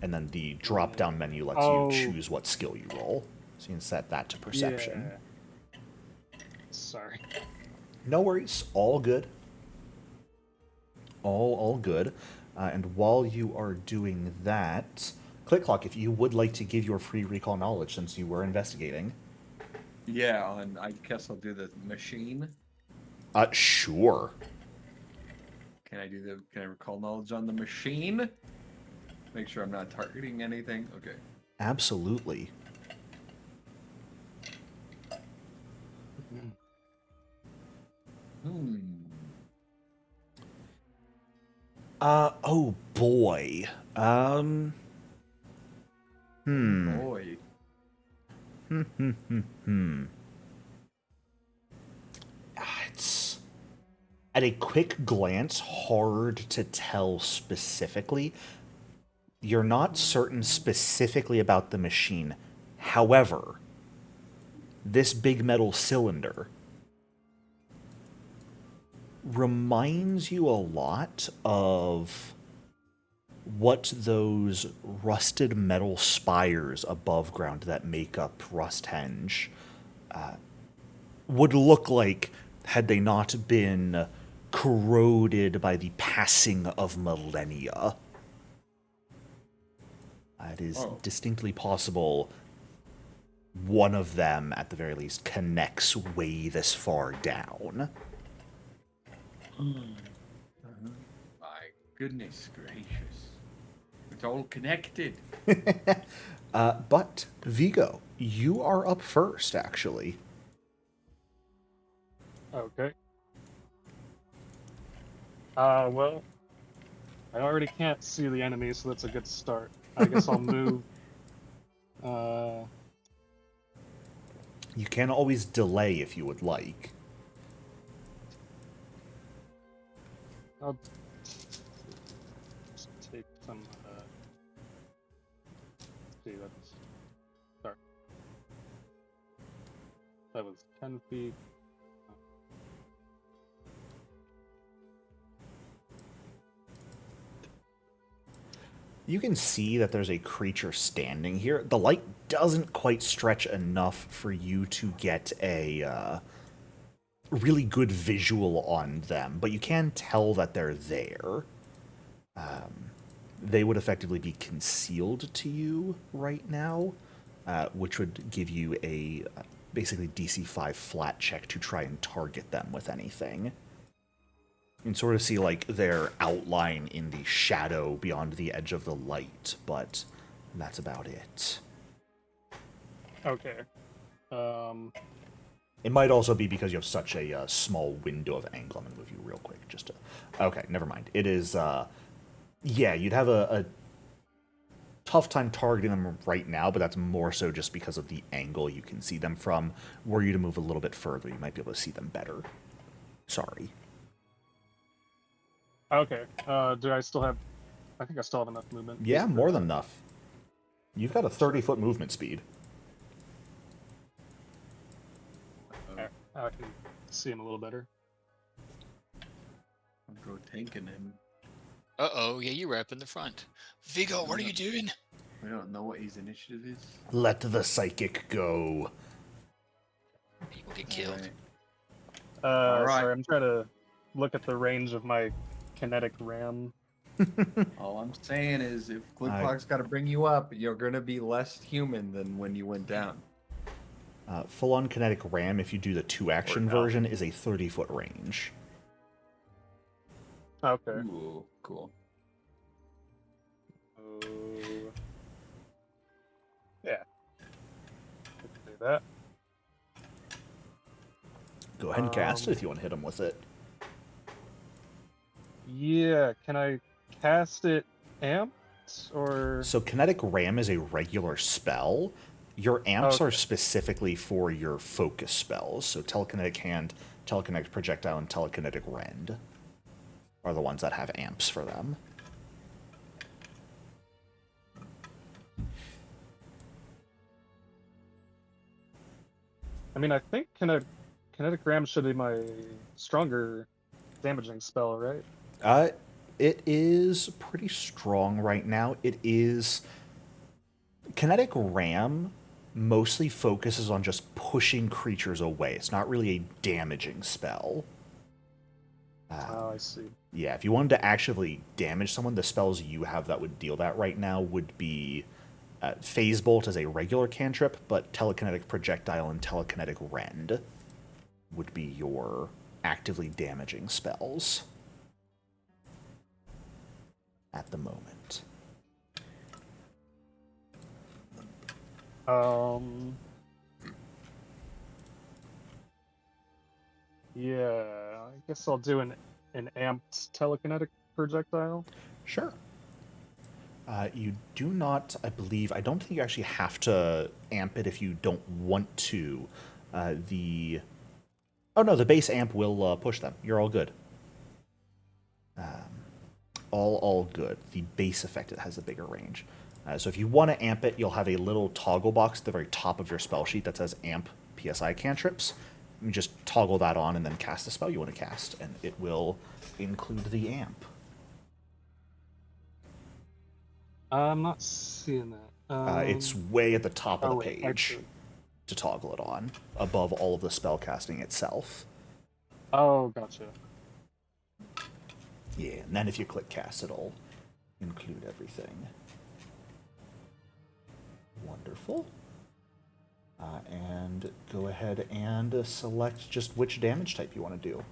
And then the drop-down menu lets Oh. you choose what skill you roll. So you can set that to perception. Yeah. Sorry. No worries. All good. All good. And while you are doing that, Click Clock, if you would like to give your free recall knowledge since you were investigating. Yeah, and I guess I'll do the machine. Sure. Can I recall knowledge on the machine? Make sure I'm not targeting anything. Okay. Absolutely. Oh boy. Boy. It's at a quick glance hard to tell specifically. You're not certain specifically about the machine. However, this big metal cylinder reminds you a lot of what those rusted metal spires above ground that make up Rusthenge would look like had they not been corroded by the passing of millennia. It is distinctly possible one of them, at the very least, connects way this far down. My goodness gracious. It's all connected. But, Vigo, you are up first, actually. Okay. Well, I already can't see the enemy, so that's a good start. I guess I'll move. You can always delay if you would like. I'll just take some. See, let's start. That was 10 feet. You can see that there's a creature standing here. The light doesn't quite stretch enough for you to get a really good visual on them, but you can tell that they're there. They would effectively be concealed to you right now, which would give you a basically DC 5 flat check to try and target them with anything. You can sort of see, like, their outline in the shadow beyond the edge of the light, but that's about it. Okay. It might also be because you have such a small window of angle. I'm going to move you real quick just to... Okay, never mind. It is, yeah, you'd have a tough time targeting them right now, but that's more so just because of the angle you can see them from. Were you to move a little bit further, you might be able to see them better. Sorry. Okay. Do I still have... I think I still have enough movement. Yeah, more than enough. You've got a 30-foot movement speed. Okay, I can see him a little better. I'm go tanking him. Uh-oh, yeah, you were up in the front. Vigo, what are you doing? We don't know what his initiative is. Let the psychic go. People get killed. Alright. Sorry, I'm trying to look at the range of my kinetic ram. All I'm saying is, if Gliplock's got to bring you up, you're gonna be less human than when you went down. Full-on kinetic ram, if you do the 2-action version, is a 30-foot range. Okay. Ooh, cool. Yeah. Let's do that. Go ahead and cast it if you want to hit him with it. Yeah, can I cast it amped or? So kinetic ram is a regular spell. Your amps are Okay. specifically for your focus spells. So telekinetic hand, telekinetic projectile, and telekinetic rend are the ones that have amps for them. I mean, I think kinetic ram should be my stronger damaging spell, right? It is pretty strong right now. It is... Kinetic ram mostly focuses on just pushing creatures away. It's not really a damaging spell. Oh, I see. Yeah, if you wanted to actively damage someone, the spells you have that would deal that right now would be Phase Bolt as a regular cantrip, but telekinetic projectile and telekinetic rend would be your actively damaging spells at the moment. Yeah, I guess I'll do an amped telekinetic projectile. Sure. You do not, I believe, I don't think you actually have to amp it if you don't want to. Oh no, the base amp will push them. You're all good. All good. The base effect, it has a bigger range. So if you want to amp it, you'll have a little toggle box at the very top of your spell sheet that says amp PSI cantrips. You just toggle that on and then cast the spell you want to cast, and it will include the amp. I'm not seeing that. It's way at the top of the wait, page. to toggle it on above all of the spellcasting itself. Oh, gotcha. Yeah, and then if you click cast, it'll include everything. Wonderful. And go ahead and select just which damage type you want to do.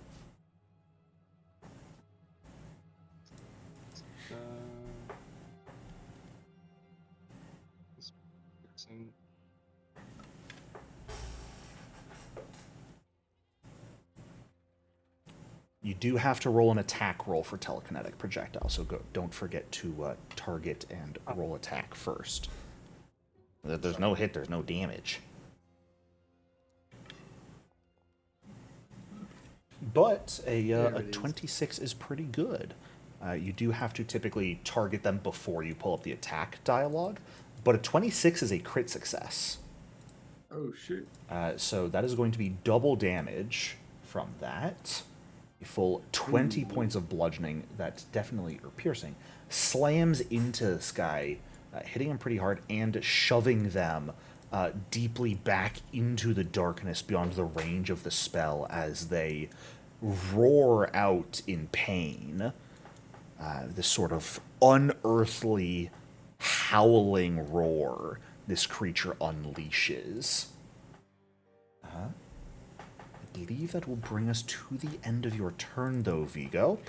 You do have to roll an attack roll for telekinetic projectile, so don't forget to target and roll attack first. If there's no hit, there's no damage. But a 26 is pretty good. You do have to typically target them before you pull up the attack dialogue, but a 26 is a crit success. Oh, shit. So that is going to be double damage from that. A full 20 points of bludgeoning, that definitely, or piercing, slams into this guy, hitting him pretty hard and shoving them deeply back into the darkness beyond the range of the spell as they roar out in pain. This sort of unearthly, howling roar this creature unleashes. I believe that will bring us to the end of your turn, though, Vigo.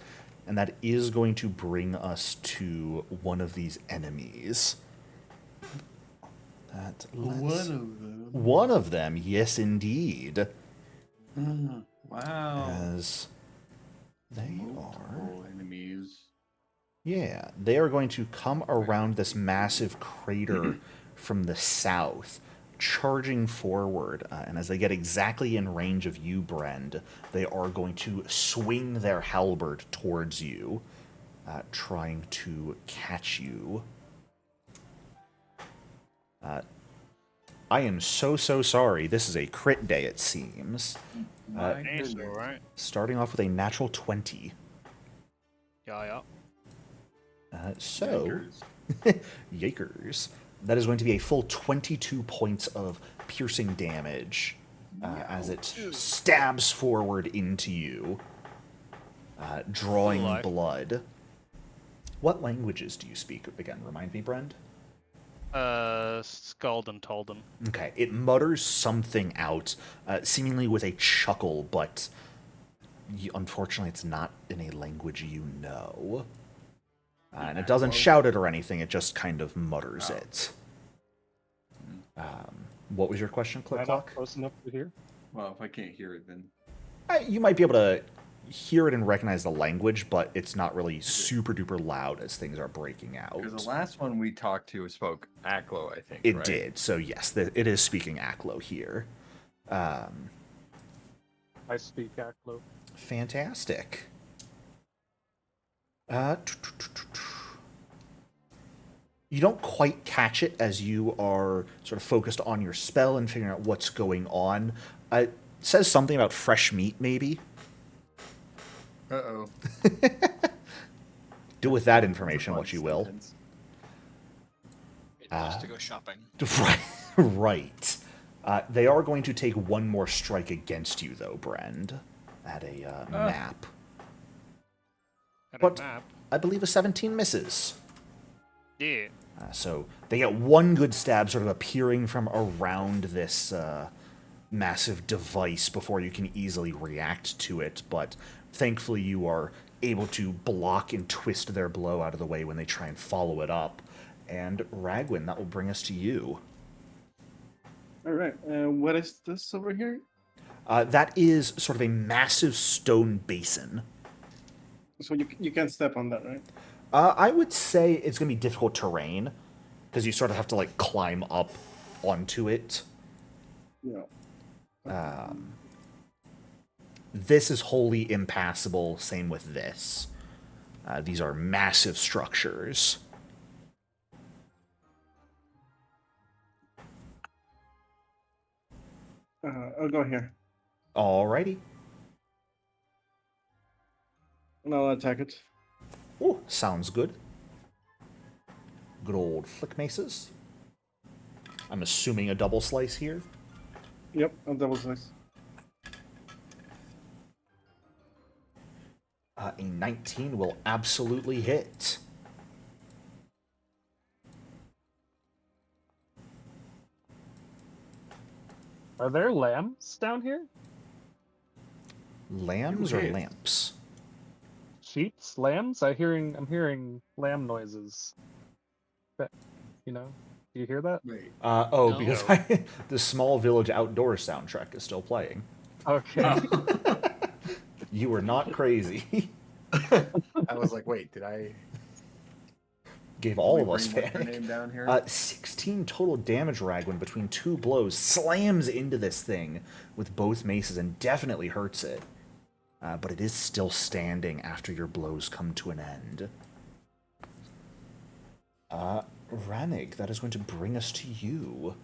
And that is going to bring us to one of these enemies. One of them. One of them, yes, indeed. Wow. As they Multiple enemies. Yeah, they are going to come around this massive crater from the south, charging forward, and as they get exactly in range of you, Brend, they are going to swing their halberd towards you, trying to catch you. I am so sorry. This is a crit day, it seems. Nice, alright. Starting off with a natural 20. Yeah. So, Yakers. That is going to be a full 22 points of piercing damage as it stabs forward into you, drawing Alive. blood. What languages do you speak again? Remind me, Brend. Scald and Talden. Okay, it mutters something out, seemingly with a chuckle, but unfortunately it's not in a language you know. And it doesn't shout it or anything, it just kind of mutters it. What was your question, Am I Click not Clock? close enough to hear? Well, if I can't hear it, then You might be able to hear it and recognize the language, but it's not really super duper loud as things are breaking out. Because the last one we talked to spoke Aklo, I think. It right? did, so yes, it is speaking Aklo here. I speak Aklo. Fantastic. You don't quite catch it as you are sort of focused on your spell and figuring out what's going on. It says something about fresh meat, maybe. Uh-oh. Do with that information what you will. It wants to go shopping. Right. They are going to take one more strike against you, though, Brend, at a map. At But- a map. I believe a 17 misses. Yeah. So they get one good stab sort of appearing from around this massive device before you can easily react to it, but thankfully you are able to block and twist their blow out of the way when they try and follow it up. And Ragwin, that will bring us to you. All right. What is this over here? That is sort of a massive stone basin. So you can't step on that, right? I would say it's going to be difficult terrain, because you sort of have to, like, climb up onto it. Yeah. This is wholly impassable, same with this. These are massive structures. I'll go here. Alrighty. And I'll attack it. Ooh, sounds good. Good old flick maces. I'm assuming a double slice here. Yep, and that was nice. A 19 will absolutely hit. Are there lambs down here? Lambs You or hit. lamps? Sheeps? Lambs? I'm hearing lamb noises. That, you know? Do you hear that? Wait. Oh, No. because the Small Village Outdoors soundtrack is still playing. Okay. Oh. You were not crazy. I was like, wait, did I? Gave all We of us bring what's her panic. name down here. 16 total damage, Ragwin, between 2 blows. Slams into this thing with both maces and definitely hurts it. But it is still standing after your blows come to an end. Ranig, that is going to bring us to you.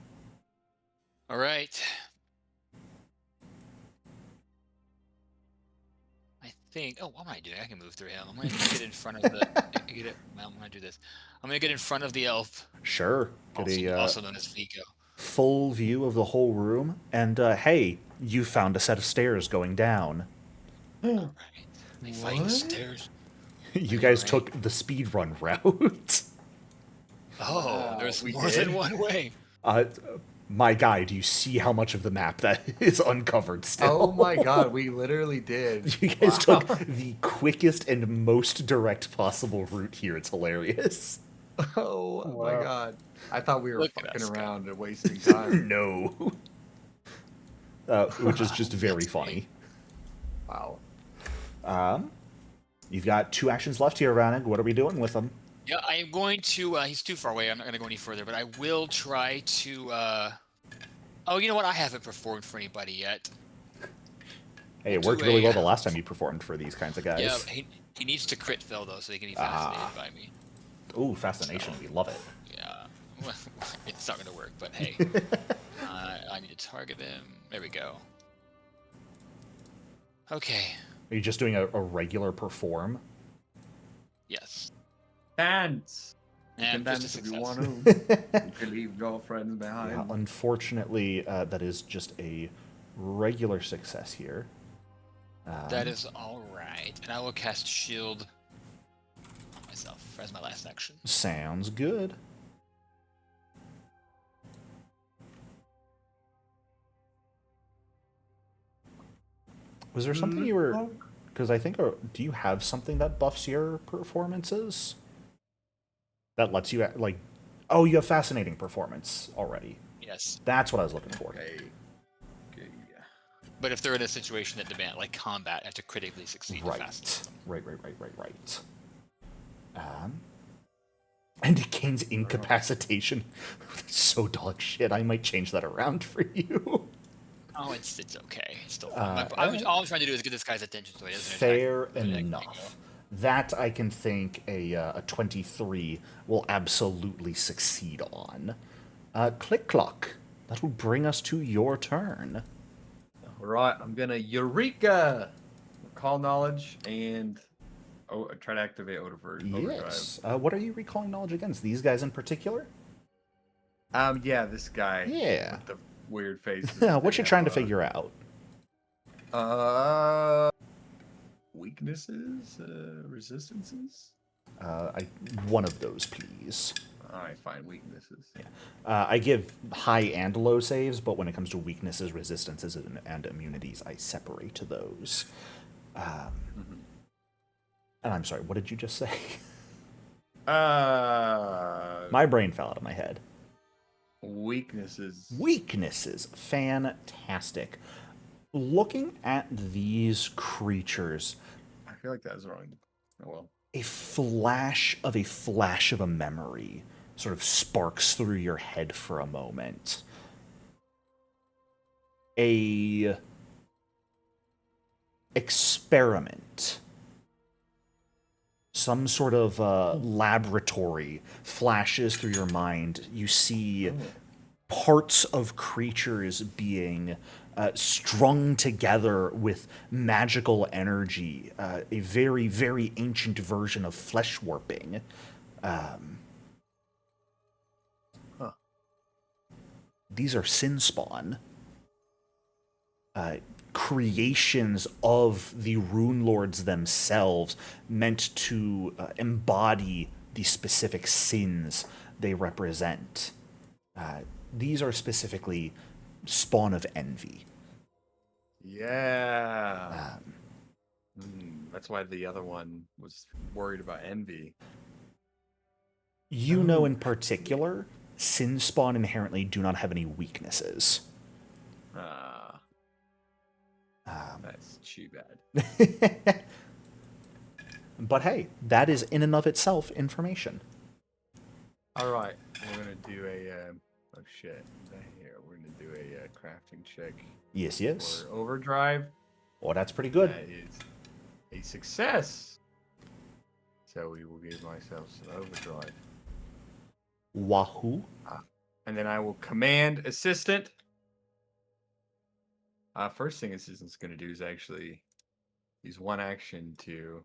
All right. I think. Oh, what am I doing? I can move through him. I'm gonna get in front of the. I'm gonna do this. I'm gonna get in front of the elf, Sure. Get also known as Vigo. full view of the whole room. And, hey, you found a set of stairs going down. All right. I find the What? stairs. You guys Right. took the speedrun route. Oh, Wow, there's we more did? than one way. My guy, do you see how much of the map that is uncovered still? Oh my god, we literally did. You guys Wow. took the quickest and most direct possible route here. It's hilarious. Oh my Wow. god. I thought we were Look at fucking us go. around and wasting time. No. Which is just very funny. Wow. You've got 2 actions left here, Ranig. What are we doing with them? Yeah, I am going to. He's too far away. I'm not going to go any further, but I will try to. Oh, you know what? I haven't performed for anybody yet. Hey, it Do worked really a- well the last time you performed for these kinds of guys. Yeah, he needs to crit fail though, so he can be fascinated by me. Ooh, fascination. We love it. Yeah, it's not going to work, but hey, I need to target him. There we go. Okay. Are you just doing a regular perform? Yes. Dance. You And can just a dance if you success. want to. You can leave girlfriends behind. Yeah, unfortunately, that is just a regular success here. That is all right, and I will cast shield on myself as my last action. Sounds good. Was there something you were... Because I think... do you have something that buffs your performances? That lets you, like... Oh, you have fascinating performance already. Yes, That's what I was looking for. Okay. Okay. Yeah. but if they're in a situation that demand like combat, I have to critically succeed Right. fast. Right. And it gains incapacitation. That's so dog shit. I might change that around for you. Oh, it's okay. It's still fun. All I'm trying to do is get this guy's attention so he doesn't Fair attack. enough. That I can think a 23 will absolutely succeed on. Click clock. That will bring us to your turn. Alright, I'm gonna Eureka! Call knowledge and try to activate Overdrive. Yes. What are you recalling knowledge against? These guys in particular? Yeah, this guy. Yeah. With the weird face. What you trying to figure out? Weaknesses? Resistances? One of those, please. Alright, fine. Weaknesses. I give high and low saves, but when it comes to weaknesses, resistances, and immunities, I separate those. And I'm sorry, what did you just say? My brain fell out of my head. Weaknesses. Weaknesses. Fantastic. Looking at these creatures, I feel like that was wrong. Oh well. a flash of a memory sort of sparks through your head for a moment. A experiment, some sort of laboratory flashes through your mind. You see parts of creatures being strung together with magical energy, a very, very ancient version of flesh warping. These are sin spawn. creations of the Runelords themselves, meant to embody the specific sins they represent. These are specifically spawn of envy. Yeah. That's why the other one was worried about envy. You know in particular, sin spawn inherently do not have any weaknesses. That's too bad. But hey, that is in and of itself information. All right, we're gonna do a. Oh shit! Here, we're gonna do a crafting check Yes, yes. for overdrive. Oh, that's pretty good. That is a success. So we will give ourselves an overdrive. Wahoo. And then I will command assistant. First thing assistant's going to do is actually use one action to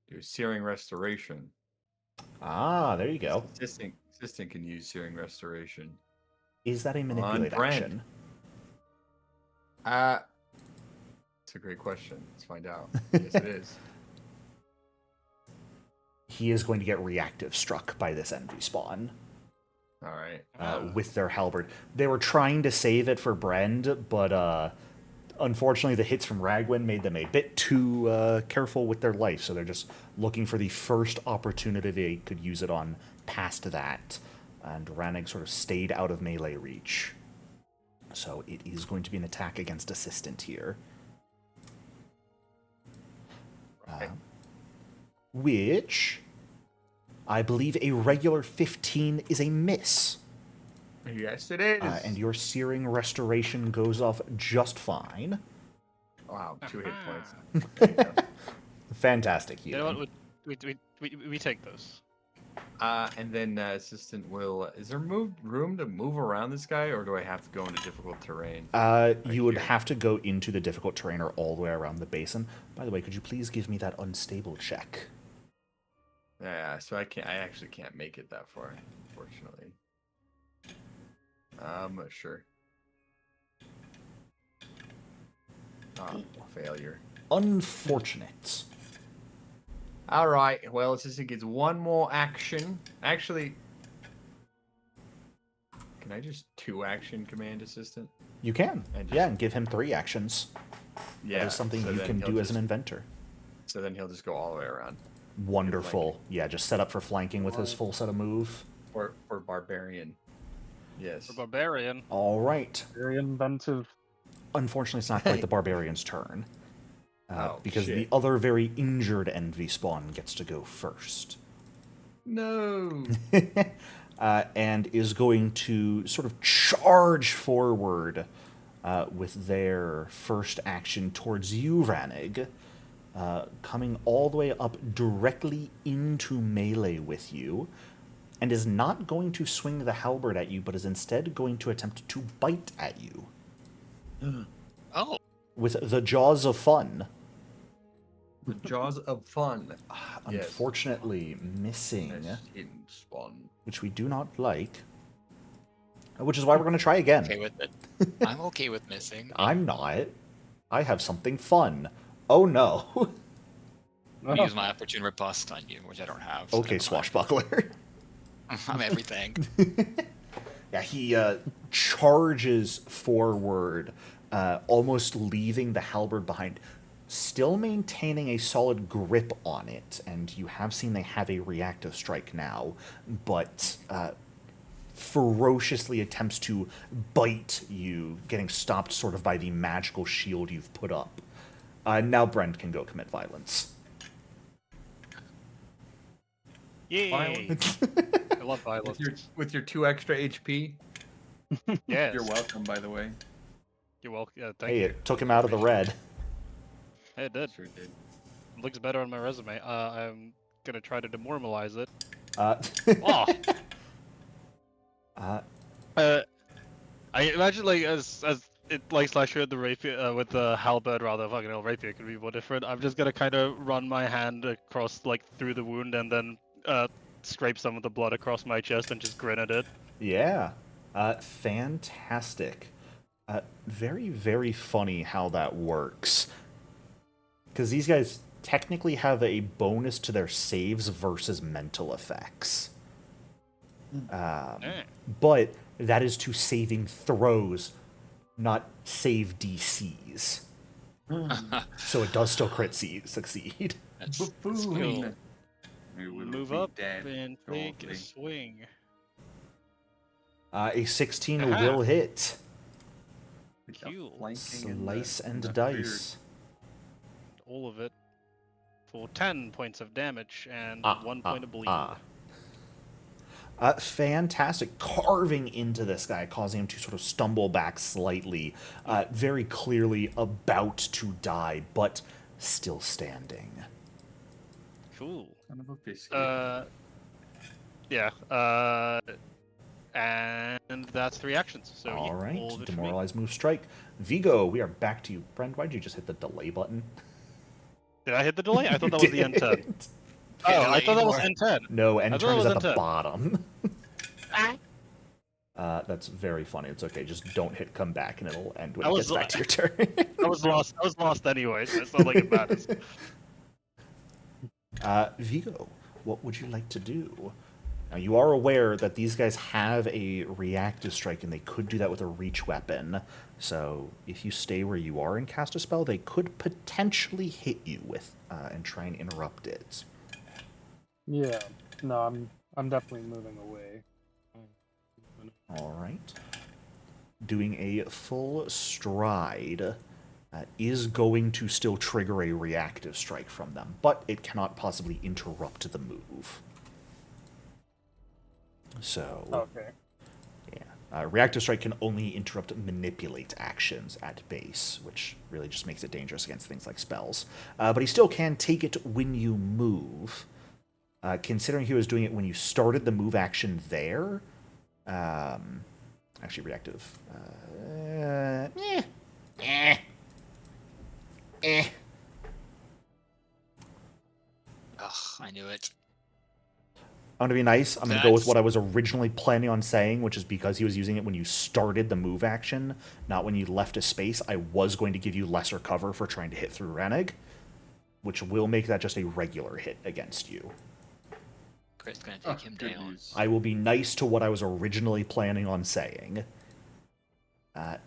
do searing restoration. Ah, there you go. Assistant can use searing restoration. Is that a manipulate brand. action? It's a great question. Let's find out. Yes, it is. He is going to get reactive struck by this envy spawn. All right. With their halberd. They were trying to save it for Brend, but unfortunately the hits from Ragwin made them a bit too careful with their life, so they're just looking for the first opportunity they could use it on past that. And Ranig sort of stayed out of melee reach. So it is going to be an attack against assistant here. Which I believe a regular 15 is a miss. Yes, it is. And your searing restoration goes off just fine. Wow, 2 hit points. There you go. Fantastic. You know what? We take those. And then assistant will. Is there room to move around this guy, or do I have to go into difficult terrain? You would have to go into the difficult terrain or all the way around the basin. By the way, could you please give me that unstable check? Yeah, so I actually can't make it that far, unfortunately. Sure. Oh, failure. Unfortunate. All right. Well, assistant gets one more action. Actually, can I just 2-action command assistant? You can. And Yeah, and give him 3 actions. Yeah, That is something so you then can he'll do as just- an inventor. So then he'll just go all the way around. Wonderful. Yeah, just set up for flanking with his full set of move. For barbarian. Yes. For barbarian. All right. Very inventive. Unfortunately, it's not quite the barbarian's turn. Because the shit. other very injured envy spawn gets to go first. No. And is going to sort of charge forward with their first action towards you, Ranig, coming all the way up directly into melee with you, and is not going to swing the halberd at you, but is instead going to attempt to bite at you. Oh, With the jaws of fun. The jaws of fun. Yes. Unfortunately, missing, Nice hidden spawn. which we do not like. Which is why we're going to try again. okay with it. I'm okay with missing. I'm not. I have something fun. Oh no. I'll use my opportune riposte on you, which I don't have. so Okay, never mind. swashbuckler. I'm everything. Yeah, he charges forward, almost leaving the halberd behind, still maintaining a solid grip on it. And you have seen they have a reactive strike now, but ferociously attempts to bite you, getting stopped sort of by the magical shield you've put up. Now Brent can go commit violence. Yay! Violence. I love violence. With your 2 extra HP. Yes. You're welcome, by the way. You're welcome. Yeah, thank Hey, you. it took him out of the red. Hey, it did. Sure did. Looks better on my resume. I'm gonna try to demoralize it. Uh, I imagine like as it like Slasher with the rapier with the halberd rather fucking hell rapier could be more different. I'm just gonna kind of run my hand across like through the wound and then scrape some of the blood across my chest and just grin at it. Yeah. Fantastic. Very, very funny how that works. Because these guys technically have a bonus to their saves versus mental effects. But that is to saving throws, not save DCs. So it does still succeed. That's Buffoon. We will Move be up dead and take shortly. a swing. A 16 Aha. will hit. With the Cool. flanking and Slice the and beard. dice. All of it for 10 points of damage and 1 point of bleed. Fantastic. Carving into this guy, causing him to sort of stumble back slightly. Very clearly about to die, but still standing. Cool. Son of a biscuit. Yeah. And that's 3 actions. So All all right. of it for me. Demoralize, move, strike. Vigo, we are back to you. Brent, why'd you just hit the delay button? Did I hit the delay? I thought that was the N10. Didn't. Oh, I thought that was Delay N10. No, I end thought turn it is was at the N10. bottom. That's very funny. It's okay. Just don't hit come back and it'll end when I it was gets back to your turn. I was lost anyway, so it's not like it matters. Vigo, what would you like to do? Now, you are aware that these guys have a reactive strike, and they could do that with a reach weapon. So, if you stay where you are and cast a spell, they could potentially hit you with and try and interrupt it. Yeah. No, I'm definitely moving away. All right. Doing a full stride is going to still trigger a reactive strike from them, but it cannot possibly interrupt the move. So, Okay. yeah. Reactive strike can only interrupt manipulate actions at base, which really just makes it dangerous against things like spells. But he still can take it when you move. Considering he was doing it when you started the move action there, actually reactive. Ugh, I knew it. I'm going to be nice. I'm going to go with That's- what I was originally planning on saying, which is because he was using it when you started the move action, not when you left a space. I was going to give you lesser cover for trying to hit through Reneg, which will make that just a regular hit against you. Chris gonna Oh, take him good down. news. I will be nice to what I was originally planning on saying.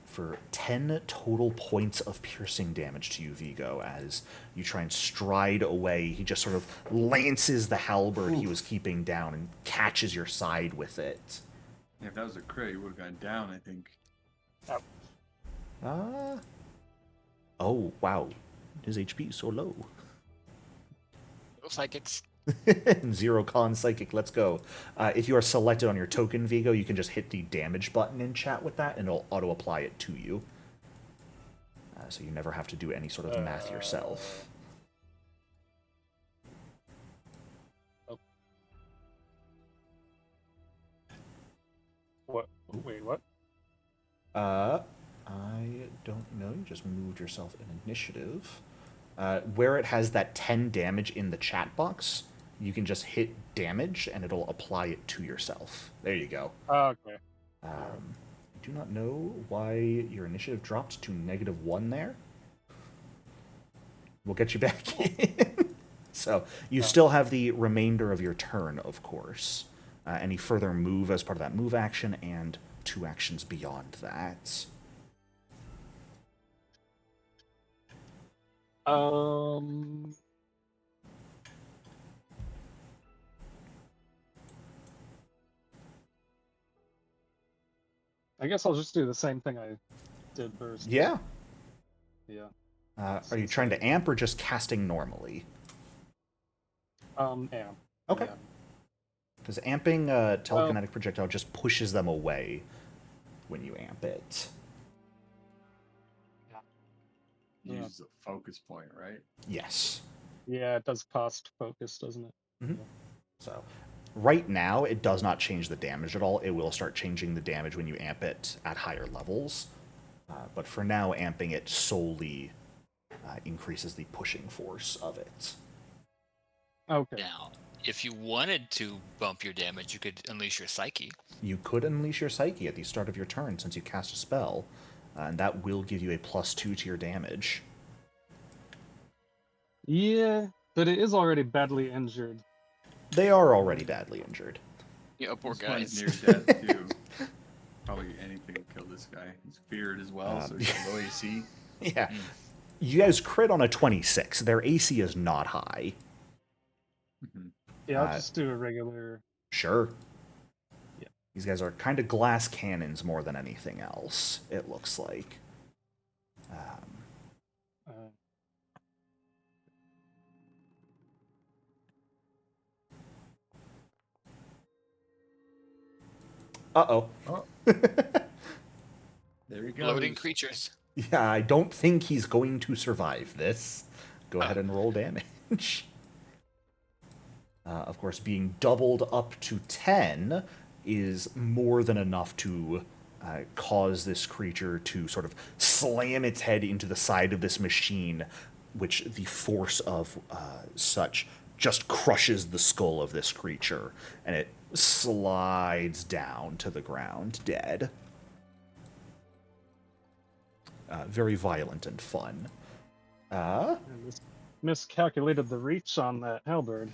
For 10 total points of piercing damage to you, Vigo, as you try and stride away. He just sort of lances the halberd he was keeping down and catches your side with it. Yeah, if that was a crit, he would have gone down, I think. Oh, wow. His HP is so low. Looks like it's 0 con psychic, let's go. If you are selected on your token, Vigo, you can just hit the damage button in chat with that, and it'll auto-apply it to you. So you never have to do any sort of math yourself. What? Wait, what? I don't know. You just moved yourself in initiative. Where it has that 10 damage in the chat box, you can just hit damage and it'll apply it to yourself. There you go. Oh, okay. I do not know why your initiative dropped to -1 there. We'll get you back in. So you still have the remainder of your turn, of course. Any further move as part of that move action and 2 actions beyond that. I guess I'll just do the same thing I did first. Yeah. Yeah. Are you trying to amp or just casting normally? Amp. Okay. Yeah. Because amping telekinetic projectile just pushes them away when you amp it. Yeah. Use a focus point, right? Yes. Yeah, it does cost focus, doesn't it? So right now, it does not change the damage at all. It will start changing the damage when you amp it at higher levels. But for now, amping it solely increases the pushing force of it. Okay. now. If you wanted to bump your damage, you could unleash your psyche. You could unleash your psyche at the start of your turn since you cast a spell. and that will give you a +2 to your damage. Yeah, but it is already badly injured. They are already badly injured. Yeah, poor This one's guys. near death too. Probably anything will kill this guy. He's feared as well, so he's low AC. Yeah. You guys crit on a 26. Their AC is not high. Yeah, I'll just do a regular. Sure. Yeah. These guys are kind of glass cannons more than anything else, it looks like. Uh, Uh-oh. There we go. Loading creatures. Yeah, I don't think he's going to survive this. Go ahead and roll damage. Of course, being doubled up to 10 is more than enough to cause this creature to sort of slam its head into the side of this machine, which the force of such just crushes the skull of this creature, and it slides down to the ground, dead. Very violent and fun. Miscalculated the reach on that halberd.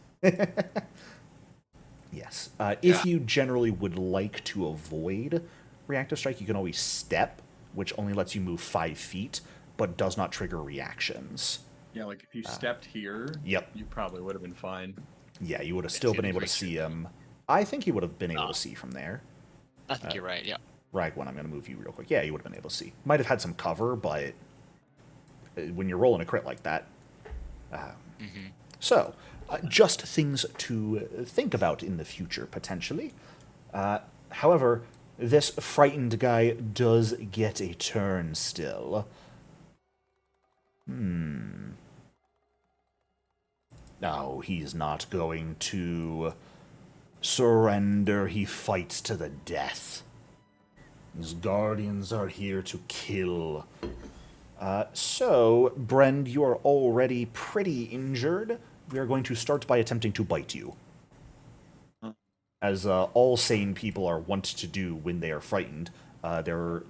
Yes. If you generally would like to avoid reactive strike, you can always step, which only lets you move 5 feet, but does not trigger reactions. Yeah, like if you stepped here, Yep. You probably would have been fine. Yeah, you would have still been able to see him. I think you would have been able to see from there. I think you're right, yeah. Ragwan, I'm going to move you real quick. Yeah, you would have been able to see. Might have had some cover, but when you're rolling a crit like that. So, just things to think about in the future, potentially. However, this frightened guy does get a turn still. No, he's not going to surrender. He fights to the death. His guardians are here to kill. So, Brend, you are already pretty injured. We are going to start by attempting to bite you. As all sane people are wont to do when they are frightened. Their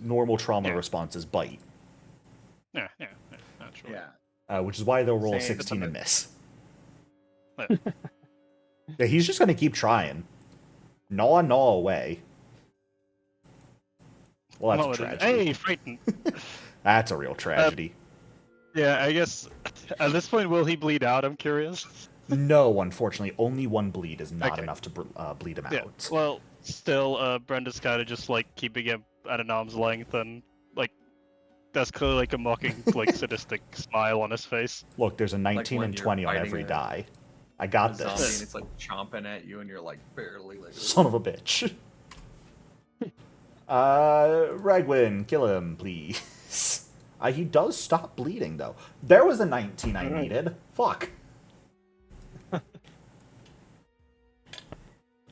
normal trauma response is bite. Yeah, naturally. yeah. Which is why they'll roll a Same. 16 and miss. Yeah. Yeah, he's just going to keep trying. Gnaw away. Well, that's a tragedy. Hey, frightened. That's a real tragedy. Yeah, I guess at this point, will he bleed out? I'm curious. No, unfortunately, only one bleed is not Okay. enough to bleed him Yeah. out. Well, still, Brenda's kind of just like keeping him at an arm's length, and like that's clearly like a mocking, like sadistic smile on his face. Look, there's a 19 when and you're 20 on fighting every a- die. I got A zombie and this. it's like chomping at you, and you're like barely like. Son of a bitch. Ragwin, kill him, please. He does stop bleeding, though. There was a 19 I Alright. needed. Fuck.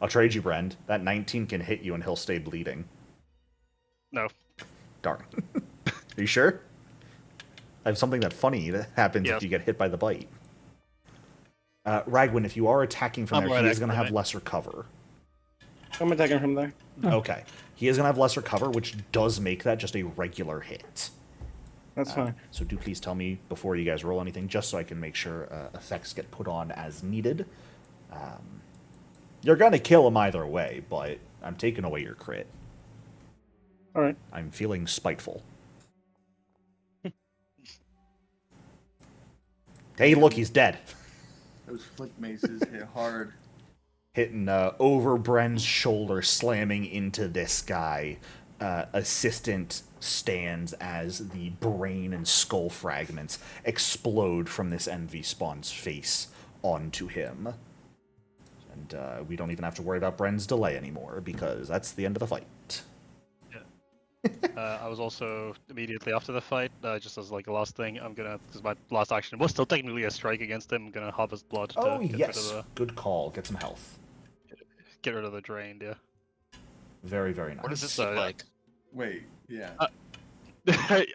I'll trade you, Brend. That 19 can hit you and he'll stay bleeding. No. Darn. Are you sure? I have something that funny that happens Yes. if you get hit by the bite. Ragwin, if you are attacking from I'm there, right he is going to have activate. lesser cover. I'm attacking from there. Okay. He is going to have lesser cover, which does make that just a regular hit. That's fine. So do please tell me before you guys roll anything, just so I can make sure effects get put on as needed. You're going to kill him either way, but I'm taking away your crit. All right. I'm feeling spiteful. Hey, look, he's dead. Those flick maces hit hard. Hitting over Bren's shoulder, slamming into this guy. Assistant stands as the brain and skull fragments explode from this envy spawn's face onto him. And we don't even have to worry about Bren's delay anymore, because that's the end of the fight. I was also immediately after the fight, just as like a last thing, I'm gonna, because my last action was still technically a strike against him, I'm gonna harvest blood to Oh, get rid yes. of Good call. Get some health. the drained, yeah. Very, very nice. What does this So, look yeah. like? Wait, yeah.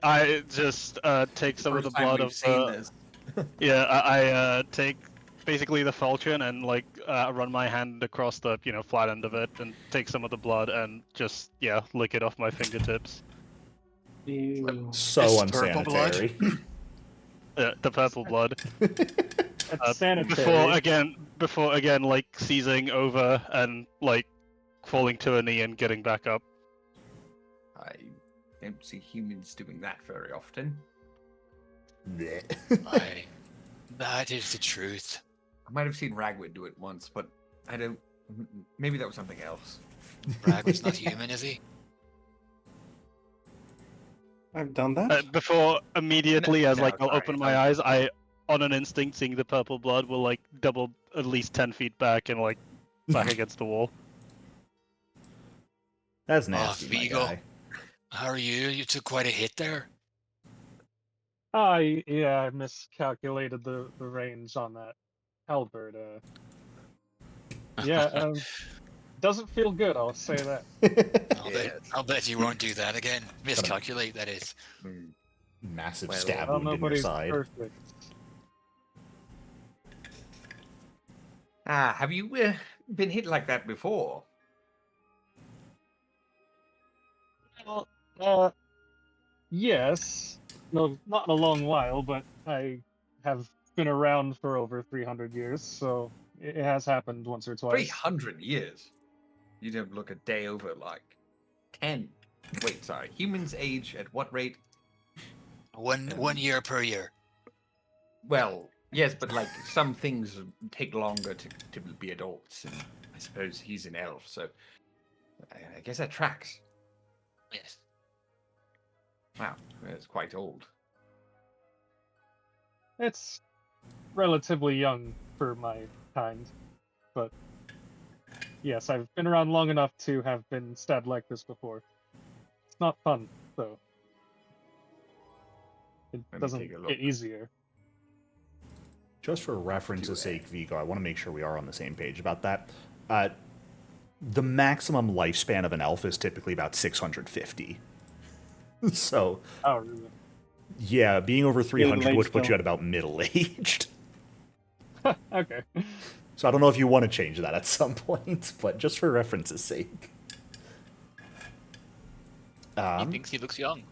I just take some of the First time blood we've of seen this. yeah, I take basically the falchion and like run my hand across the flat end of it and take some of the blood and just lick it off my fingertips. Ew. So It's purple blood. unsanitary. The purple blood. It's sanitary. Before again, like seizing over and like falling to a knee and getting back up. I don't see humans doing that very often. Blech. That is the truth. I might have seen Ragwood do it once, but I don't. Maybe that was something else. Ragwood's not human, is he? I've done that. Before immediately, as No, like I'll sorry, open my eyes, I on an instinct seeing the purple blood will like double at least 10 feet back and like back against the wall. That's nasty, my Vigo. guy. How are you? You took quite a hit there. I miscalculated the range on that halberd. Doesn't feel good. I'll say that. I'll bet you won't do that again. Miscalculate, that is. Massive Well, stab Well, wound in your nobody's side. perfect. Have you been hit like that before? Well, yes. No, not in a long while, but I have been around for over 300 years, so it has happened once or twice. 300 years. You don't look a day over like 10. Wait, sorry. Humans age at what rate? One year per year. Well, yes, but like some things take longer to be adults, and I suppose he's an elf, so I guess that tracks. Yes. Wow, it's quite old. It's relatively young for my kind, but yes, I've been around long enough to have been stabbed like this before. It's not fun, though. It Let me doesn't take a look. get easier. Just for reference's sake, Vigo, I want to make sure we are on the same page about that. The maximum lifespan of an elf is typically about 650. So, Oh, really? yeah, being over 300 would Middle-aged put you elf. at about middle-aged. Okay. So I don't know if you want to change that at some point, but just for reference's sake. He thinks he looks young.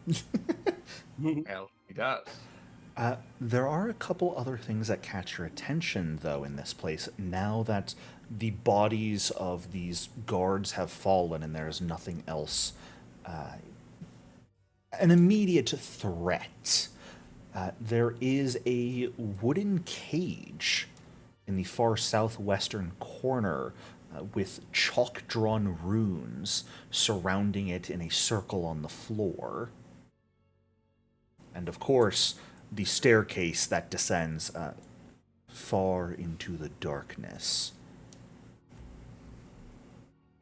Well, he does. There are a couple other things that catch your attention, though, in this place, now that the bodies of these guards have fallen and there's nothing else. An immediate threat. There is a wooden cage in the far southwestern corner with chalk-drawn runes surrounding it in a circle on the floor. And of course, the staircase that descends far into the darkness.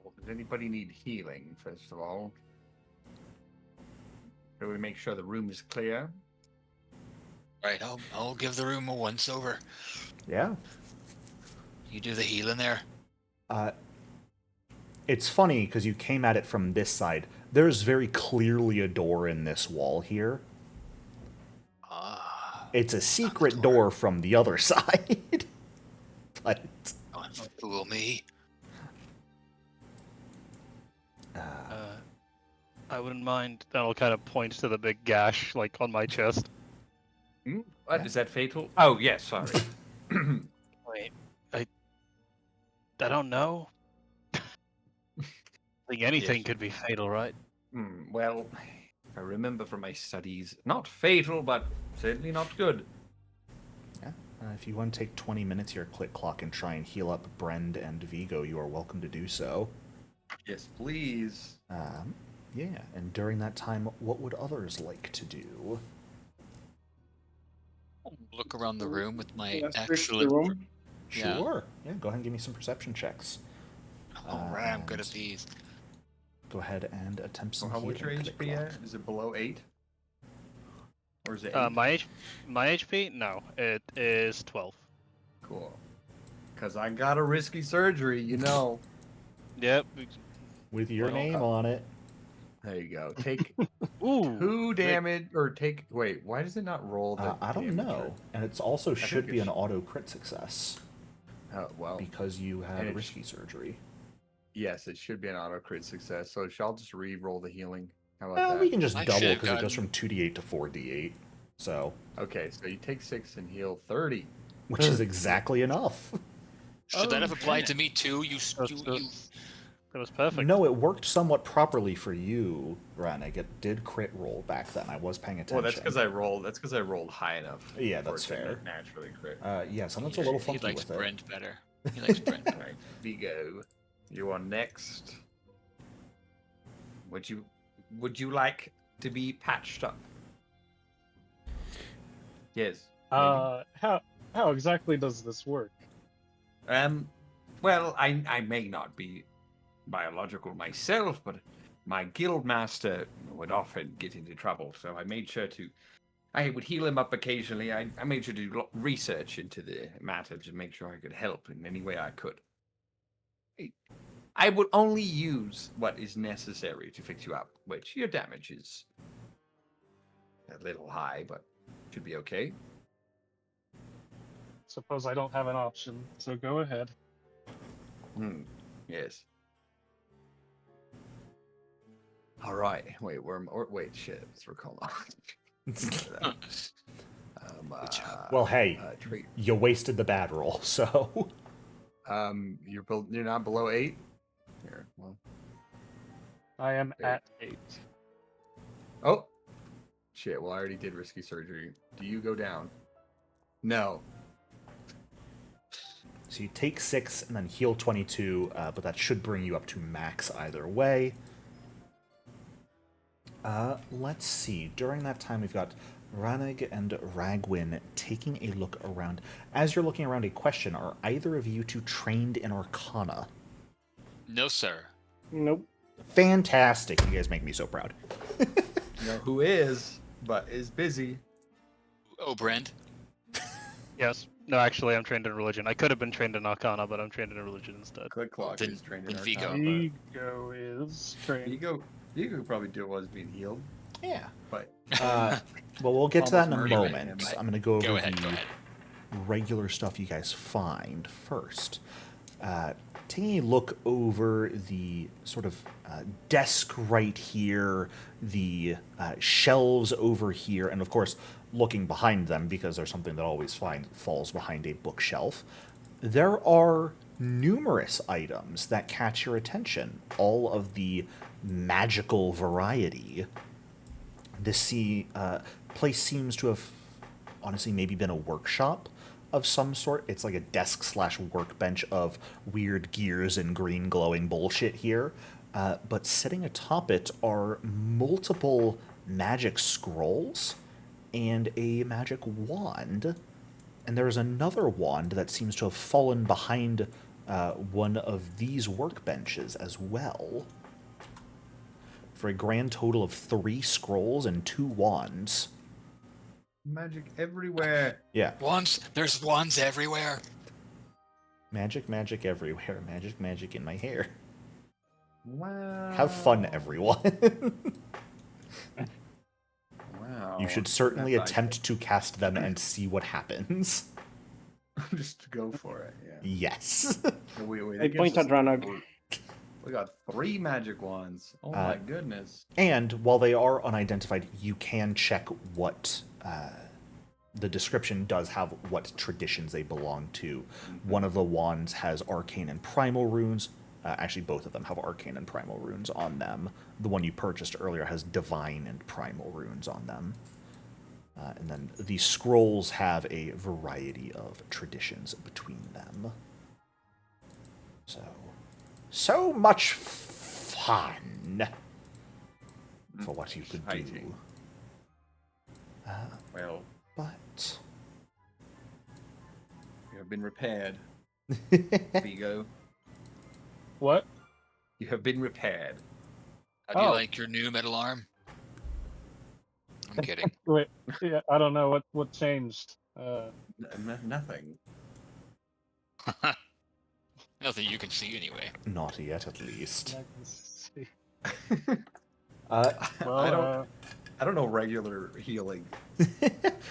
Well, does anybody need healing, first of all? Do we make sure the room is clear? Right, I'll give the room a once over. Yeah. You do the healing there. It's funny because you came at it from this side. There's very clearly a door in this wall here. It's a secret door from the other side. But Don't fool me. I wouldn't mind. Then I'll kind of point to the big gash like on my chest. What, is that fatal? Oh, yes, sorry. Wait, I don't know. I think anything could be fatal, right? Well, if I remember from my studies, not fatal, but certainly not good. yeah, if you want to take 20 minutes here, click clock, and try and heal up Brend and Vigo, you are welcome to do so. Yes, please. Yeah, and during that time, what would others like to do? Look around the room with my Let's search the excellent. room. Yeah. Sure. Yeah, go ahead and give me some perception checks. Oh, right, I'm good at And these. Go ahead and attempt So some how much your healing. Click HP clock. at? Is it below 8? Or is it 8? My HP? No, it is 12. Cool. Because I got a risky surgery, you know. Yep. With your Well, name on it. There you go. Take Ooh. 2 damage, or take... Wait, why does it not roll the I don't damage? know. And it's also think should it be an should- auto crit success Oh, well. because you had and it risky surgery. Yes, it should be an auto crit success. So I'll just re-roll the healing. How about that? We can just I double should've because it goes gotten- from 2d8 to 4d8. So, Okay, so you take 6 and heal 30. which is exactly enough. Should that Oh, have applied shit. to me too? That was perfect. No, it worked somewhat properly for you, Runnig. It did crit roll back then. I was paying attention. Well, that's because I rolled. That's because I rolled high enough. Yeah, for that's it to fair. Naturally crit. Yeah, someone's a little He funky likes with it. Brent better. He likes Brent. All right, Vigo, you are next. Would you like to be patched up? Yes. maybe. How exactly does this work? Well, I may not be biological myself, but my guild master would often get into trouble, so I made sure to. I would heal him up occasionally. I made sure to do research into the matter to make sure I could help in any way I could. I would only use what is necessary to fix you up, which your damage is a little high, but should be okay. Suppose I don't have an option, so go ahead. Yes. All right. Wait, wait, shit. Let's recall. Good job. Well, hey, Trait. you wasted the bad roll, so. You're not below 8. Here. Well. I am There. at 8. Oh. Shit. Well, I already did risky surgery. Do you go down? No. So you take 6 and then heal 22, but that should bring you up to max either way. Let's see. During that time, we've got Runnig and Ragwin taking a look around. As you're looking around, a question: are either of you two trained in Arcana? No, sir. Nope. Fantastic! You guys make me so proud. You know who is, but is busy. Oh, Brent. Yes. No, actually, I'm trained in religion. I could have been trained in Arcana, but I'm trained in religion instead. Click clock Then- is trained in then Vigo. Arcana, Vigo is but trained. Vigo probably was being healed, Yeah. but Well, we'll get to that in a Almost murdered moment. him. I'm going to go over Go ahead. the Go ahead. regular stuff you guys find first. Taking a look over the sort of desk right here, the shelves over here, and of course looking behind them because there's something that always falls behind a bookshelf. There are numerous items that catch your attention, all of the magical variety. This place seems to have honestly maybe been a workshop of some sort. It's like a desk/workbench of weird gears and green glowing bullshit here. But sitting atop it are multiple magic scrolls and a magic wand. And there's another wand that seems to have fallen behind one of these workbenches as well. For a grand total of 3 scrolls and 2 wands. magic everywhere. Yeah. Wands. There's wands everywhere. Magic, magic everywhere. Magic, magic in my hair. Wow. Have fun, everyone. Wow. You should certainly That's attempt to cast them and see what happens. just go for it. Yeah. Yes. Wait, I point at Ranag. We got 3 magic wands. Oh my goodness. And while they are unidentified, you can check what the description does have what traditions they belong to. One of the wands has arcane and primal runes. Actually, both of them have arcane and primal runes on them. The one you purchased earlier has divine and primal runes on them. And then the scrolls have a variety of traditions between them. So much fun for what you could do. Exciting. Well, But you have been repaired, Vigo. What? You have been repaired. How do you Oh. like your new metal arm? I'm kidding. Wait, yeah, I don't know what changed. Nothing. Nothing you can see anyway. not yet, at least. I can see. I don't know regular healing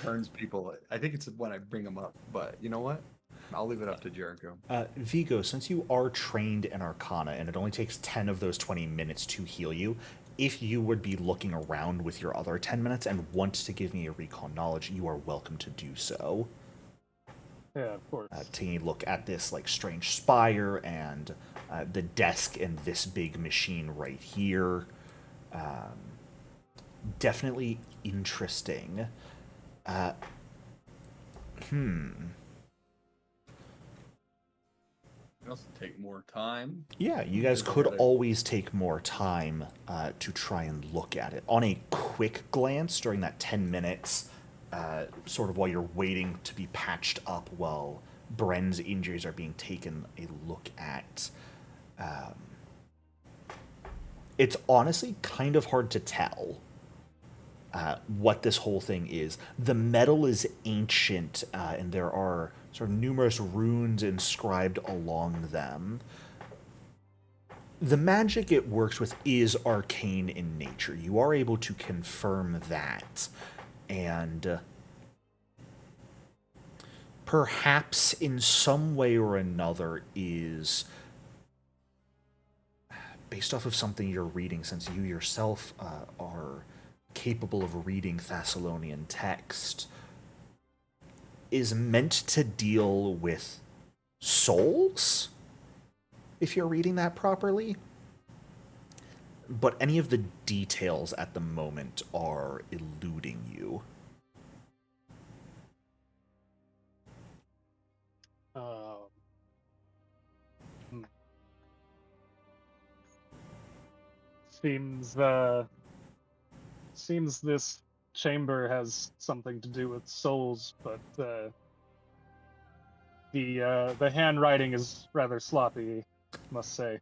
turns people. I think it's when I bring them up, but you know what? I'll leave it up to Jericho. Vigo, since you are trained in Arcana and it only takes 10 of those 20 minutes to heal you, if you would be looking around with your other 10 minutes and want to give me a recon knowledge, you are welcome to do so. Yeah, of course. Taking a look at this like strange spire and the desk and this big machine right here. Definitely interesting. We also take more time. Yeah, you guys could always take more time to try and look at it. On a quick glance during that 10 minutes, sort of while you're waiting to be patched up while Bren's injuries are being taken a look at, it's honestly kind of hard to tell what this whole thing is. The metal is ancient, and there are sort of numerous runes inscribed along them. The magic it works with is arcane in nature. You are able to confirm that. And perhaps in some way or another is based off of something you're reading, since you yourself are capable of reading Thessalonian text, is meant to deal with souls, if you're reading that properly. But any of the details at the moment are eluding you. Seems this chamber has something to do with souls, but the handwriting is rather sloppy, must say.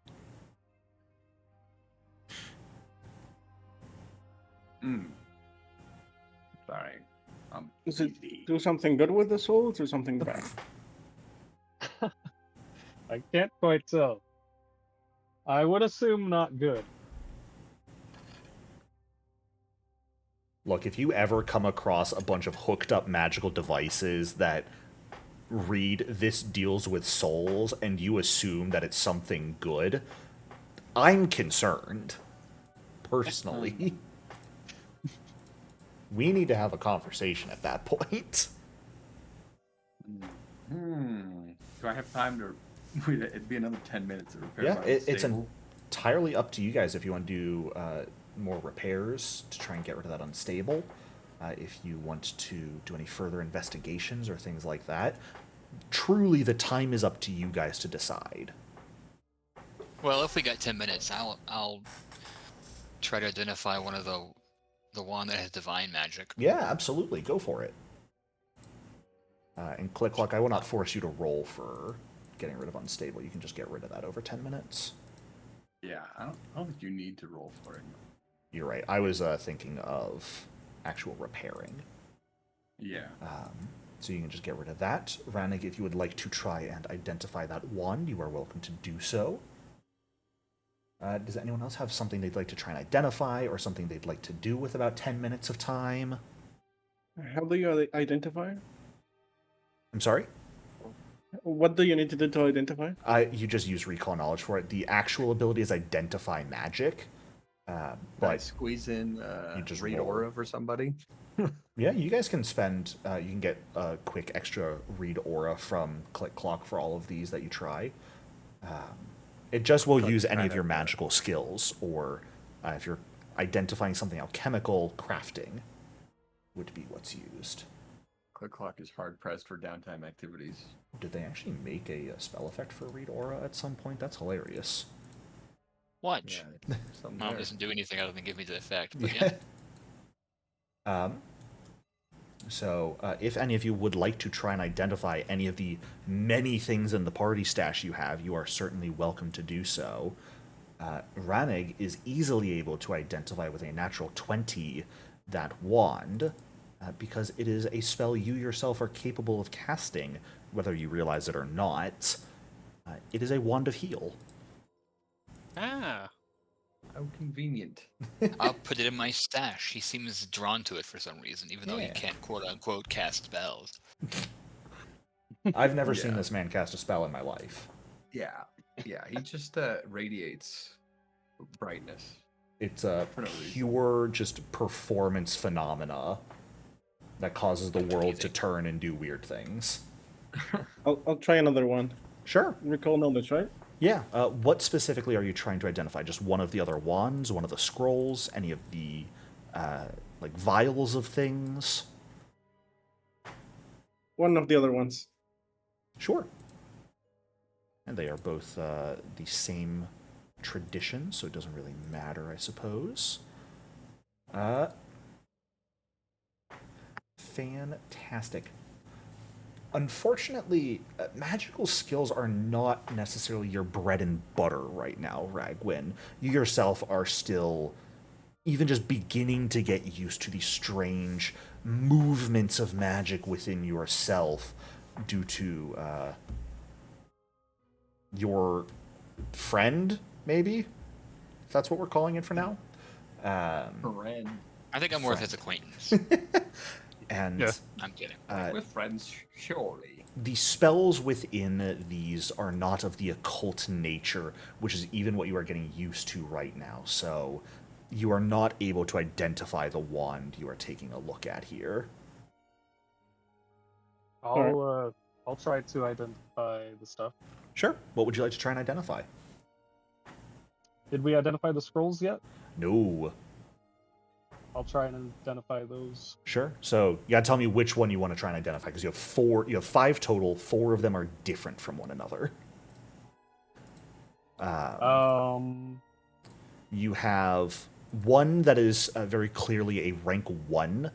Sorry. Does it do something good with the souls or something bad? I can't quite tell. I would assume not good. Look, if you ever come across a bunch of hooked up magical devices that read "this deals with souls" and you assume that it's something good, I'm concerned. Personally. We need to have a conversation at that point. Do I have time to... It'd be another 10 minutes of repair. Yeah, my it's stable. entirely up to you guys if you want to do more repairs to try and get rid of that unstable. If you want to do any further investigations or things like that. Truly, the time is up to you guys to decide. Well, if we got 10 minutes, I'll try to identify one of the one that has divine magic. Yeah, absolutely. Go for it. And Click Clock, I will not force you to roll for getting rid of unstable. You can just get rid of that over 10 minutes. Yeah, I don't think you need to roll for it. You're right. I was thinking of actual repairing. Yeah. So you can just get rid of that. Ranig, if you would like to try and identify that wand, you are welcome to do so. Does anyone else have something they'd like to try and identify or something they'd like to do with about 10 minutes of time? How do you identify? I'm sorry? What do you need to do to identify? You just use recall knowledge for it. The actual ability is identify magic. I But squeeze in you just read roll. aura for somebody. yeah, you guys can spend, you can get a quick extra read aura from Click Clock for all of these that you try. It just will use any of your magical skills, or if you're identifying something alchemical, crafting would be what's used. Click Clock is hard pressed for downtime activities. Did they actually make a spell effect for read aura at some point? That's hilarious. Watch. Yeah, something Mom there. doesn't do anything other than give me the effect. But yeah. So, if any of you would like to try and identify any of the many things in the party stash you have, you are certainly welcome to do so. Ranig is easily able to identify with a natural 20 that wand, because it is a spell you yourself are capable of casting, whether you realize it or not. It is a wand of heal. Ah. How convenient. I'll put it in my stash. He seems drawn to it for some reason, even though he Yeah. can't quote-unquote cast spells. I've never seen Yeah. this man cast a spell in my life. Yeah. Yeah, he just radiates brightness. It's a For no reason. pure just performance phenomena that causes the world to turn and do weird things. I'll try another one. Sure. Recall knowledge, right? Yeah. What specifically are you trying to identify? Just one of the other wands, one of the scrolls, any of the like vials of things? One of the other ones. Sure. And they are both the same tradition, so it doesn't really matter, I suppose. Fantastic. Unfortunately, magical skills are not necessarily your bread and butter right now, Ragwin. You yourself are still even just beginning to get used to the strange movements of magic within yourself due to your friend, maybe? If that's what we're calling it for now. Friend. I think I'm worth his acquaintance. And Yeah. I'm kidding. We're friends, surely. the spells within these are not of the occult nature, which is even what you are getting used to right now. So you are not able to identify the wand you are taking a look at here. I'll try to identify the stuff. Sure. What would you like to try and identify? Did we identify the scrolls yet? No. I'll try and identify those. Sure. So you gotta tell me which one you want to try and identify, because you have 5 total. 4 of them are different from one another. You have one that is very clearly a rank 1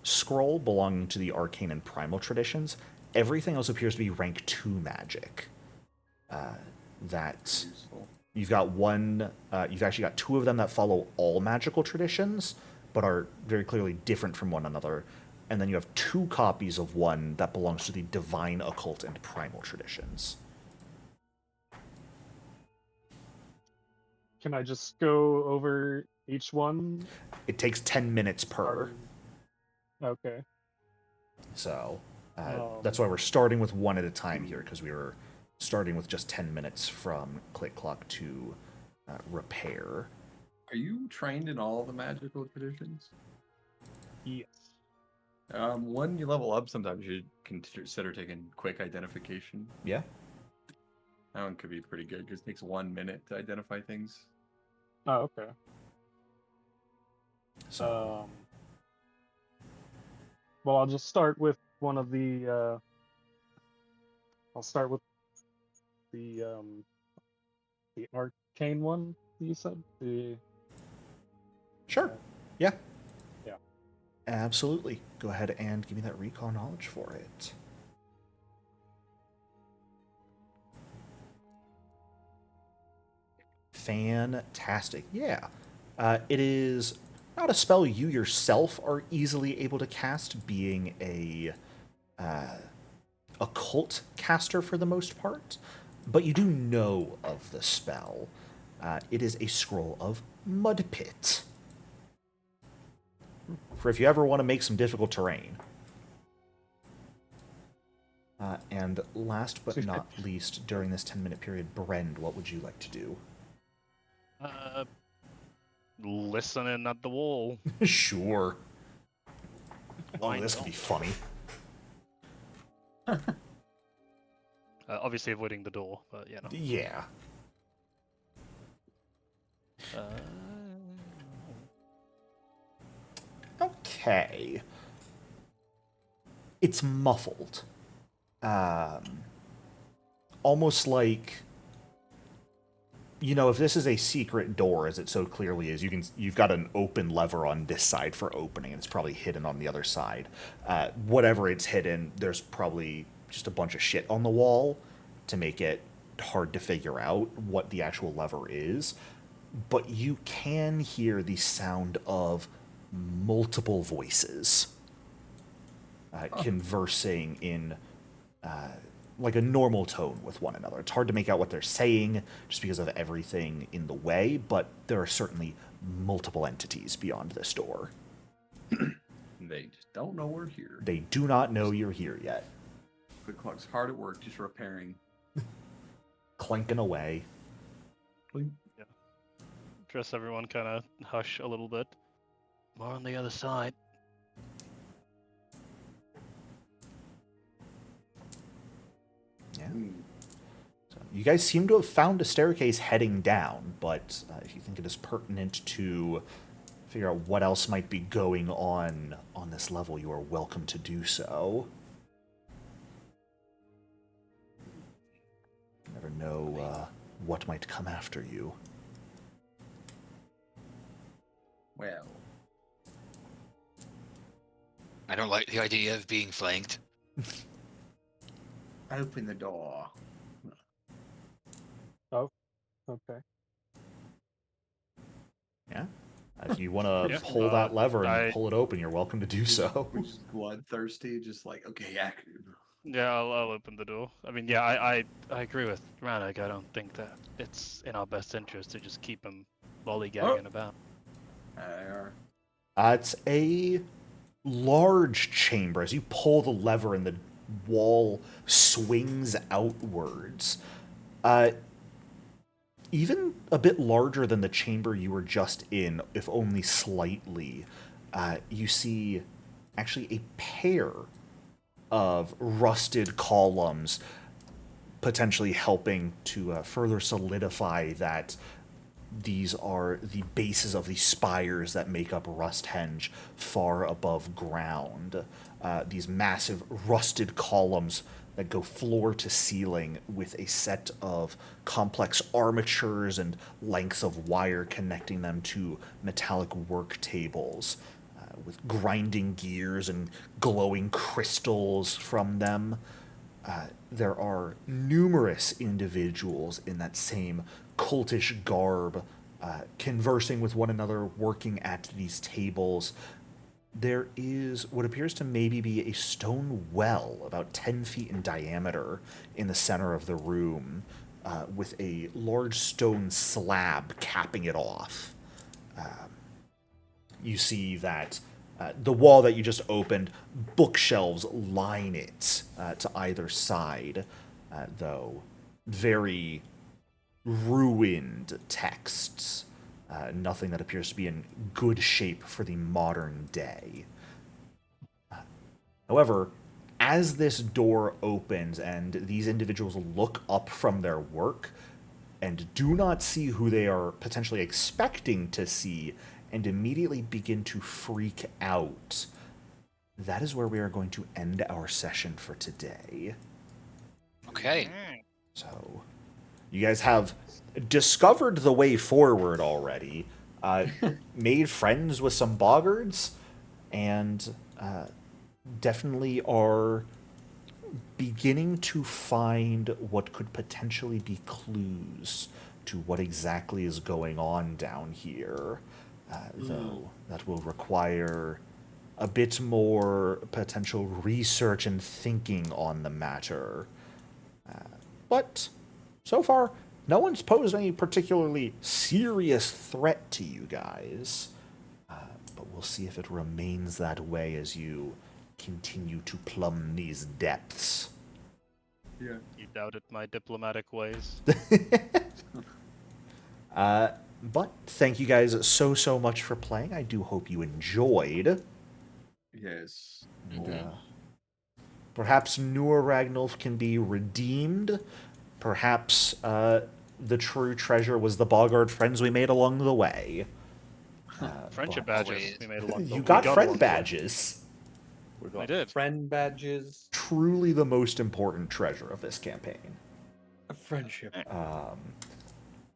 scroll belonging to the arcane and primal traditions. Everything else appears to be rank 2 magic. That Useful. you've got one. You've actually got 2 of them that follow all magical traditions, but are very clearly different from one another. And then you have 2 copies of one that belongs to the divine, occult, and primal traditions. Can I just go over each one? It takes 10 minutes per. Okay. So that's why we're starting with one at a time here, because we were starting with just 10 minutes from click clock to repair. Are you trained in all the magical traditions? Yes. When you level up, sometimes you consider taking quick identification. Yeah. That one could be pretty good because it takes 1 minute to identify things. Oh, okay. So Well, I'll just start with one of the. I'll start with the arcane one you said. sure. Yeah. Yeah. Absolutely. Go ahead and give me that recall knowledge for it. Fantastic. Yeah. It is not a spell you yourself are easily able to cast, being a occult caster for the most part, but you do know of the spell. It is a scroll of Mud Pit. For if you ever want to make some difficult terrain. And last but not least, during this 10-minute period, Brend, what would you like to do? Listening at the wall. Sure. Why Oh, this could not? be funny. Obviously avoiding the door, but you know. Yeah. Okay. It's muffled. Almost like, you know, if this is a secret door, as it so clearly is, you've got an open lever on this side for opening, and it's probably hidden on the other side. Whatever it's hidden, there's probably just a bunch of shit on the wall to make it hard to figure out what the actual lever is. But you can hear the sound of multiple voices conversing in like a normal tone with one another. It's hard to make out what they're saying just because of everything in the way, but there are certainly multiple entities beyond this door. They just don't know we're here. They do not know you're here yet. Quick Clock's hard at work, just repairing. Clanking away. address everyone, kind of hush a little bit. More on the other side. Yeah. Hmm. So you guys seem to have found a staircase heading down, but if you think it is pertinent to figure out what else might be going on this level, you are welcome to do so. You never know what might come after you. Well, I don't like the idea of being flanked. open the door. Okay. Yeah? If you want to Yeah, pull that lever and I- pull it open, you're welcome to do so. We're just bloodthirsty, just like, okay, yeah. Yeah, I'll open the door. I mean, yeah, I agree with Ranek. I don't think that it's in our best interest to just keep him lollygagging about. It's a large chamber. As you pull the lever and the wall swings outwards, even a bit larger than the chamber you were just in, if only slightly. You see actually a pair of rusted columns, potentially helping to further solidify that these are the bases of the spires that make up Rusthenge far above ground. These massive rusted columns that go floor to ceiling with a set of complex armatures and lengths of wire connecting them to metallic work tables, with grinding gears and glowing crystals from them. There are numerous individuals in that same cultish garb, conversing with one another, working at these tables. There is what appears to maybe be a stone well about 10 feet in diameter in the center of the room, with a large stone slab capping it off. You see that the wall that you just opened, bookshelves line it to either side, though very ruined texts. Nothing that appears to be in good shape for the modern day. However, as this door opens and these individuals look up from their work and do not see who they are potentially expecting to see and immediately begin to freak out, that is where we are going to end our session for today. Okay. So, you guys have discovered the way forward already, made friends with some Boggards, and definitely are beginning to find what could potentially be clues to what exactly is going on down here. Though that will require a bit more potential research and thinking on the matter. But so far, no one's posed any particularly serious threat to you guys. But we'll see if it remains that way as you continue to plumb these depths. Yeah. You doubted my diplomatic ways. But thank you guys so much for playing. I do hope you enjoyed. Yes. And, perhaps Lord Ragnulf can be redeemed. Perhaps the true treasure was the Boggard friends we made along the way. Friendship but- badges we made along the You we got along friend the way. badges. We got did. friend badges. Truly the most important treasure of this campaign. A friendship.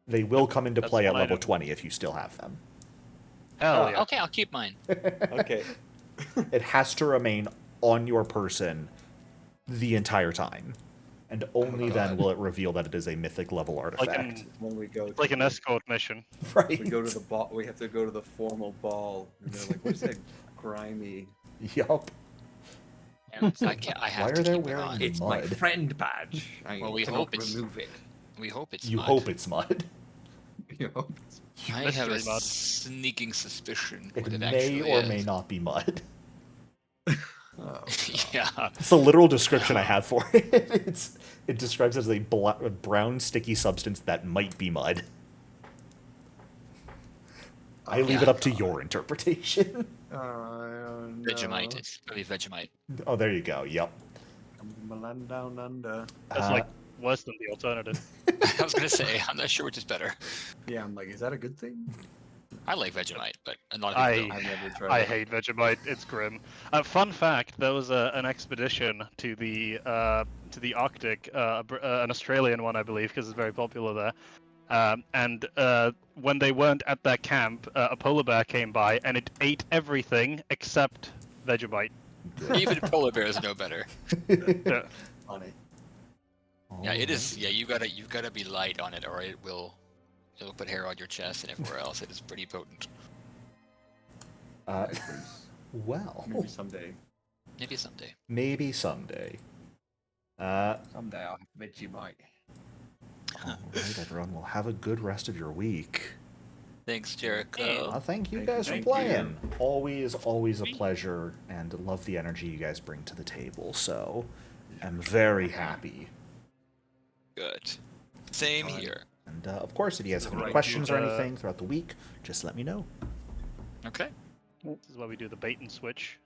They will come into That's play at one level item. 20 if you still have them. Hell yeah. Okay, I'll keep mine. Okay. It has to remain on your person the entire time. And only then will it reveal that it is a mythic level artifact. When we go, Like to an the- escort mission. Right. We go to the ball. We have to go to the formal ball, and they're like, "What's that grimy?" Yup. I have Why to are they keep it wearing on. It's my Mud. friend badge. I Well, we cannot hope it's- remove it. We hope it's You mud. hope it's mud. You know? I have a Mystery mud. sneaking suspicion It what it may actually or is. may not be mud. Oh, Yeah. It's the literal description I have for it. It describes it as a brown sticky substance that might be mud. I leave it up to your interpretation. No. Vegemite. It's probably Vegemite. Oh, there you go. Yep. From the land down under. That's like worse than the alternative. I was gonna say, I'm not sure which is better. Yeah, I'm like, is that a good thing? I like Vegemite, but a lot of people I I've never tried I it. hate Vegemite. It's grim. Fun fact: there was an expedition to the Arctic, an Australian one, I believe, because it's very popular there. And when they weren't at their camp, a polar bear came by and it ate everything except Vegemite. don't. Even polar bears know better. Yeah. Funny. Yeah, it is. Yeah, you gotta be light on it, or it'll put hair on your chest and everywhere else. It is pretty potent. Well, Maybe someday. Maybe someday. maybe someday. Someday I'll have Vegemite. All right, everyone. Well, have a good rest of your week. Thanks, Jericho. Thank you Thank guys you. for playing. Always a pleasure, and love the energy you guys bring to the table. So, I'm very happy. Good. Same here. And of course, if you guys have any Right, questions or good, anything throughout the week, just let me know. Okay. This is why we do the bait and switch.